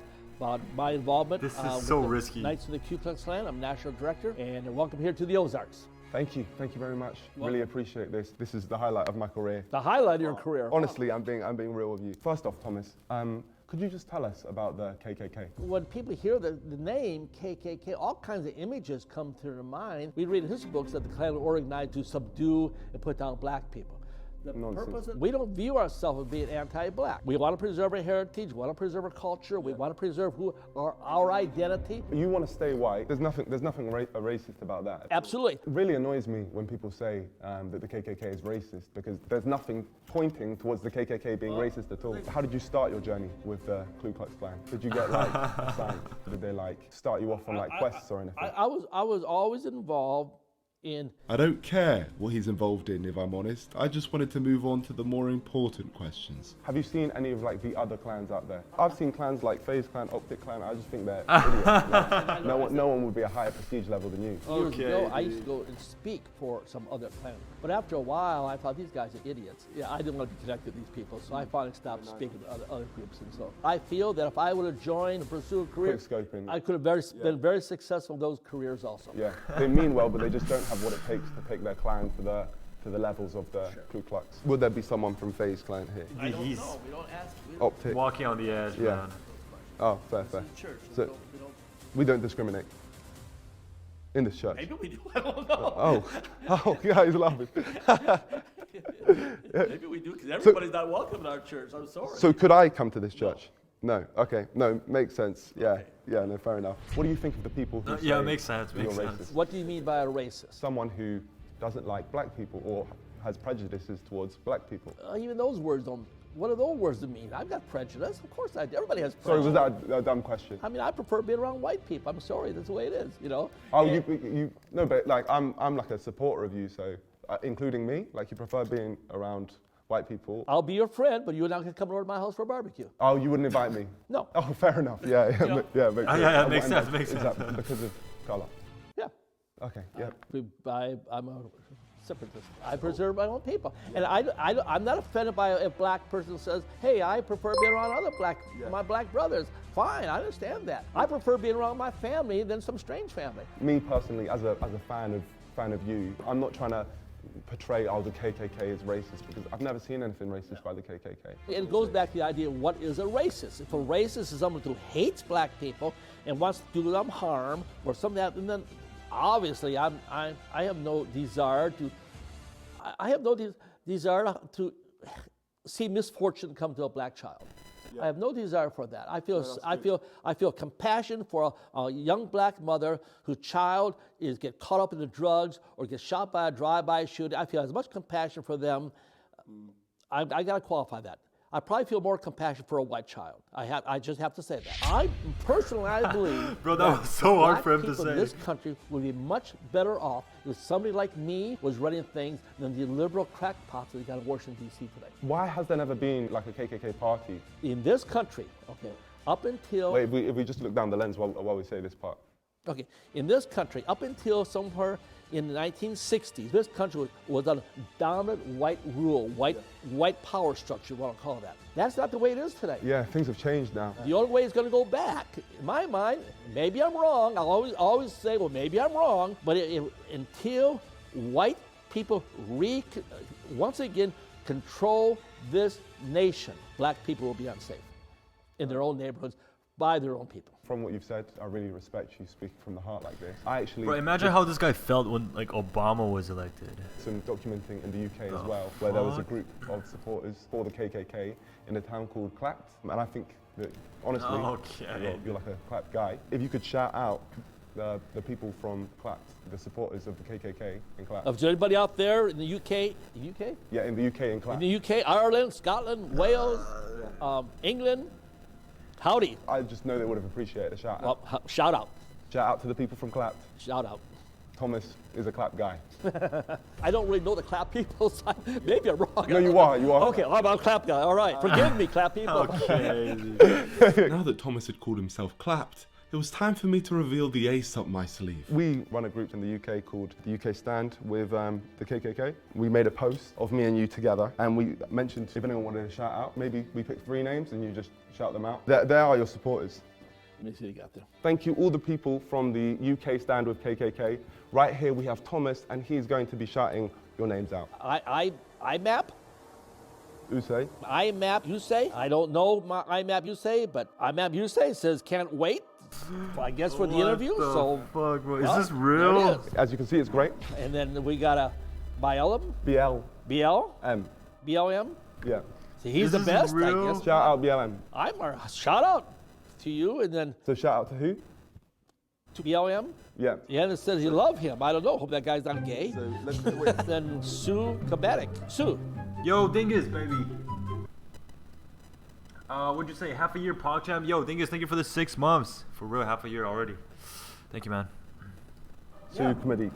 my involvement. This is with so the risky. Knights of the Ku Klux Klan. I'm National Director, and welcome here to the Ozarks. Thank you very much. Really appreciate this. This is the highlight of my career. The highlight of your career. Honestly, I'm being real with you. First off, Thomas, could you just tell us about the KKK? When people hear the name KKK, all kinds of images come to their mind. We read in history books that the Klan were organized to subdue and put down black people. The purpose we don't view ourselves as being anti-black. We want to preserve our heritage. We want to preserve our culture. We want to preserve our identity. You want to stay white. There's nothing racist about that. Absolutely. It really annoys me when people say that the KKK is racist, because there's nothing pointing towards the KKK being racist at all. How did you start your journey with the Ku Klux Klan? Did you get assigned? Did they start you off on quests or anything? I was always involved in. I don't care what he's involved in, if I'm honest. I just wanted to move on to the more important questions. Have you seen any of the other clans out there? I've seen clans like FaZe Clan, Optic Clan. I just think they're idiots. No one would be a higher prestige level than you. Years ago, I used to go and speak for some other clan. But after a while, I thought these guys are idiots. Yeah, I didn't want to be connected with these people, so I finally stopped speaking to other groups. And so I feel that if I would have joined and pursued a career, I could have been very successful in those careers also. Yeah, they mean well, but they just don't have what it takes to pick their clan to the levels of the Ku Klux. Would there be someone from FaZe Clan here? I don't know. We don't ask. Optic. Walking on the edge, man. Oh, fair. Church. So we don't discriminate in this church. Maybe we do. I don't know. Oh, yeah, he's laughing. Maybe we do, because everybody's not welcome in our church. I'm sorry. So could I come to this church? No. Okay. No, makes sense. Yeah. Okay. Yeah. No, fair enough. What do you think of the people who say it makes sense. you're racist? What do you mean by a racist? Someone who doesn't like black people or has prejudices towards black people. Even those words don't. What do those words mean? I've got prejudice. Of course I do. Everybody has prejudice. Sorry, was that a dumb question? I mean, I prefer being around white people. I'm sorry. That's the way it is, you know? Oh, you no, but I'm like a supporter of you, so including me, you prefer being around white people. I'll be your friend, but you're not going to come over to my house for a barbecue. Oh, you wouldn't invite me? No. Oh, fair enough. Yeah, makes sense. Is that because of color? Yeah. Okay. Yeah. I'm a separatist. I preserve my own people, and I'm not offended by a black person who says, "Hey, I prefer being around my black brothers." Fine, I understand that. I prefer being around my family than some strange family. Me personally, as a fan of you, I'm not trying to portray the KKK is racist, because I've never seen anything racist by the KKK. It goes back to the idea of what is a racist. If a racist is someone who hates black people and wants to do them harm or something like that, and then obviously I have no desire to see misfortune come to a black child. I have no desire for that. I feel compassion for a young black mother whose child get caught up in the drugs or gets shot by a drive-by shooting. I feel as much compassion for them. I got to qualify that. I probably feel more compassion for a white child. I just have to say that. I believe Bro, that was so hard for him to say. People in this country would be much better off if somebody like me was running things than the liberal crackpots that we got in Washington, D.C. today. Why has there never been a KKK party? In this country, okay, up until... Wait, if we just look down the lens while we say this part. Okay, in this country, up until somewhere in the 1960s, this country was on dominant white rule, white power structure, what I'll call that. That's not the way it is today. Yeah, things have changed now. The only way it's going to go back, in my mind, maybe I'm wrong. I'll always say, well, maybe I'm wrong. But until white people once again control this nation, black people will be unsafe in their own neighborhoods by their own people. From what you've said, I really respect you speaking from the heart like this. Bro, imagine how this guy felt when Obama was elected. Some documenting in the UK as well, where there was a group of supporters for the KKK in a town called Clapt, and I think that honestly, you're like a Clapt guy. If you could shout out the people from Clapped, the supporters of the KKK in Clapped. Of anybody out there in the UK? UK? Yeah, in the UK in Clapped. In the UK, Ireland, Scotland, Wales, England. Howdy. I just know they would have appreciated a shout out. Well, shout out. Shout out to the people from Clapped. Shout out. Thomas is a Clap guy. I don't really know the Clap people, so maybe I'm wrong. No, you are. Okay, I'm a Clap guy. All right, forgive me, Clap people. Now that Thomas had called himself Clapped, it was time for me to reveal the ace up my sleeve. We run a group in the UK called the UK Stand with the KKK. We made a post of me and you together, and we mentioned if anyone wanted a shout out, maybe we picked 3 names and you just shout them out. They are your supporters. Let me see what you got there. Thank you all the people from the UK Stand with KKK. Right here we have Thomas, and he's going to be shouting your names out. IMAP? You say? IMAP, you say? I don't know my IMAP, you say, but IMAP, you say says can't wait. Well, I guess for the interview. What the fuck, bro? Is this there real? it is. As you can see, it's great. And then we got a BLM. BLM. BLM. Yeah. See, he's the This is best, real? I guess. Shout out BLM. Shout out to you, and then So shout out to who? to BLM. Yeah. Yeah, and it says you love him. I don't know. Hope that guy's not gay. So let's do it. Then Sue Kabatic. Sue. Yo, Dingus, baby. What'd you say? Half a year PogChamp? Yo, Dingus, thank you for the 6 months. For real, half a year already. Thank you, man. Sue Kamadik.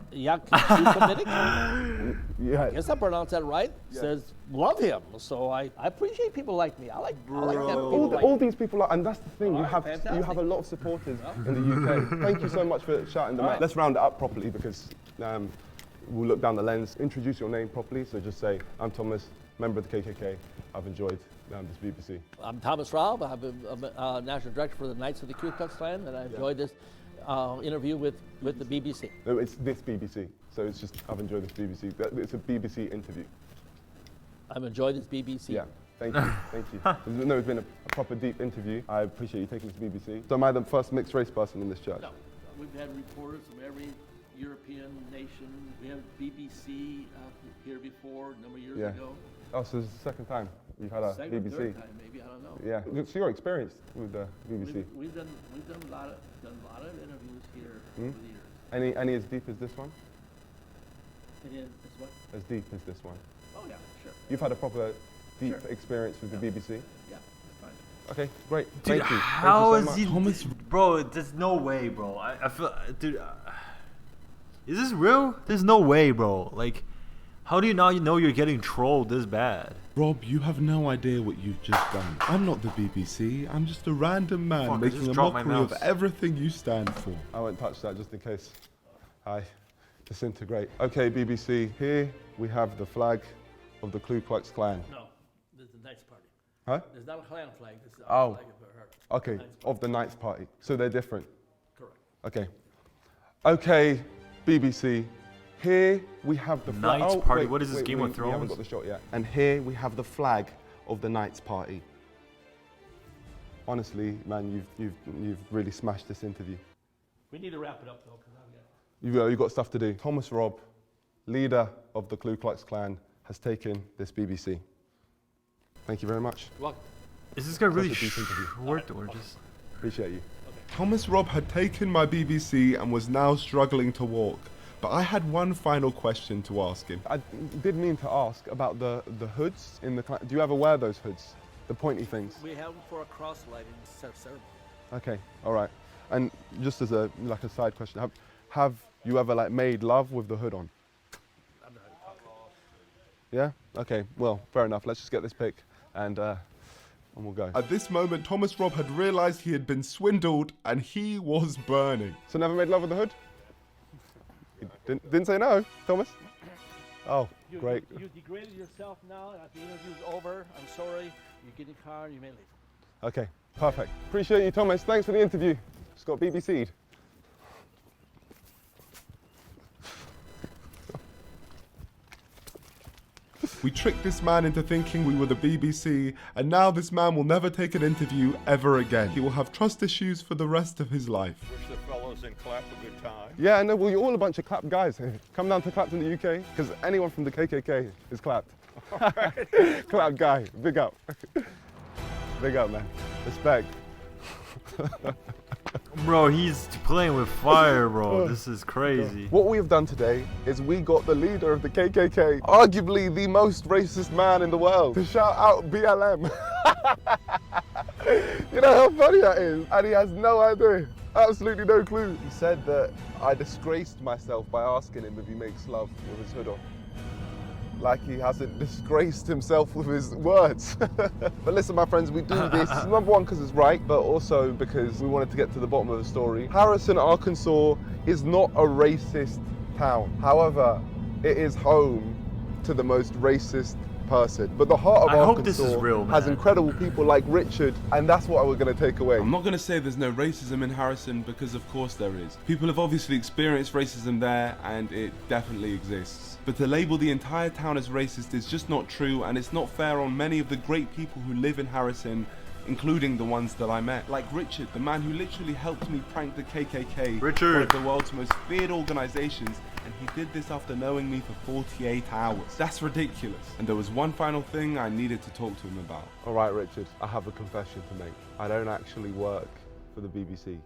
Yeah, Sue Kabatic. Yeah. I guess I pronounced that right. Says love him. So I appreciate people like me. I like them. All these people are, and that's the thing. You have fantastic. a lot of supporters in the UK. Thank you so much for shouting them out. Let's round it up properly because we'll look down the lens. Introduce your name properly. So just say, I'm Thomas, member of the KKK. I've enjoyed this BBC. I'm Thomas Raub. I'm a national director for the Knights of the Ku Klux Klan, and I enjoyed this interview with the BBC. No, it's this BBC. So it's just, I've enjoyed this BBC. It's a BBC interview. I've enjoyed this BBC. Yeah. Thank you, thank you. No, it's been a proper deep interview. I appreciate you taking this to BBC. So am I the first mixed race person in this church? No, we've had reporters from every European nation. We have BBC here before a number of years ago. Oh, so it's the second time you've had a Second, BBC. third time, maybe, I don't know. Yeah. So you're experienced with the BBC. We've done a lot of interviews here over the years. Any as deep as this one? It's what? As deep as this one? Oh yeah, sure. You've had a proper deep experience with the BBC? Yeah, it's fine. Okay, great. Dude, Thank you. how is Thank you so much. he? Bro, there's no way, bro. I feel, dude. Is this real? There's no way, bro. Like, how do you not know you're getting trolled this bad? Rob, you have no idea what you've just done. I'm not the BBC. I'm just a random man Fuck, I making just a dropped my mockery of mouse. everything you stand for. I won't touch that just in case I disintegrate. Okay, BBC, here we have the flag of the Ku Klux Klan. No, this is the Knights Party. Huh? There's not a Klan flag. This is our flag of her. Okay, of the Knights Party. So they're different? Correct. Okay. Okay, BBC, here we have the flag. Knights Party? What is this, Game of We haven't Thrones? got the shot yet. And here we have the flag of the Knights Party. Honestly, man, you've really smashed this interview. We need to wrap it up though, because I've got. You've got stuff to do. Thomas Robb, leader of the Ku Klux Klan, has taken this BBC. Thank you very much. You're welcome. Is this guy really Such a deep interview. short or just? Appreciate you. Thomas Robb had taken my BBC and was now struggling to walk. But I had one final question to ask him. I did mean to ask about the hoods in the Klan. Do you ever wear those hoods? The pointy things? We have them for a cross-lighting ceremony. Okay, all right. And just as a side question, have you ever made love with the hood on? I'm not even talking. Yeah? Okay, well, fair enough. Let's just get this pic and we'll go. At this moment, Thomas Robb had realised he had been swindled and he was burning. So never made love with the hood? You didn't say no, Thomas? Oh, great. You degraded yourself now, and the interview's over. I'm sorry. You get in the car, you may leave. Okay, perfect. Appreciate you, Thomas. Thanks for the interview. Just got BBC'd. We tricked this man into thinking we were the BBC, and now this man will never take an interview ever again. He will have trust issues for the rest of his life. Wish the fellows in Clap a good time. Yeah, no, well, you're all a bunch of clap guys. Come down to Clapped in the UK, because anyone from the KKK is clapped. Clap guy, big up. Big up, man. Respect. Bro, he's playing with fire, bro. This is crazy. What we have done today is we got the leader of the KKK, arguably the most racist man in the world, to shout out BLM. You know how funny that is? And he has no idea, absolutely no clue. He said that I disgraced myself by asking him if he makes love with his hood on. Like he hasn't disgraced himself with his words. But listen, my friends, we do this, number one, because it's right, but also because we wanted to get to the bottom of the story. Harrison, Arkansas is not a racist town. However, it is home to the most racist person. But the heart of I hope Arkansas this is real, man. has incredible people like Richard, and that's what we're going to take away. I'm not going to say there's no racism in Harrison, because of course there is. People have obviously experienced racism there, and it definitely exists. But to label the entire town as racist is just not true, and it's not fair on many of the great people who live in Harrison, including the ones that I met. Like Richard, the man who literally helped me prank the KKK, Richard, one of the world's most feared organizations, and he did this after knowing me for 48 hours. That's ridiculous. And there was one final thing I needed to talk to him about. All right, Richard, I have a confession to make. I don't actually work for the BBC.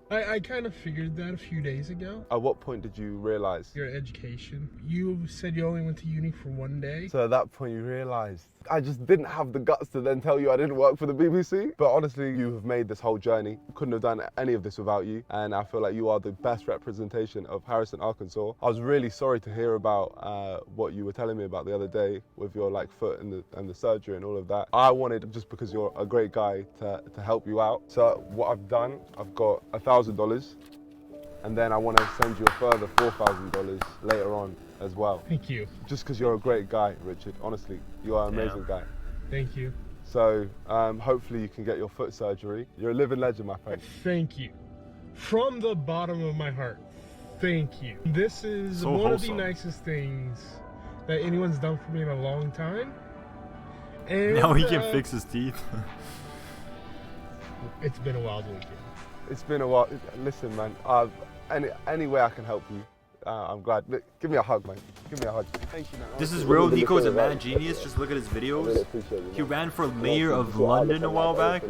I kind of figured that a few days ago. At what point did you realize? Your education. You said you only went to uni for one day. So at that point you realized. I just didn't have the guts to then tell you I didn't work for the BBC. But honestly, you have made this whole journey. Couldn't have done any of this without you. And I feel like you are the best representation of Harrison, Arkansas. I was really sorry to hear about what you were telling me about the other day with your foot and the surgery and all of that. I wanted, just because you're a great guy, to help you out. So what I've done, I've got $1,000. And then I want to send you a further $4,000 later on as well. Thank you. Just because you're a great guy, Richard. Honestly, you are an amazing guy. Thank you. So hopefully you can get your foot surgery. You're a living legend, my friend. Thank you. From the bottom of my heart, thank you. This is So one wholesome. of the nicest things that anyone's done for me in a long time. And Now he can fix his teeth. It's been a wild weekend. It's been a while. Listen, man, any way I can help you, I'm glad. Look, give me a hug, man. Give me a hug. Thank you, man. This is Honestly, real. really Nico's a appreciate mad it. genius. Just look at his I really videos. appreciate it, He man. ran for mayor of London a while back.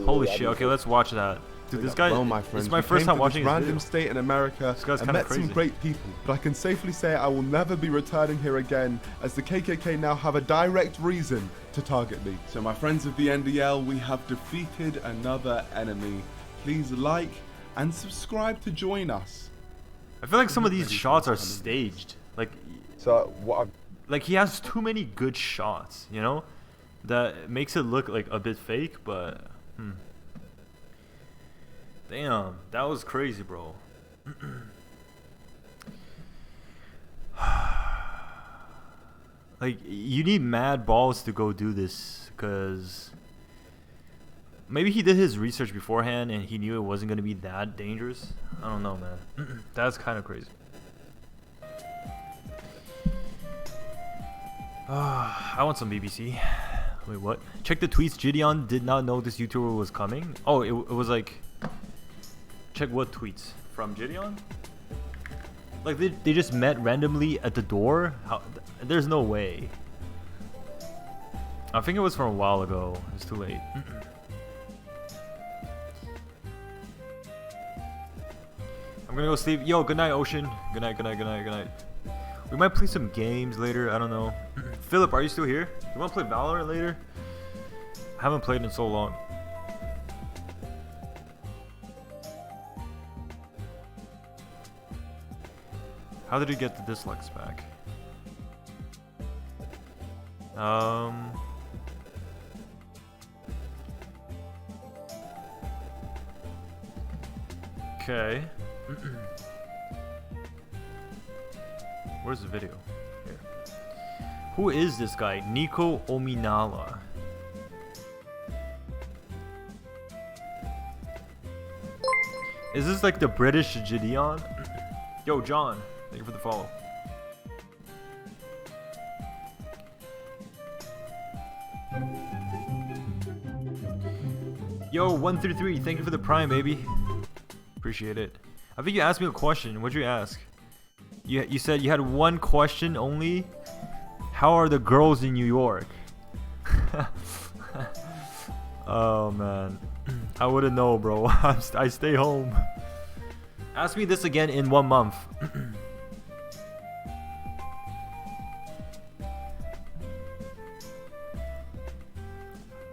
Holy shit. Okay, let's watch that. Dude, this guy. Well, my friend, This is my we first came time to watching this his random video. state in America This guy's and kinda met some crazy. great people. But I can safely say I will never be returning here again, as the KKK now have a direct reason to target me. So my friends of the NDL, we have defeated another enemy. Please like and subscribe to join us. I feel like some of these shots are staged. So what? Like he has too many good shots, you know, that makes it look like a bit fake. But damn, that was crazy, bro. Like you need mad balls to go do this, cause maybe he did his research beforehand and he knew it wasn't gonna be that dangerous. I don't know, man. That's kind of crazy. I want some BBC. Wait, what? Check the tweets. Gideon did not know this YouTuber was coming. Oh, it was like... Check what tweets? From Gideon? Like, they just met randomly at the door? How, there's no way. I think it was from a while ago. It's too late. I'm gonna go sleep. Yo, good night, Ocean. Good night, good night, good night, good night. We might play some games later. I don't know. Philip, are you still here? You want to play Valorant later? I haven't played in so long. How did he get the dislikes back? Okay. Where's the video? Here. Who is this guy? Nico Ominala. Is this like the British Gideon? Yo, John. Thank you for the follow. Yo, 133. Thank you for the prime, baby. Appreciate it. I think you asked me a question. What'd you ask? You said you had one question only. How are the girls in New York? Oh man, I wouldn't know, bro. I stay home. Ask me this again in 1 month.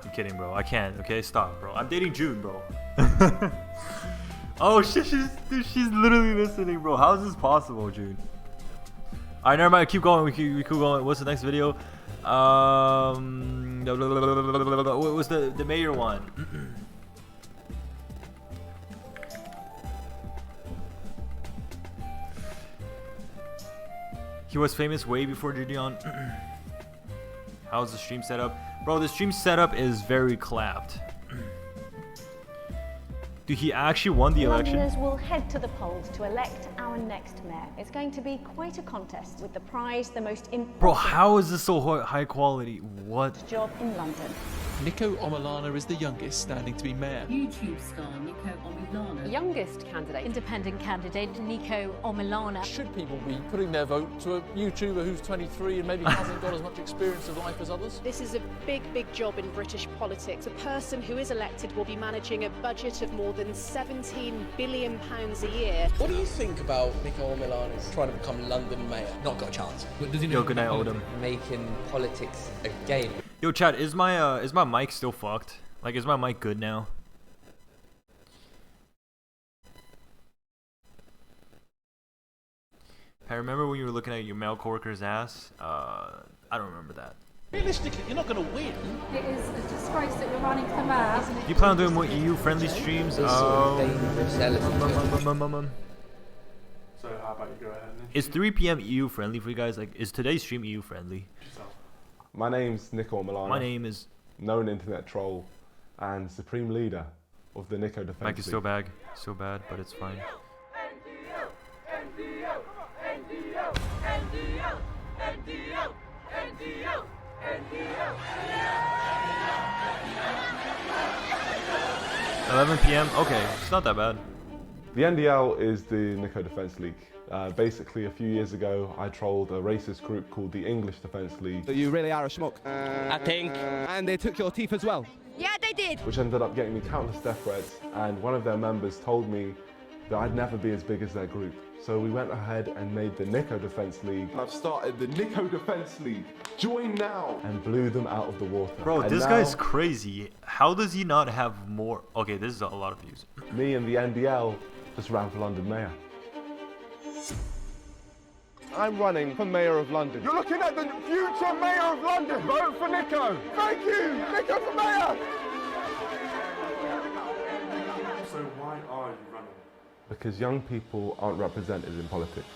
I'm kidding, bro. I can't. Okay, stop, bro. I'm dating June, bro. Oh shit, she's literally listening, bro. How is this possible, June? Alright, never mind. Keep going. We keep going. What's the next video? What was the mayor one? He was famous way before Gideon. How's the stream setup? Bro, the stream setup is very clapped. Dude, he actually won the election. Londoners will head to the polls to elect our next mayor. It's going to be quite a contest with the prize, the most important. Bro, how is this so high quality? What? Job in London. Nico Omilana is the youngest standing to be mayor. YouTube star Nico Omilana. Youngest candidate. Independent candidate Nico Omilana. Should people be putting their vote to a YouTuber who's 23 and maybe hasn't got as much experience of life as others? This is a big job in British politics. The person who is elected will be managing a budget of more than £17 billion a year. What do you think about Nico Omilana's trying to become London mayor? Not got a chance. Yo, good night, Odom. Making politics a game. Yo, chat, is my mic still fucked? Like, is my mic good now? I remember when you were looking at your male coworker's ass. I don't remember that. Realistically, you're not going to win. It is a disgrace that you're running for mayor. Do you plan on doing more EU-friendly streams? So how about you go ahead and Is 3 p.m. EU-friendly for you guys? Like, is today's stream EU-friendly? My name's Nico Milano. My name is... known internet troll and supreme leader of the Nico Defense Mic is so bad, but it's fine. 11 p.m. Okay, it's not that bad. The NDL is the Nico Defense League. Basically, a few years ago, I trolled a racist group called the English Defense League. So you really are a schmuck. I think. And they took your teeth as well. Yeah, they did. Which ended up getting me countless death threats, and one of their members told me that I'd never be as big as their group. So we went ahead and made the Nico Defense League. I've started the Nico Defense League. Join now! And blew them out of the water. Bro, and this now, guy's crazy. How does he not have more? Okay, this is a lot of views. Me and the NDL just ran for London Mayor. I'm running for Mayor of London. You're looking at the future Mayor of London. Vote for Nico. Thank you, Nico for Mayor. So why are you running? Because young people aren't represented in politics.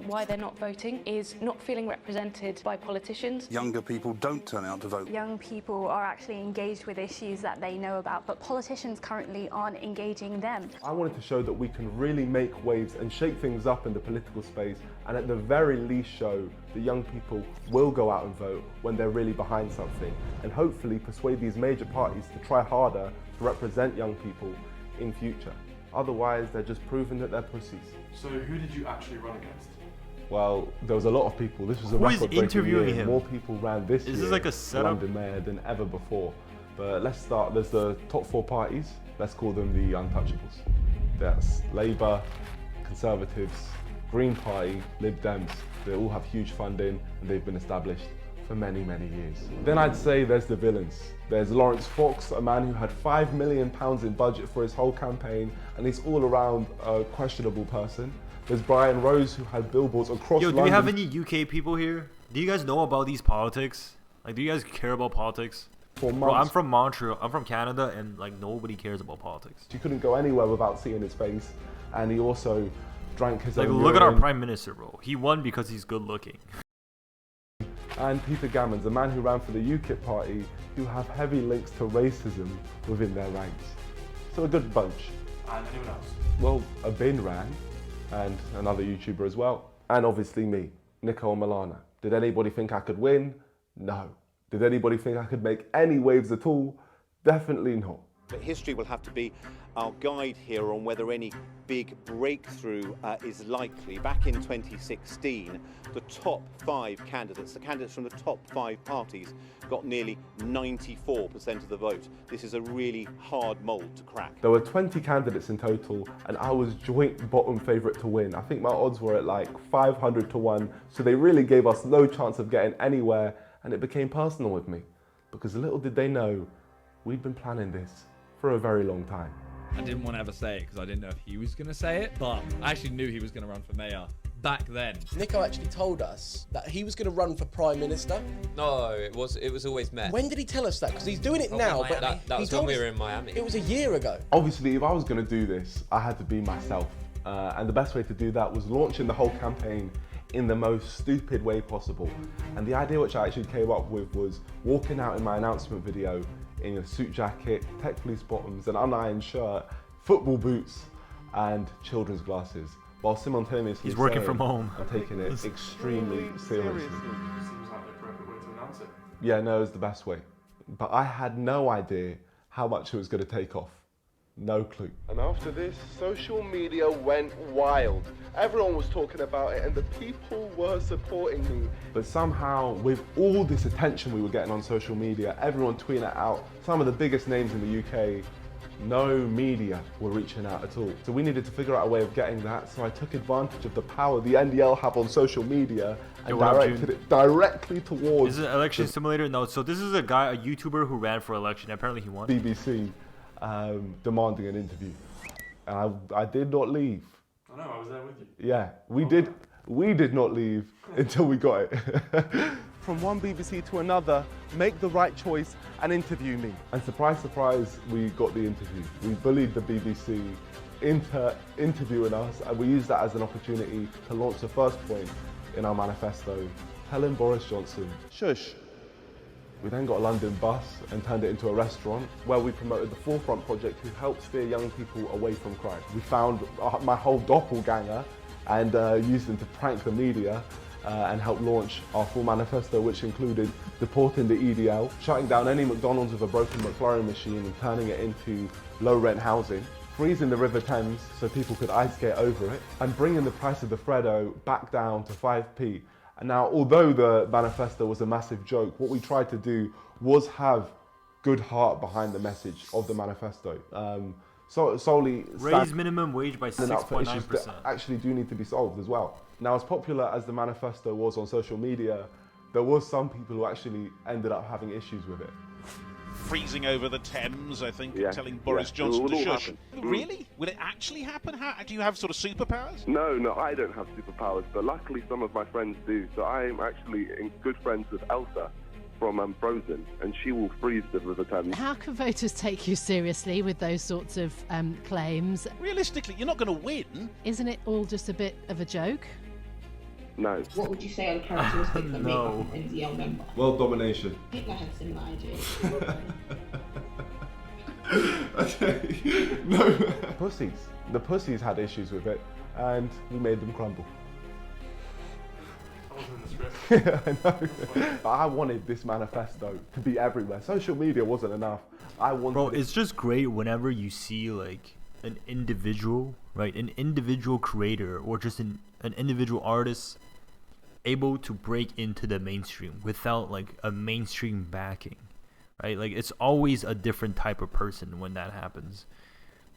Why they're not voting is not feeling represented by politicians. Younger people don't turn out to vote. Young people are actually engaged with issues that they know about, but politicians currently aren't engaging them. I wanted to show that we can really make waves and shake things up in the political space, and at the very least show that young people will go out and vote when they're really behind something, and hopefully persuade these major parties to try harder to represent young people in future. Otherwise, they're just proving that they're pussies. So who did you actually run against? Well, there was a lot of people. This was a Who is record-breaking interviewing year. him? More people ran this year Is this like a for setup? London Mayor than ever before. But let's start. There's the top 4 parties. Let's call them the untouchables. That's Labour, Conservatives, Green Party, Lib Dems. They all have huge funding and they've been established for many, many years. Then I'd say there's the villains. There's Lawrence Fox, a man who had £5 million in budget for his whole campaign, and he's all around a questionable person. There's Brian Rose, who had billboards across Yo, London. do we have any UK people here? Do you guys know about these politics? Like, do you guys care about politics? For Bro, I'm months. from Montreal. I'm from Canada, and like nobody cares about politics. You couldn't go anywhere without seeing his face, and he also drank his Like, own look at our urine. prime minister, bro. He won because he's good looking. And Peter Gammons, a man who ran for the UKIP party, who have heavy links to racism within their ranks. So a good bunch. And anyone else? Well, a bin ran, and another YouTuber as well. And obviously me, Nico Milana. Did anybody think I could win? No. Did anybody think I could make any waves at all? Definitely not. But history will have to be our guide here on whether any big breakthrough is likely. Back in 2016, the top 5 candidates, the candidates from the top 5 parties, got nearly 94% of the vote. This is a really hard mould to crack. There were 20 candidates in total, and I was joint bottom favourite to win. I think my odds were at like 500 to 1, so they really gave us no chance of getting anywhere, and it became personal with me. Because little did they know, we'd been planning this for a very long time. I didn't want to ever say it because I didn't know if he was going to say it, but I actually knew he was going to run for mayor back then. Nico actually told us that he was going to run for Prime Minister. No, it was always Met. When did he tell us that? Because he's doing it now, but that was when we were in Miami. It was a year ago. Obviously, if I was going to do this, I had to be myself. And the best way to do that was launching the whole campaign in the most stupid way possible. And the idea which I actually came up with was walking out in my announcement video in a suit jacket, tech police bottoms, an unironed shirt, football boots, and children's glasses, while simultaneously he's working from home. I'm taking it extremely seriously. Seems like the perfect way to announce it. Yeah, no, it was the best way. But I had no idea how much it was going to take off. No clue. And after this, social media went wild. Everyone was talking about it and the people were supporting me. But somehow, with all this attention we were getting on social media, everyone tweeting it out, some of the biggest names in the UK, no media were reaching out at all. So we needed to figure out a way of getting that, so I took advantage of the power the NDL have on social media and directed it directly towards... Is it election simulator? No, so this is a guy, a YouTuber who ran for election. Apparently he won. BBC demanding an interview. And I did not leave. I know, I was there with you. Yeah, we did not leave until we got it. From one BBC to another, make the right choice and interview me. And surprise, surprise, we got the interview. We bullied the BBC into interviewing us, and we used that as an opportunity to launch the first point in our manifesto, telling Boris Johnson, shush. We then got a London bus and turned it into a restaurant where we promoted the Forefront project, who helps steer young people away from crime. We found my whole doppelganger and used them to prank the media and help launch our full manifesto, which included deporting the EDL, shutting down any McDonald's with a broken McFlurry machine and turning it into low-rent housing, freezing the River Thames so people could ice skate over it, and bringing the price of the Freddo back down to 5p. And now, although the manifesto was a massive joke, what we tried to do was have good heart behind the message of the manifesto. Solely raise minimum wage by 6.9%. Actually do need to be solved as well. Now, as popular as the manifesto was on social media, there was some people who actually ended up having issues with it. Freezing over the Thames, I think, telling Boris Johnson to shush. Really? Will it actually happen? Do you have sort of superpowers? No, I don't have superpowers, but luckily some of my friends do. So I'm actually good friends with Elsa from Frozen, and she will freeze the River Thames. How can voters take you seriously with those sorts of claims? Realistically, you're not going to win. Isn't it all just a bit of a joke? No. What would you say are the characteristics that make up an NDL member? World domination. Hitler had similar ideas. Okay. No. Pussies. The pussies had issues with it, and we made them crumble. I wasn't in the script. Yeah, I know. But I wanted this manifesto to be everywhere. Social media wasn't enough. Bro, it's just great whenever you see like an individual, right? An individual creator or just an individual artist able to break into the mainstream without like a mainstream backing, right? Like it's always a different type of person when that happens.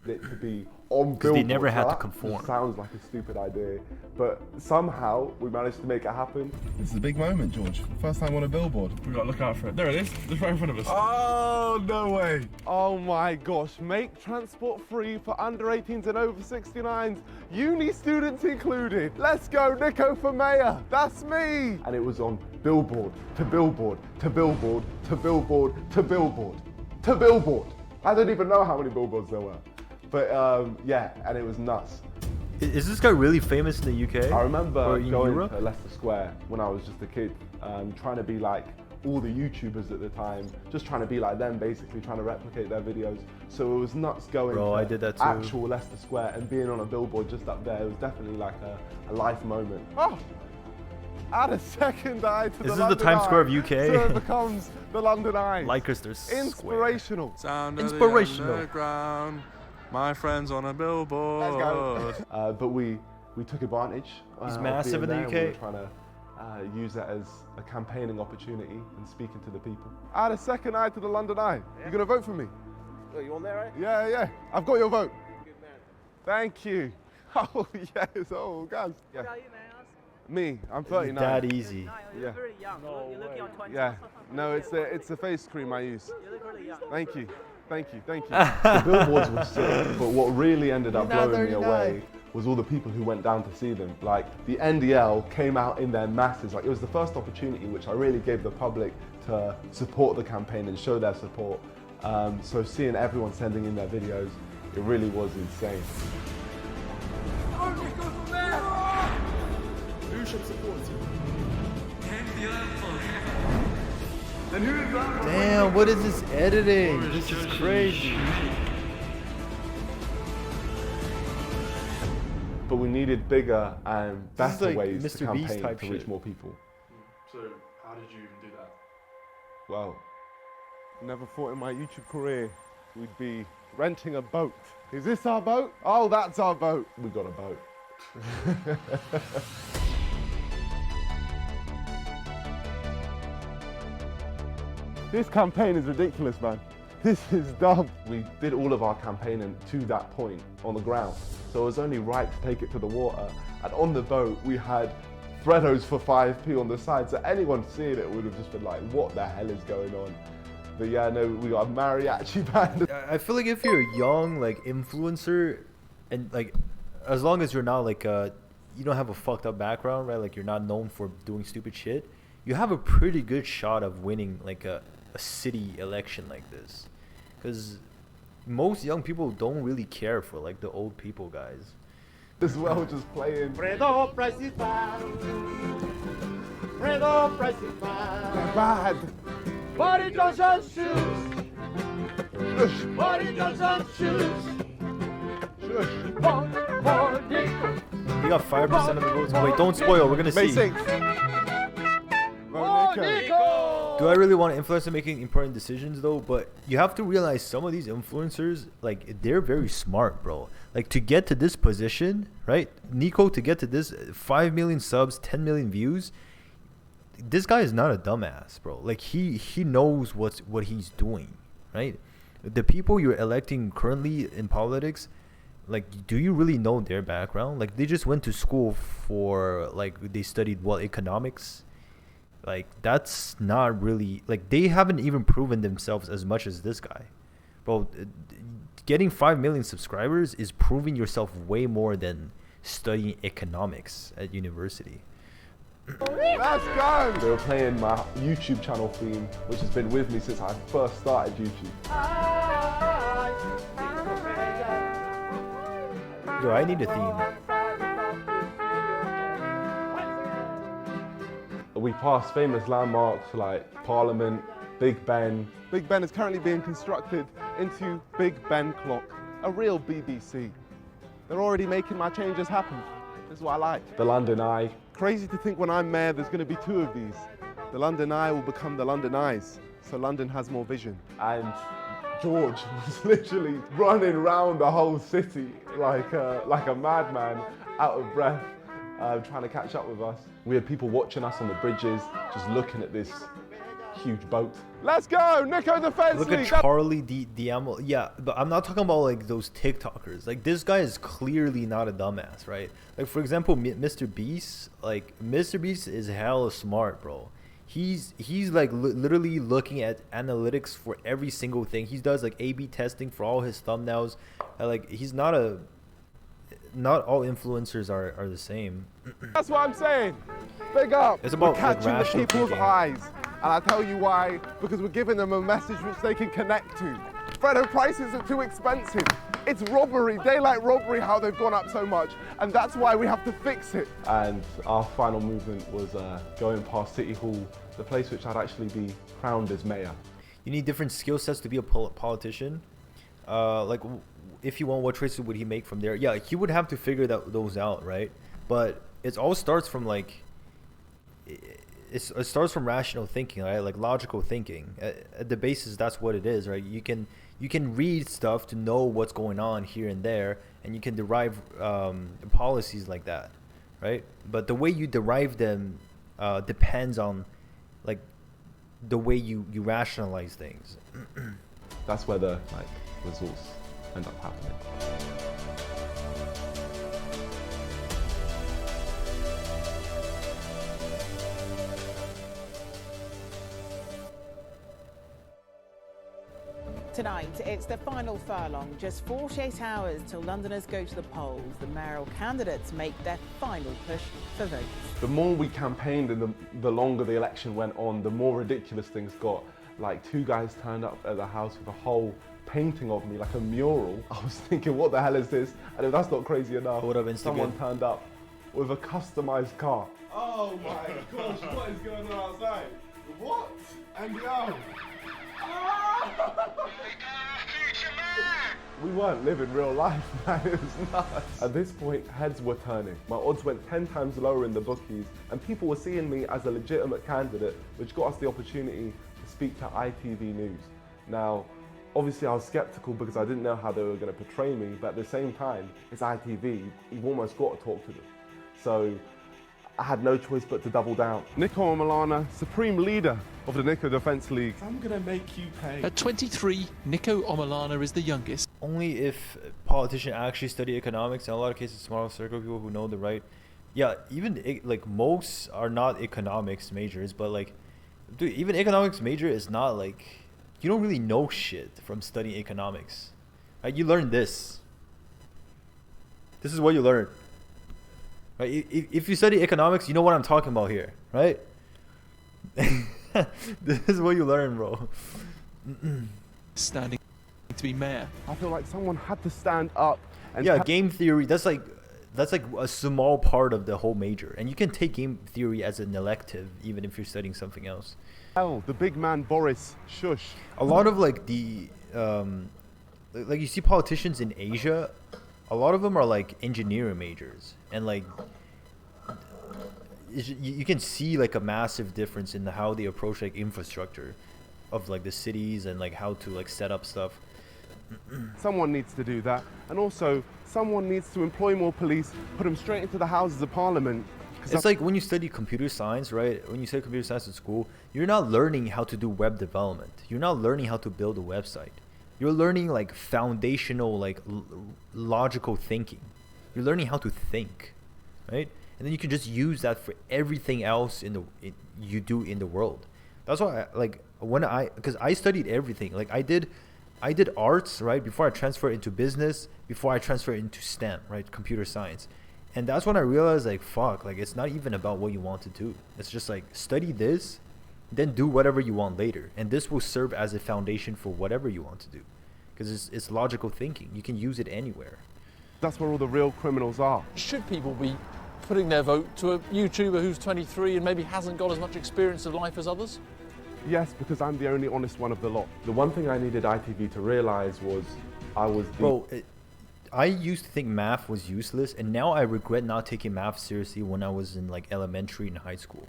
It to be on because they billboards. never had Now, to conform. Sounds like a stupid idea, but somehow we managed to make it happen. This is a big moment, George. First time on a billboard. We gotta look out for it. There it is. It's right in front of us. Oh, no way. Oh my gosh. Make transport free for under 18s and over 69s. Uni students included. Let's go, Nico for mayor. That's me. And it was on billboard to billboard to billboard to billboard to billboard to billboard. I don't even know how many billboards there were. But yeah, and it was nuts. Is this guy really famous in the UK? I remember going Europe? to Leicester Square when I was just a kid, trying to be like all the YouTubers at the time, just trying to be like them, basically trying to replicate their videos. So it was nuts going to I did that too. actual Leicester Square and being on a billboard just up there. It was definitely like a life moment. Oh, Add a second eye to This is the the London Times Eye, Square of UK. so it becomes the London Eye. Leicester Square. Inspirational. Sound of Inspirational. the underground, my friends on a billboard. Let's go. But we took advantage. He's of massive in being the there. UK. We were trying to use that as a campaigning opportunity and speaking to the people. Add a second eye to the London Eye. You gonna vote for me? Oh, you on there, right? Yeah, yeah. I've got your vote. Good man. Thank you. Oh yes. Oh guys. Yeah. Me. I'm 39. That easy. Yeah. Very young. You're looking on 20. Yeah. No, it's a face cream I use. You look really young. Thank you. Thank you. Thank you. The billboards were sick, but what really ended up blowing me away was all the people who went down to see them. Like, the NDL came out in their masses. Like, it was the first opportunity which I really gave the public to support the campaign and show their support. So seeing everyone sending in their videos, it really was insane. Who should support you? Damn, what is this editing? This is crazy. But we needed bigger and This is better like ways Mr. to Beast campaign type to reach shit. more people. So, how did you even do that? Well, never thought in my YouTube career we'd be renting a boat. Is this our boat? Oh, that's our boat. We got a boat. This campaign is ridiculous, man. This is dumb. We did all of our campaigning to that point on the ground. So it was only right to take it to the water. And on the boat, we had Freddos for 5p on the side. So anyone seeing it would have just been like, what the hell is going on? But yeah, no, we got a mariachi band. I feel like if you're a young like influencer, and like as long as you're not like you don't have a fucked up background, right? Like you're not known for doing stupid shit, you have a pretty good shot of winning like a city election like this, because most young people don't really care for like the old people guys. As well, just playing. Fredo principal. Fredo principal. They're bad. Boris Johnson shoes. Boris Johnson shoes. You got 5% of the votes. Wait, don't spoil. We're gonna May see. 6th. Do I really want to influence in making important decisions though? But you have to realize some of these influencers, like they're very smart, bro. Like to get to this position, right? Nico, to get to this 5 million subs, 10 million views. This guy is not a dumbass, bro. Like he knows what he's doing, right? The people you're electing currently in politics, like, do you really know their background? Like, they just went to school for, like, they studied, what, economics? Like, that's not really, like, they haven't even proven themselves as much as this guy. Bro, getting 5 million subscribers is proving yourself way more than studying economics at university. Let's go! They were playing my YouTube channel theme, which has been with me since I first started YouTube. Yo, I need a theme. We passed famous landmarks like Parliament, Big Ben. Big Ben is currently being constructed into Big Ben Clock, a real BBC. They're already making my changes happen. This is what I like. The London Eye. Crazy to think when I'm mayor there's going to be 2 of these. The London Eye will become the London Eyes, so London has more vision. And George was literally running around the whole city like a madman, out of breath, trying to catch up with us. We had people watching us on the bridges, just looking at this huge boat. Let's go, Nico the Fence Look at Charlie D'Amelio. Yeah, but I'm not talking about like those TikTokers. Like this guy is clearly not a dumbass, right? Like for example, Mr. Beast. Like Mr. Beast is hella smart, bro. He's like literally looking at analytics for every single thing. He does like A/B testing for all his thumbnails. Like he's not all influencers are the same. That's what I'm saying. Big up. It's about we're catching like, the people's thinking. eyes. And I'll tell you why, because we're giving them a message which they can connect to. Freddo, prices are too expensive. It's robbery, daylight robbery, how they've gone up so much. And that's why we have to fix it. And our final movement was going past City Hall, the place which I'd actually be crowned as mayor. You need different skill sets to be a politician. Like, if you want, what traits would he make from there? Yeah, he would have to figure those out, right? But it all starts from like, it starts from rational thinking, right? Like logical thinking. At the basis, that's what it is, right? You can read stuff to know what's going on here and there, and you can derive policies like that, right? But the way you derive them depends on like the way you rationalize things. That's where the results end up happening. Tonight, it's the final furlong. Just 48 hours till Londoners go to the polls. The mayoral candidates make their final push for votes. The more we campaigned and the longer the election went on, the more ridiculous things got. Like 2 guys turned up at the house with a whole painting of me, like a mural. I was thinking, what the hell is this? And if that's not crazy enough, someone turned up with a customized car. Oh my gosh, what is going on outside? What? And yo! We weren't living real life, man. It was nuts. At this point, heads were turning. My odds went 10 times lower in the bookies, and people were seeing me as a legitimate candidate, which got us the opportunity to speak to ITV News. Now, obviously I was skeptical because I didn't know how they were going to portray me, but at the same time, it's ITV. You've almost got to talk to them. So I had no choice but to double down. Nico Omilana, Supreme Leader of the Nico Defence League. I'm gonna make you pay. At 23, Nico Omilana is the youngest. Only if politicians actually study economics, in a lot of cases, small circle people who know the right. Yeah, even like most are not economics majors, but like, dude, even economics major is not like, you don't really know shit from studying economics. Right? You learn this. This is what you learn. Right? If you study economics, you know what I'm talking about here, right? This is what you learn, bro. Standing to be mayor. I feel like someone had to stand up and game theory, that's like a small part of the whole major, and you can take game theory as an elective even if you're studying something else. Hell, the big man Boris, shush. A lot of like the like you see politicians in Asia, a lot of them are like engineering majors, and like you can see like a massive difference in how they approach like infrastructure of like the cities and like how to like set up stuff. Someone needs to do that, and also someone needs to employ more police, put them straight into the Houses of Parliament. It's like when you study computer science, right? When you study computer science at school, you're not learning how to do web development. You're not learning how to build a website. You're learning like foundational, like logical thinking. You're learning how to think, right? And then you can just use that for everything else you do in the world. That's why because I studied everything. Like I did arts, right? Before I transferred into business, before I transferred into STEM, right? Computer science. And that's when I realized, like, fuck, like, it's not even about what you want to do. It's just like, study this, then do whatever you want later. And this will serve as a foundation for whatever you want to do. Because it's logical thinking. You can use it anywhere. That's where all the real criminals are. Should people be putting their vote to a YouTuber who's 23 and maybe hasn't got as much experience of life as others? Yes, because I'm the only honest one of the lot. The one thing I needed ITV to realize was I was the... Bro, I used to think math was useless, and now I regret not taking math seriously when I was in like elementary and high school.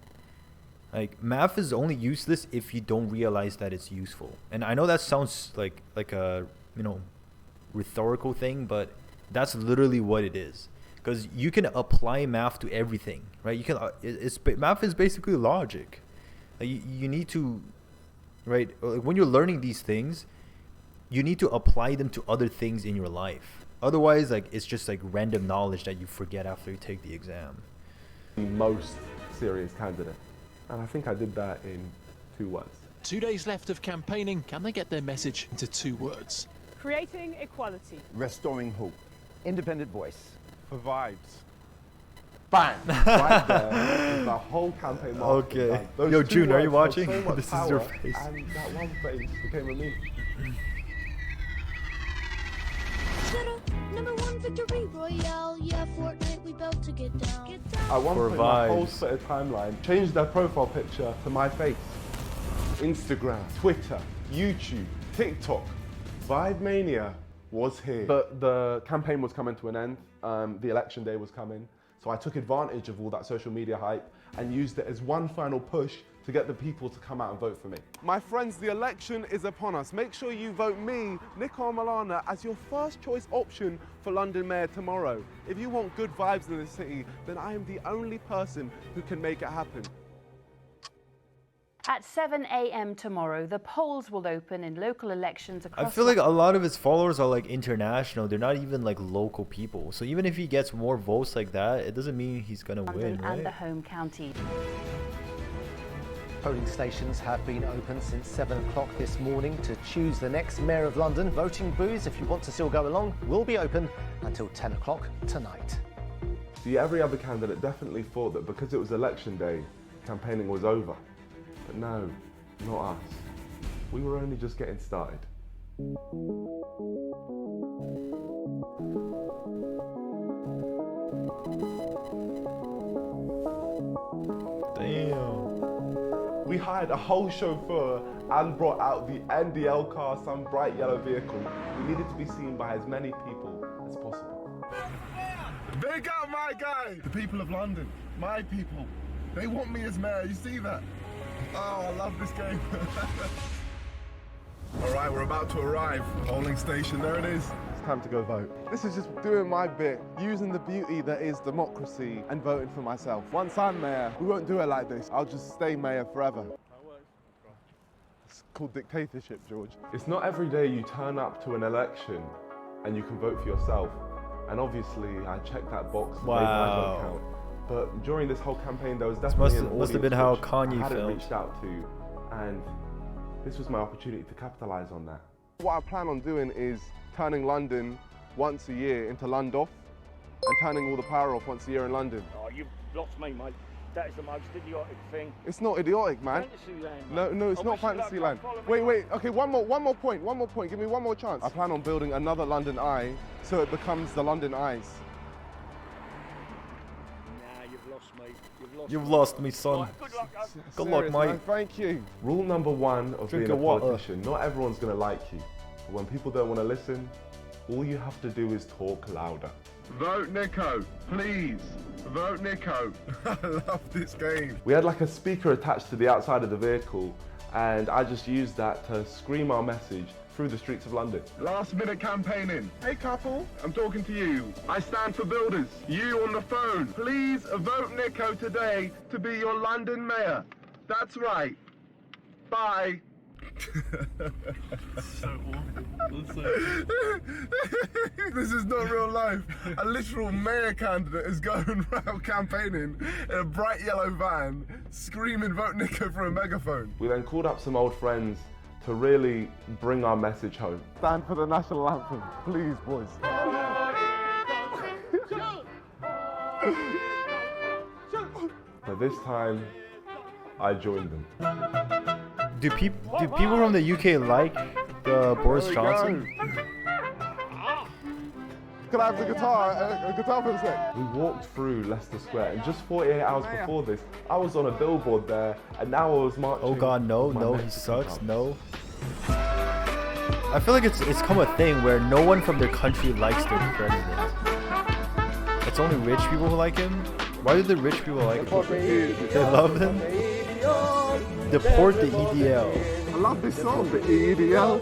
Like, math is only useless if you don't realize that it's useful. And I know that sounds like a, rhetorical thing, but that's literally what it is. Because you can apply math to everything, right? You can math is basically logic. Like, you need to, right? Like, when you're learning these things, you need to apply them to other things in your life. Otherwise, like, it's just like random knowledge that you forget after you take the exam. The most serious candidate. And I think I did that in 2 words. 2 days left of campaigning. Can they get their message into 2 words? Creating equality. Restoring hope. Independent voice. For vibes. Bang! Right there. The whole campaign marketing. Okay. Yo, June, are you watching? So this is your face. And that one face became a meme. Number 1 victory royale, yeah, Fortnite, we about to get down. At one point, my whole Twitter timeline changed their profile picture to my face. Instagram, Twitter, YouTube, TikTok. Vibe Mania was here. The campaign was coming to an end. The election day was coming. So I took advantage of all that social media hype and used it as one final push to get the people to come out and vote for me. My friends, the election is upon us. Make sure you vote me, Nico Omelana, as your first choice option for London Mayor tomorrow. If you want good vibes in the city, then I am the only person who can make it happen. At 7 a.m. tomorrow, the polls will open in local elections across. I feel like a lot of his followers are like international. They're not even like local people. So even if he gets more votes like that, it doesn't mean he's gonna win, right? And the home county. Polling stations have been open since 7 o'clock this morning to choose the next Mayor of London. Voting booths, if you want to still go along, will be open until 10 o'clock tonight. See, every other candidate definitely thought that because it was election day, campaigning was over. But no, not us. We were only just getting started. Damn. We hired a whole chauffeur and brought out the NDL car, some bright yellow vehicle. We needed to be seen by as many people as possible. Big up my guy! The people of London, my people. They want me as mayor, you see that? Oh, I love this game. All right, we're about to arrive. Polling station, there it is. It's time to go vote. This is just doing my bit, using the beauty that is democracy and voting for myself. Once I'm mayor, we won't do it like this. I'll just stay mayor forever. It's called dictatorship, George. It's not every day you turn up to an election and you can vote for yourself. And obviously, I checked that box. Wow. Count. But during this whole campaign, there was definitely an must have been audience how which Kanye I hadn't felt. reached out to, and this was my opportunity to capitalize on that. What I plan on doing is turning London once a year into Lundoff, and turning all the power off once a year in London. Oh, you've lost me, mate. That is the most idiotic thing. It's not idiotic, man. Fantasyland, No, it's not Fantasyland. Wait. Okay, one more point. Give me one more chance. I plan on building another London Eye, so it becomes the London Eyes. You've lost me, son. Right, good luck, Good luck, mate. Man, thank you. Rule number one of being a politician, not everyone's going to like you. But when people don't want to listen, all you have to do is talk louder. Vote Nico, please. Vote Nico. I love this game. We had like a speaker attached to the outside of the vehicle, and I just used that to scream our message through the streets of London. Last minute campaigning. Hey couple, I'm talking to you. I stand for builders. You on the phone. Please vote Nico today to be your London mayor. That's right. Bye. So awful. This is not real life. A literal mayor candidate is going around campaigning in a bright yellow van, screaming vote Nico for a megaphone. We then called up some old friends to really bring our message home. Stand for the national anthem, please, boys. But this time, I joined them. Do people from the UK like the Boris Johnson? Can I have the guitar? A guitar for a sec. We walked through Leicester Square, and just 48 hours before this, I was on a billboard there, and now I was marching. Oh God, no, he sucks, no. I feel like it's come a thing where no one from their country likes their president. It's only rich people who like him. Why do the rich people like him? They love him. Deport the EDL. I love this song, the EDL.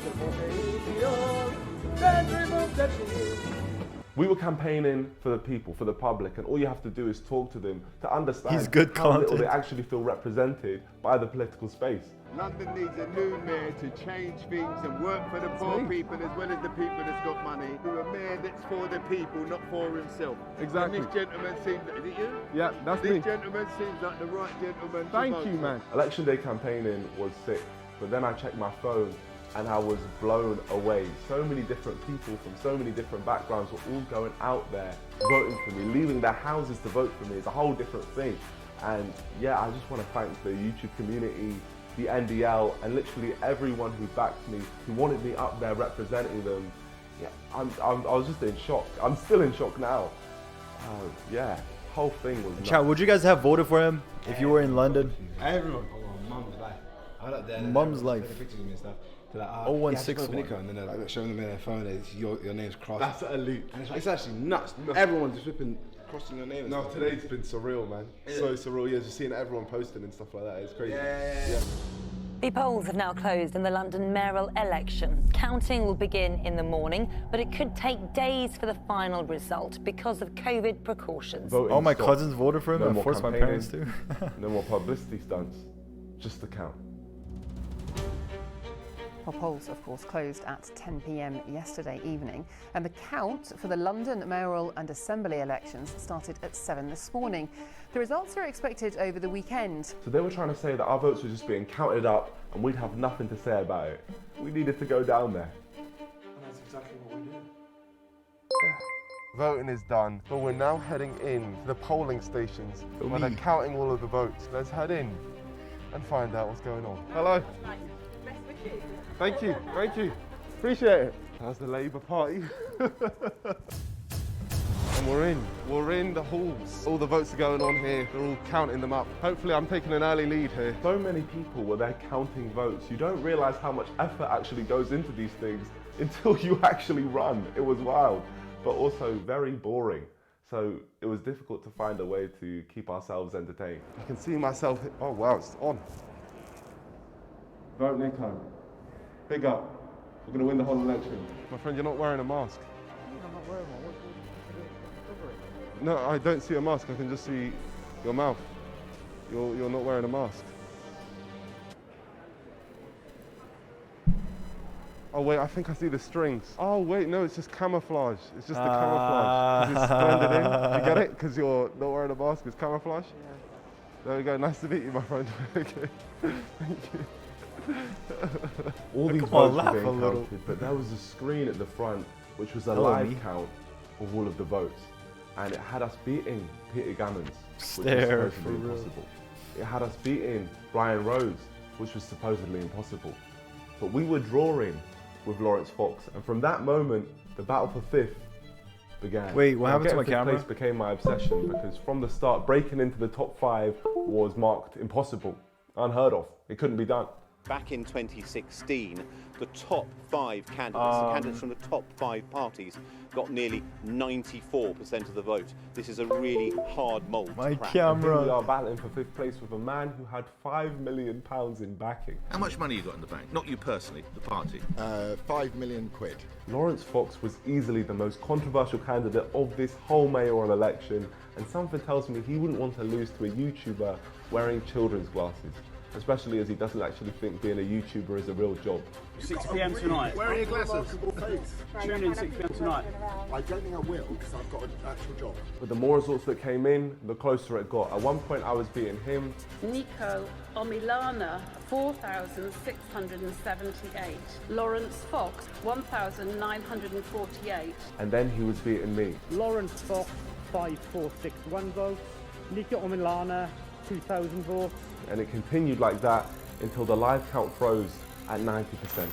We were campaigning for the people, for the public, and all you have to do is talk to them to understand He's good how little content. they actually feel represented by the political space. London needs a new mayor to change things and work for the poor people as well as the people that's got money. To a mayor that's for the people, not for himself. Exactly. And this gentleman seems, is it you? Yeah, that's this me. This gentleman seems like the right gentleman. Thank you, man. Election day campaigning was sick, but then I checked my phone and I was blown away. So many different people from so many different backgrounds were all going out there voting for me, leaving their houses to vote for me. It's a whole different thing. And yeah, I just want to thank the YouTube community, the NDL, and literally everyone who backed me, who wanted me up there representing them. Yeah, I was just in shock. I'm still in shock now. Yeah, whole thing was nuts. Chat, would you guys have voted for him if you were in London? Everyone. Oh, mum's life. I went up there. Mum's life. Taking pictures of me and stuff. They're like, 0161. Nico, and then they're like showing them in their phone. It's your name's crossed. That's elite. And it's actually nuts. Everyone's just crossing your name. No, today's been surreal, man. So surreal. Yeah, just seeing everyone posting and stuff like that. It's crazy. Yeah. The polls have now closed in the London mayoral election. Counting will begin in the morning, but it could take days for the final result because of COVID precautions. All my cousins voted for him, and I forced my parents to. No more publicity stunts, just the count. Well, polls, of course, closed at 10 p.m. yesterday evening, and the count for the London mayoral and assembly elections started at 7 this morning. The results are expected over the weekend. So they were trying to say that our votes were just being counted up and we'd have nothing to say about it. We needed to go down there. And that's exactly what we did. Voting is done, but we're now heading in to the polling stations where they're counting all of the votes. Let's head in and find out what's going on. Hello. Thank you. Appreciate it. How's the Labour Party? And we're in the halls. All the votes are going on here. They're all counting them up. Hopefully I'm taking an early lead here. So many people were there counting votes. You don't realise how much effort actually goes into these things until you actually run. It was wild, but also very boring. So it was difficult to find a way to keep ourselves entertained. I can see myself. Oh wow, it's on. Vote Nico. Big up. We're going to win the whole election. My friend, you're not wearing a mask. I'm not wearing one. No, I don't see a mask. I can just see your mouth. You're not wearing a mask. Oh wait, I think I see the strings. Oh wait, no, it's just camouflage. It's just the camouflage. It's blended in. You get it? Because you're not wearing a mask. It's camouflage. Yeah. There we go. Nice to meet you, my friend. Okay. Thank you. All these votes were being counted, but there was a screen at the front which was a live count of all of the votes, and it had us beating Peter Gammons, which was supposedly impossible. It had us beating Brian Rhodes, which was supposedly impossible. But we were drawing with Lawrence Fox, and from that moment, the battle for fifth began. Wait, what happened to my Getting fifth camera? place became my obsession because from the start, breaking into the top 5 was marked impossible, unheard of. It couldn't be done. Back in 2016, the top 5 candidates, the candidates from the top 5 parties, got nearly 94% of the vote. This is a really hard mould to crack. And here we are battling for 5th place with a man who had £5 million in backing. How much money you got in the bank? Not you personally, the party. 5 million quid. Lawrence Fox was easily the most controversial candidate of this whole mayoral election, and something tells me he wouldn't want to lose to a YouTuber wearing children's glasses, especially as he doesn't actually think being a YouTuber is a real job. 6 p.m. tonight. Where are your glasses? Tune in 6 p.m. tonight. I don't think I will because I've got an actual job. But the more results that came in, the closer it got. At one point I was beating him. Nico Omilana, 4,678. Lawrence Fox, 1,948. And then he was beating me. Lawrence Fox, 5,461 votes. Nico Omilana, 2,000 votes. And it continued like that until the live count froze at 90%.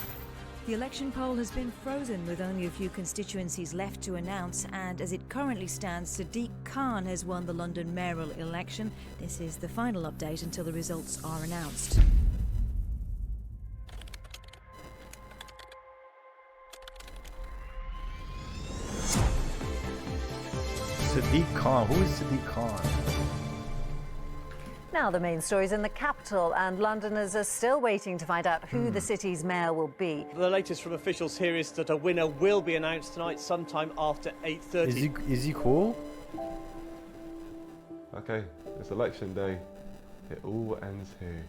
The election poll has been frozen with only a few constituencies left to announce, and as it currently stands, Sadiq Khan has won the London mayoral election. This is the final update until the results are announced. Sadiq Khan. Who is Sadiq Khan? Now the main stories in the capital, and Londoners are still waiting to find out who the city's mayor will be. The latest from officials here is that a winner will be announced tonight sometime after 8:30. Is he cool? Okay, it's election day. It all ends here.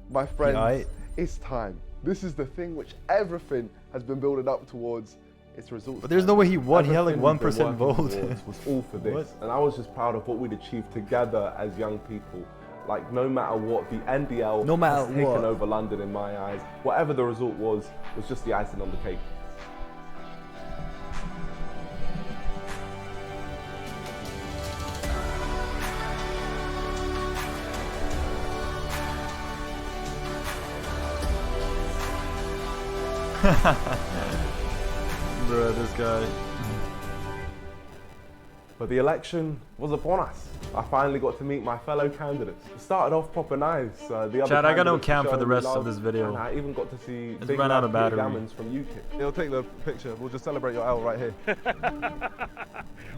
My friends, it's time. This is the thing which everything has been building up towards. Its results. But there's no way he won. He had like 1% vote. Was all for this, and I was just proud of what we'd achieved together as young people. Like no matter what, the NDL has taken over London in my eyes. Whatever the result was just the icing on the cake. Bruh, this guy. But the election was upon us. I finally got to meet my fellow candidates. It started off proper nice. The other Chad, I got no candidates cam for showed the me rest love, of this video. And I even got to see It's big run out of battery. gammons from UKIP. He'll take the picture. We'll just celebrate your L right here.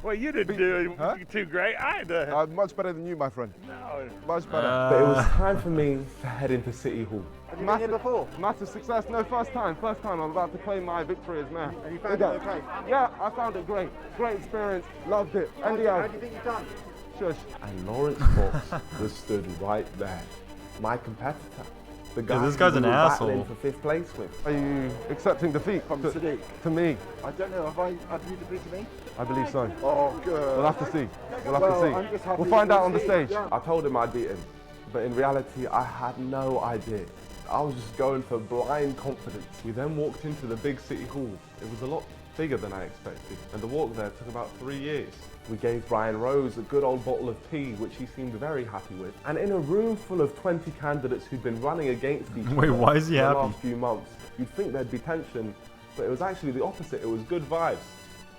Well, you didn't do too great either. Much better than you, my friend. No. Much better. But it was time for me to head into City Hall. Have you been here before? Massive success. No, first time. First time. I'm about to claim my victory as mayor. And you found it okay? Yeah, I found it great. Great experience. Loved it. How do you think you've done? Shush. And Lawrence Fox was stood right there. My competitor. The guy this guy's who an we were asshole. battling for 5th place with. Are you accepting defeat From Sadiq? to me? I don't know. Have you defeated me? I believe so. Oh, good. We'll have to see. We'll have Well, to I'm see. just happy We'll find to out on the see. stage. Yeah. I told him I'd beat him, but in reality, I had no idea. I was just going for blind confidence. We then walked into the big City Hall. It was a lot bigger than I expected, and the walk there took about 3 years. We gave Brian Rose a good old bottle of tea, which he seemed very happy with. And in a room full of 20 candidates who'd been running against each other Wait, why is he for the happy? last few months, you'd think there'd be tension, but it was actually the opposite. It was good vibes.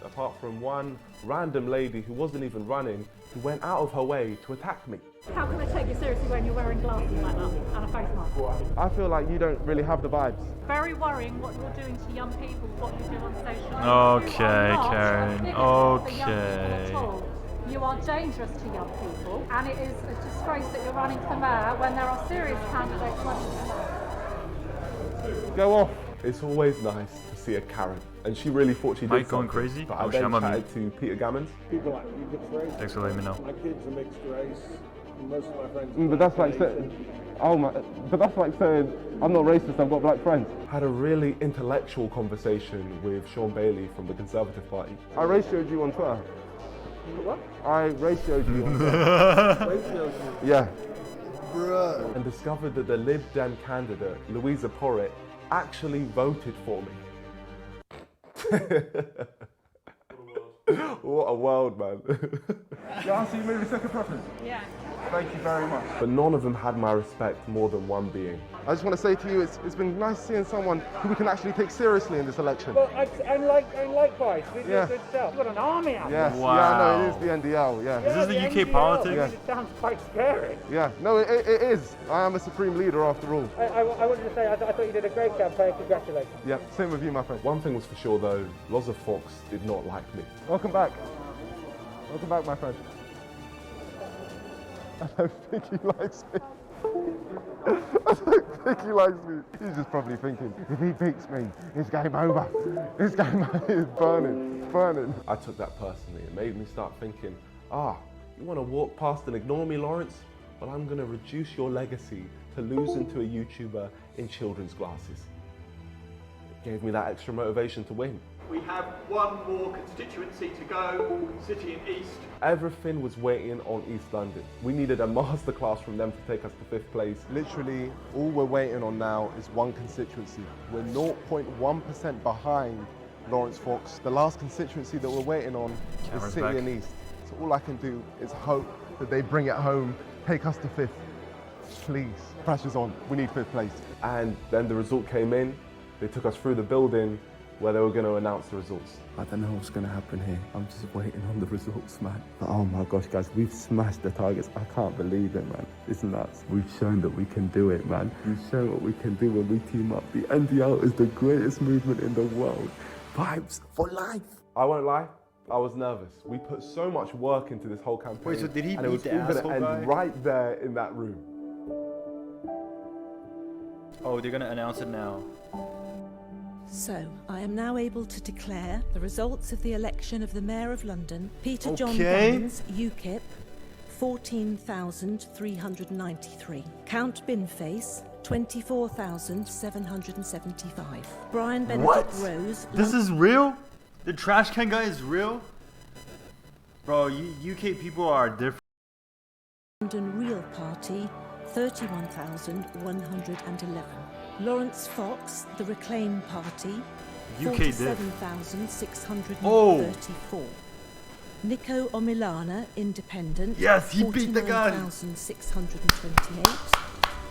Apart from one random lady who wasn't even running, who went out of her way to attack me. How can I take you seriously when you're wearing glasses like that and a face mask? I feel like you don't really have the vibes. Very worrying what you're doing to young people, what you do on social media. Okay, You are not Karen. big enough for young people Okay. at all. You are dangerous to young people, and it is a disgrace that you're running for mayor when there are serious candidates running for mayor. Go off. It's always nice to see a Karen, and she really thought she did Mike going something. crazy? But Oh, I shit, then I'm on chatted to Peter Gammons. People like you mixed race. Thanks for letting me know. My kids are mixed race. Most of my friends. But that's like saying, but that's like saying I'm not racist. I've got black friends. Had a really intellectual conversation with Sean Bailey from the Conservative Party. I ratioed you on Twitter. What? I ratioed you on Twitter. Yeah. And discovered that the Lib Dem candidate, Louisa Porritt, actually voted for me. What a world, man. Yeah, so you made a second preference? Yeah. Thank you very much. But none of them had my respect more than one being. I just want to say to you, it's been nice seeing someone who we can actually take seriously in this election. Well, and likewise, with Yeah. your good self. You've got an army out Yes, there. yeah, no, it is the NDL, yeah. Is this the the UK NGL. politics? Yeah. It sounds quite scary. Yeah, no, it is. I am a supreme leader after all. I wanted to say, I thought you did a great campaign. Congratulations. Yeah, same with you, my friend. One thing was for sure though, Loza Fox did not like me. Welcome back. Welcome back, my friend. I don't think he likes me. I don't think he likes me. He's just probably thinking, if he beats me, it's game over. It's game over. It's burning, burning. I took that personally. It made me start thinking, you want to walk past and ignore me, Lawrence? Well, I'm going to reduce your legacy to losing to a YouTuber in children's glasses. It gave me that extra motivation to win. We have one more constituency to go, City and East. Everything was waiting on East London. We needed a masterclass from them to take us to 5th place. Literally, all we're waiting on now is one constituency. We're 0.1% behind Lawrence Fox. The last constituency that we're waiting on is City and East. So all I can do is hope that they bring it home, take us to 5th. Please, pressure's on. We need 5th place. And then the result came in. They took us through the building where they were going to announce the results. I don't know what's going to happen here. I'm just waiting on the results, man. But oh my gosh, guys, we've smashed the targets. I can't believe it, man. It's nuts. We've shown that we can do it, man. We've shown what we can do when we team up. The NDL is the greatest movement in the world. Vibes for life. I won't lie, I was nervous. We put so much work into this whole campaign. Wait, so did he and it was beat the all going asshole to end guy? right there in that room. Oh, they're gonna announce it now. So, I am now able to declare the results of the election of the Mayor of London, Peter John Okay. Gammons, UKIP, 14,393. Count Binface, 24,775. Brian Benedict What? Rose. This is real? The trash can guy is real? Bro, UK people are different. London Real Party, 31,111. Lawrence Fox, the Reclaim Party, UK did. 47,634. Nico Omilana, Independent. Yes, he beat the guy. 49,628.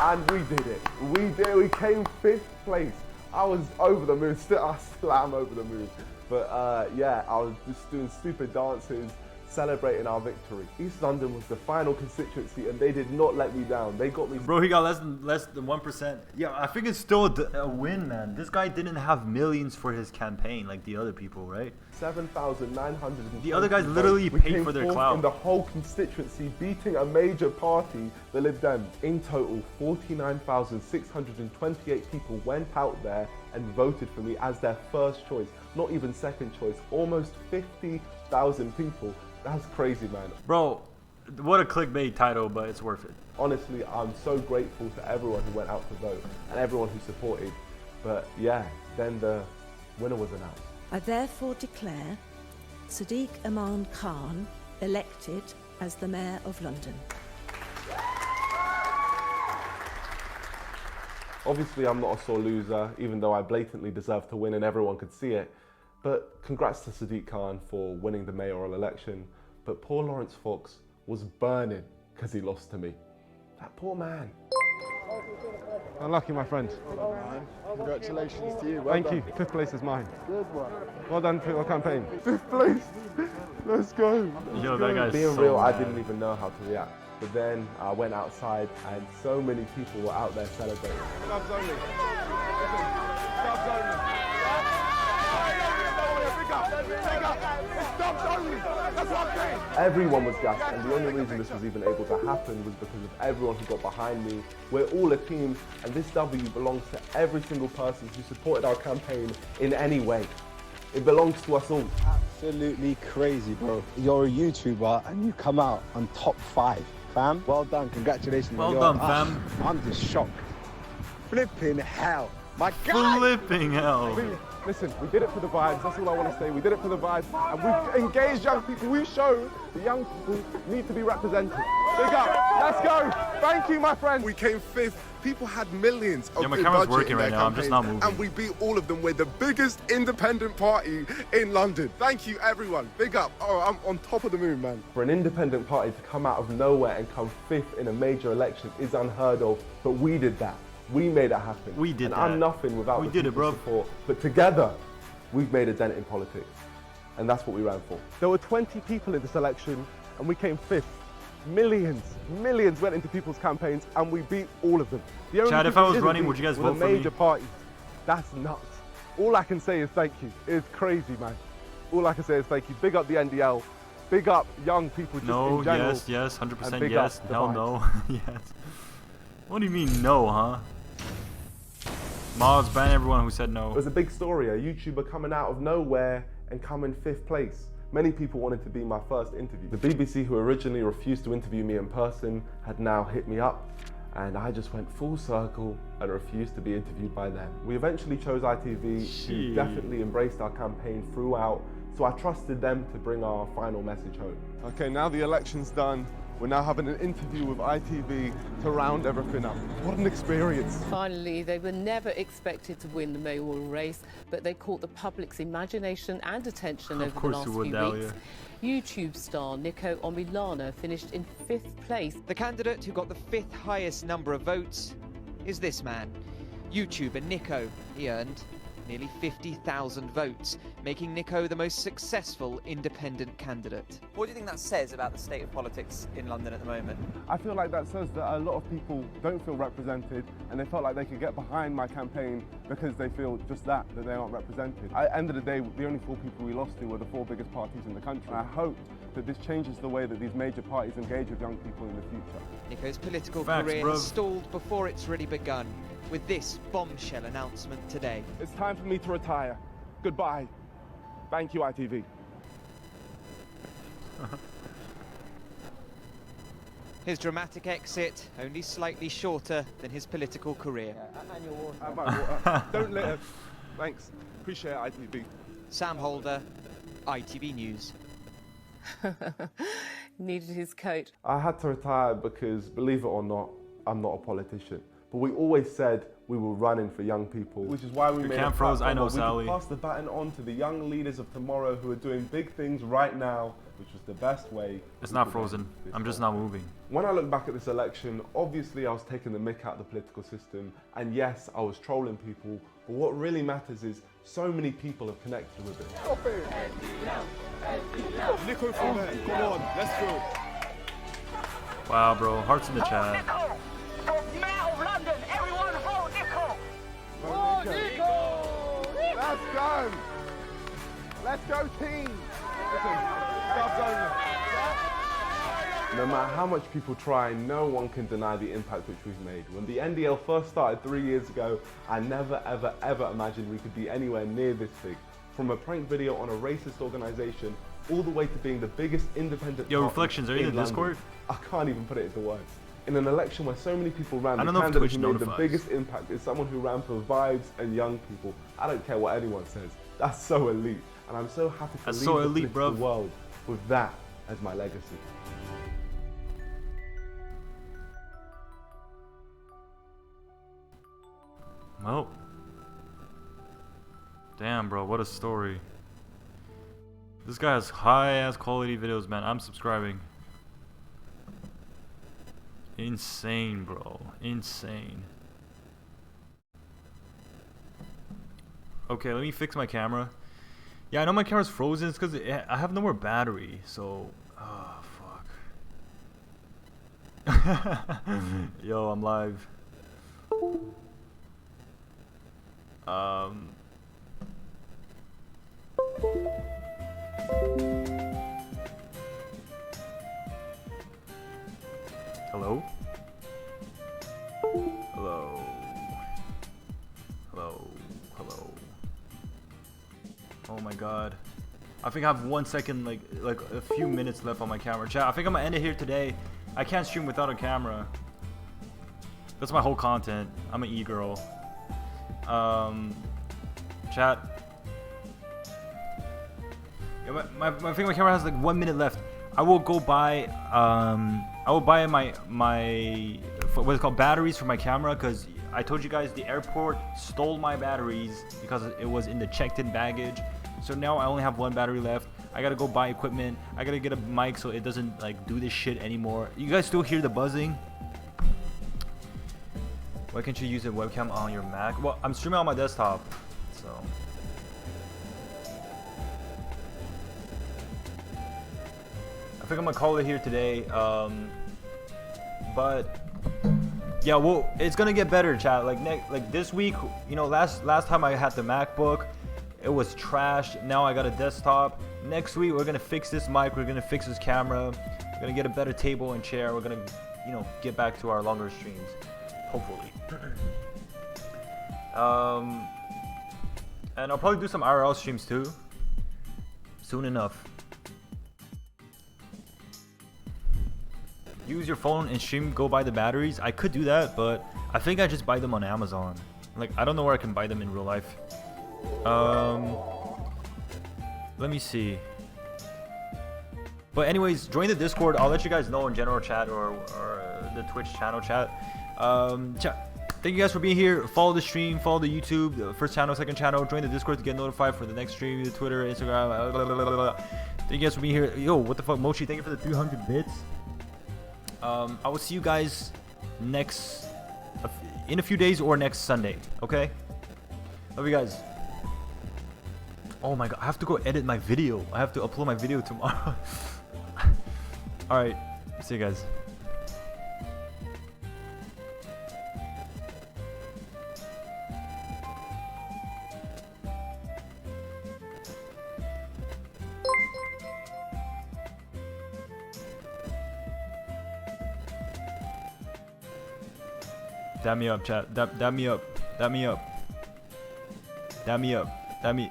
And we did it. We did. We came 5th place. I was over the moon. I still am over the moon. But yeah, I was just doing stupid dances, celebrating our victory. East London was the final constituency and they did not let me down. They got me. Bro, he got less than 1%. Yeah, I think it's still a win, man. This guy didn't have millions for his campaign like the other people, right? 7,900. The other guys literally paid for their clout. In the whole constituency, beating a major party, the Lib Dems. In total, 49,628 people went out there and voted for me as their first choice, not even second choice. Almost 50,000 people. That's crazy, man. Bro, what a clickbait title, but it's worth it. Honestly, I'm so grateful to everyone who went out to vote and everyone who supported. But yeah, then the winner was announced. I therefore declare Sadiq Aman Khan elected as the Mayor of London. Obviously, I'm not a sore loser, even though I blatantly deserve to win and everyone could see it. But congrats to Sadiq Khan for winning the mayoral election. But poor Lawrence Fox was burning because he lost to me. That poor man. Unlucky, my friend. Congratulations to you. Thank you. 5th place is mine. Good one. Well done for your campaign. 5th place. Let's go. Yo, that guy's Being so real, mad. I didn't even know how to react. But then I went outside and so many people were out there celebrating. Subs only. Subs only. That's what I'm saying. Everyone was gassed, and the only reason this was even able to happen was because of everyone who got behind me. We're all a team, and this W belongs to every single person who supported our campaign in any way. It belongs to us all. Absolutely crazy, bro. You're a YouTuber and you come out on top 5. Fam, well done. Congratulations. Well done, fam. I'm just shocked. Flipping hell. My God. Flipping hell. Listen, we did it for the vibes, that's all I want to say. We did it for the vibes, and we've engaged young people. We show the young people need to be represented. Big up, let's go. Thank you, my friend. We came 5th. People had millions of my camera's working in their right now. I'm just not campaigns, moving. and we beat all of them. We're the biggest independent party in London. Thank you, everyone. Big up. Oh, I'm on top of the moon, man. For an independent party to come out of nowhere and come 5th in a major election is unheard of, but we did that. We made it happen. We did and that. I'm nothing without We the did it, people's bro. support. But together, we've made a dent in politics. And that's what we ran for. There were 20 people in this election, and we came 5th. Millions went into people's campaigns, and we beat all of them. The only Chad, if people I was we didn't running, beat would you guys were vote the for me? major parties. That's nuts. All I can say is thank you. It's crazy, man. All I can say is thank you. Big up the NDL. Big up young people just No, in general. yes, and 100% big yes. up the Hell vibes. no. Yes. What do you mean no, huh? Mods, ban everyone who said no. It was a big story, a YouTuber coming out of nowhere and coming 5th place. Many people wanted to be my first interview. The BBC, who originally refused to interview me in person, had now hit me up, and I just went full circle and refused to be interviewed by them. We eventually chose ITV, who definitely embraced our campaign throughout, so I trusted them to bring our final message home. Okay, now the election's done. We're now having an interview with ITV to round everything up. What an experience. Finally, they were never expected to win the mayoral race, but they caught the public's imagination and attention over the last few weeks. YouTube star Nico Omilana finished in 5th place. The candidate who got the 5th highest number of votes is this man, YouTuber Nico. He earned nearly 50,000 votes, making Nico the most successful independent candidate. What do you think that says about the state of politics in London at the moment? I feel like that says that a lot of people don't feel represented, and they felt like they could get behind my campaign because they feel just that they aren't represented. At the end of the day, the only 4 people we lost to were the 4 biggest parties in the country. I hope that this changes the way that these major parties engage with young people in the future. Nico's political career has stalled before it's really begun, with this bombshell announcement today. It's time for me to retire. Goodbye. Thank you, ITV. His dramatic exit only slightly shorter than his political career. Don't litter. Thanks. Appreciate it, ITV. Sam Holder, ITV News. Needed his coat. I had to retire because, believe it or not, I'm not a politician. But we always said we were running for young people, which is why we made a froze, I know, platform where we Sally. could pass the baton on to the young leaders of tomorrow who are doing big things right now, which was the best way. It's not frozen. I'm just not moving. When I look back at this election, obviously I was taking the mick out of the political system, and yes, I was trolling people But what really matters is so many people have connected with it. Nico from there, come on, let's go. Wow, bro, hearts in the chat. Mayor of London, everyone vote Nico! Vote Nico! Let's go! Let's go team! Listen, stuff's over. No matter how much people try, no one can deny the impact which we've made. When the NDL first started 3 years ago, I never, ever, ever imagined we could be anywhere near this big. From a prank video on a racist organisation, all the way to being the biggest independent Yo, party Reflections, are you in the Discord? I can't even put it into words. In an election where so many people ran, I don't the know if candidate Twitch who made the notifies. biggest impact is someone who ran for vibes and young people. I don't care what anyone says. That's so elite. And I'm so happy to That's leave so the elite, political bruv. world with that as my legacy. Well, damn, bro, what a story. This guy has high-ass quality videos, man. I'm subscribing. Insane, bro. Insane. Okay, let me fix my camera. Yeah, I know my camera's frozen. It's because I have no more battery, so... Oh, fuck. Yo, I'm live. Hello? Hello? Hello? Hello? Oh my god. I think I have 1 second, like a few minutes left on my camera. Chat, I think I'm gonna end it here today. I can't stream without a camera. That's my whole content. I'm an e-girl. Chat. Yeah, I think my camera has like 1 minute left. I will go buy my what's it called, batteries for my camera, because I told you guys the airport stole my batteries because it was in the checked-in baggage. So now I only have 1 battery left. I gotta go buy equipment. I gotta get a mic so it doesn't like do this shit anymore. You guys still hear the buzzing? Why can't you use a webcam on your Mac? Well, I'm streaming on my desktop, so. I think I'm gonna call it here today. But yeah, well, it's gonna get better, chat. Like this week, you know, last time I had the MacBook, it was trash. Now I got a desktop. Next week we're gonna fix this mic. We're gonna fix this camera. We're gonna get a better table and chair. We're gonna, you know, get back to our longer streams, hopefully. And I'll probably do some IRL streams too, soon enough. Use your phone and stream, go buy the batteries. I could do that, but I think I just buy them on Amazon. Like, I don't know where I can buy them in real life. Let me see. But anyways, join the Discord. I'll let you guys know in general chat or the Twitch channel chat. Thank you guys for being here. Follow the stream, follow the YouTube, the first channel, second channel. Join the Discord to get notified for the next stream, the Twitter, Instagram. Thank you guys for being here. Yo, what the fuck, Mochi? Thank you for the 300 bits. I will see you guys in a few days or next Sunday. Okay? Love you guys. Oh my god, I have to go edit my video. I have to upload my video tomorrow. Alright, see you guys. Dab me up, chat. Dab me up. Dab me up. Dab me up. Dab me.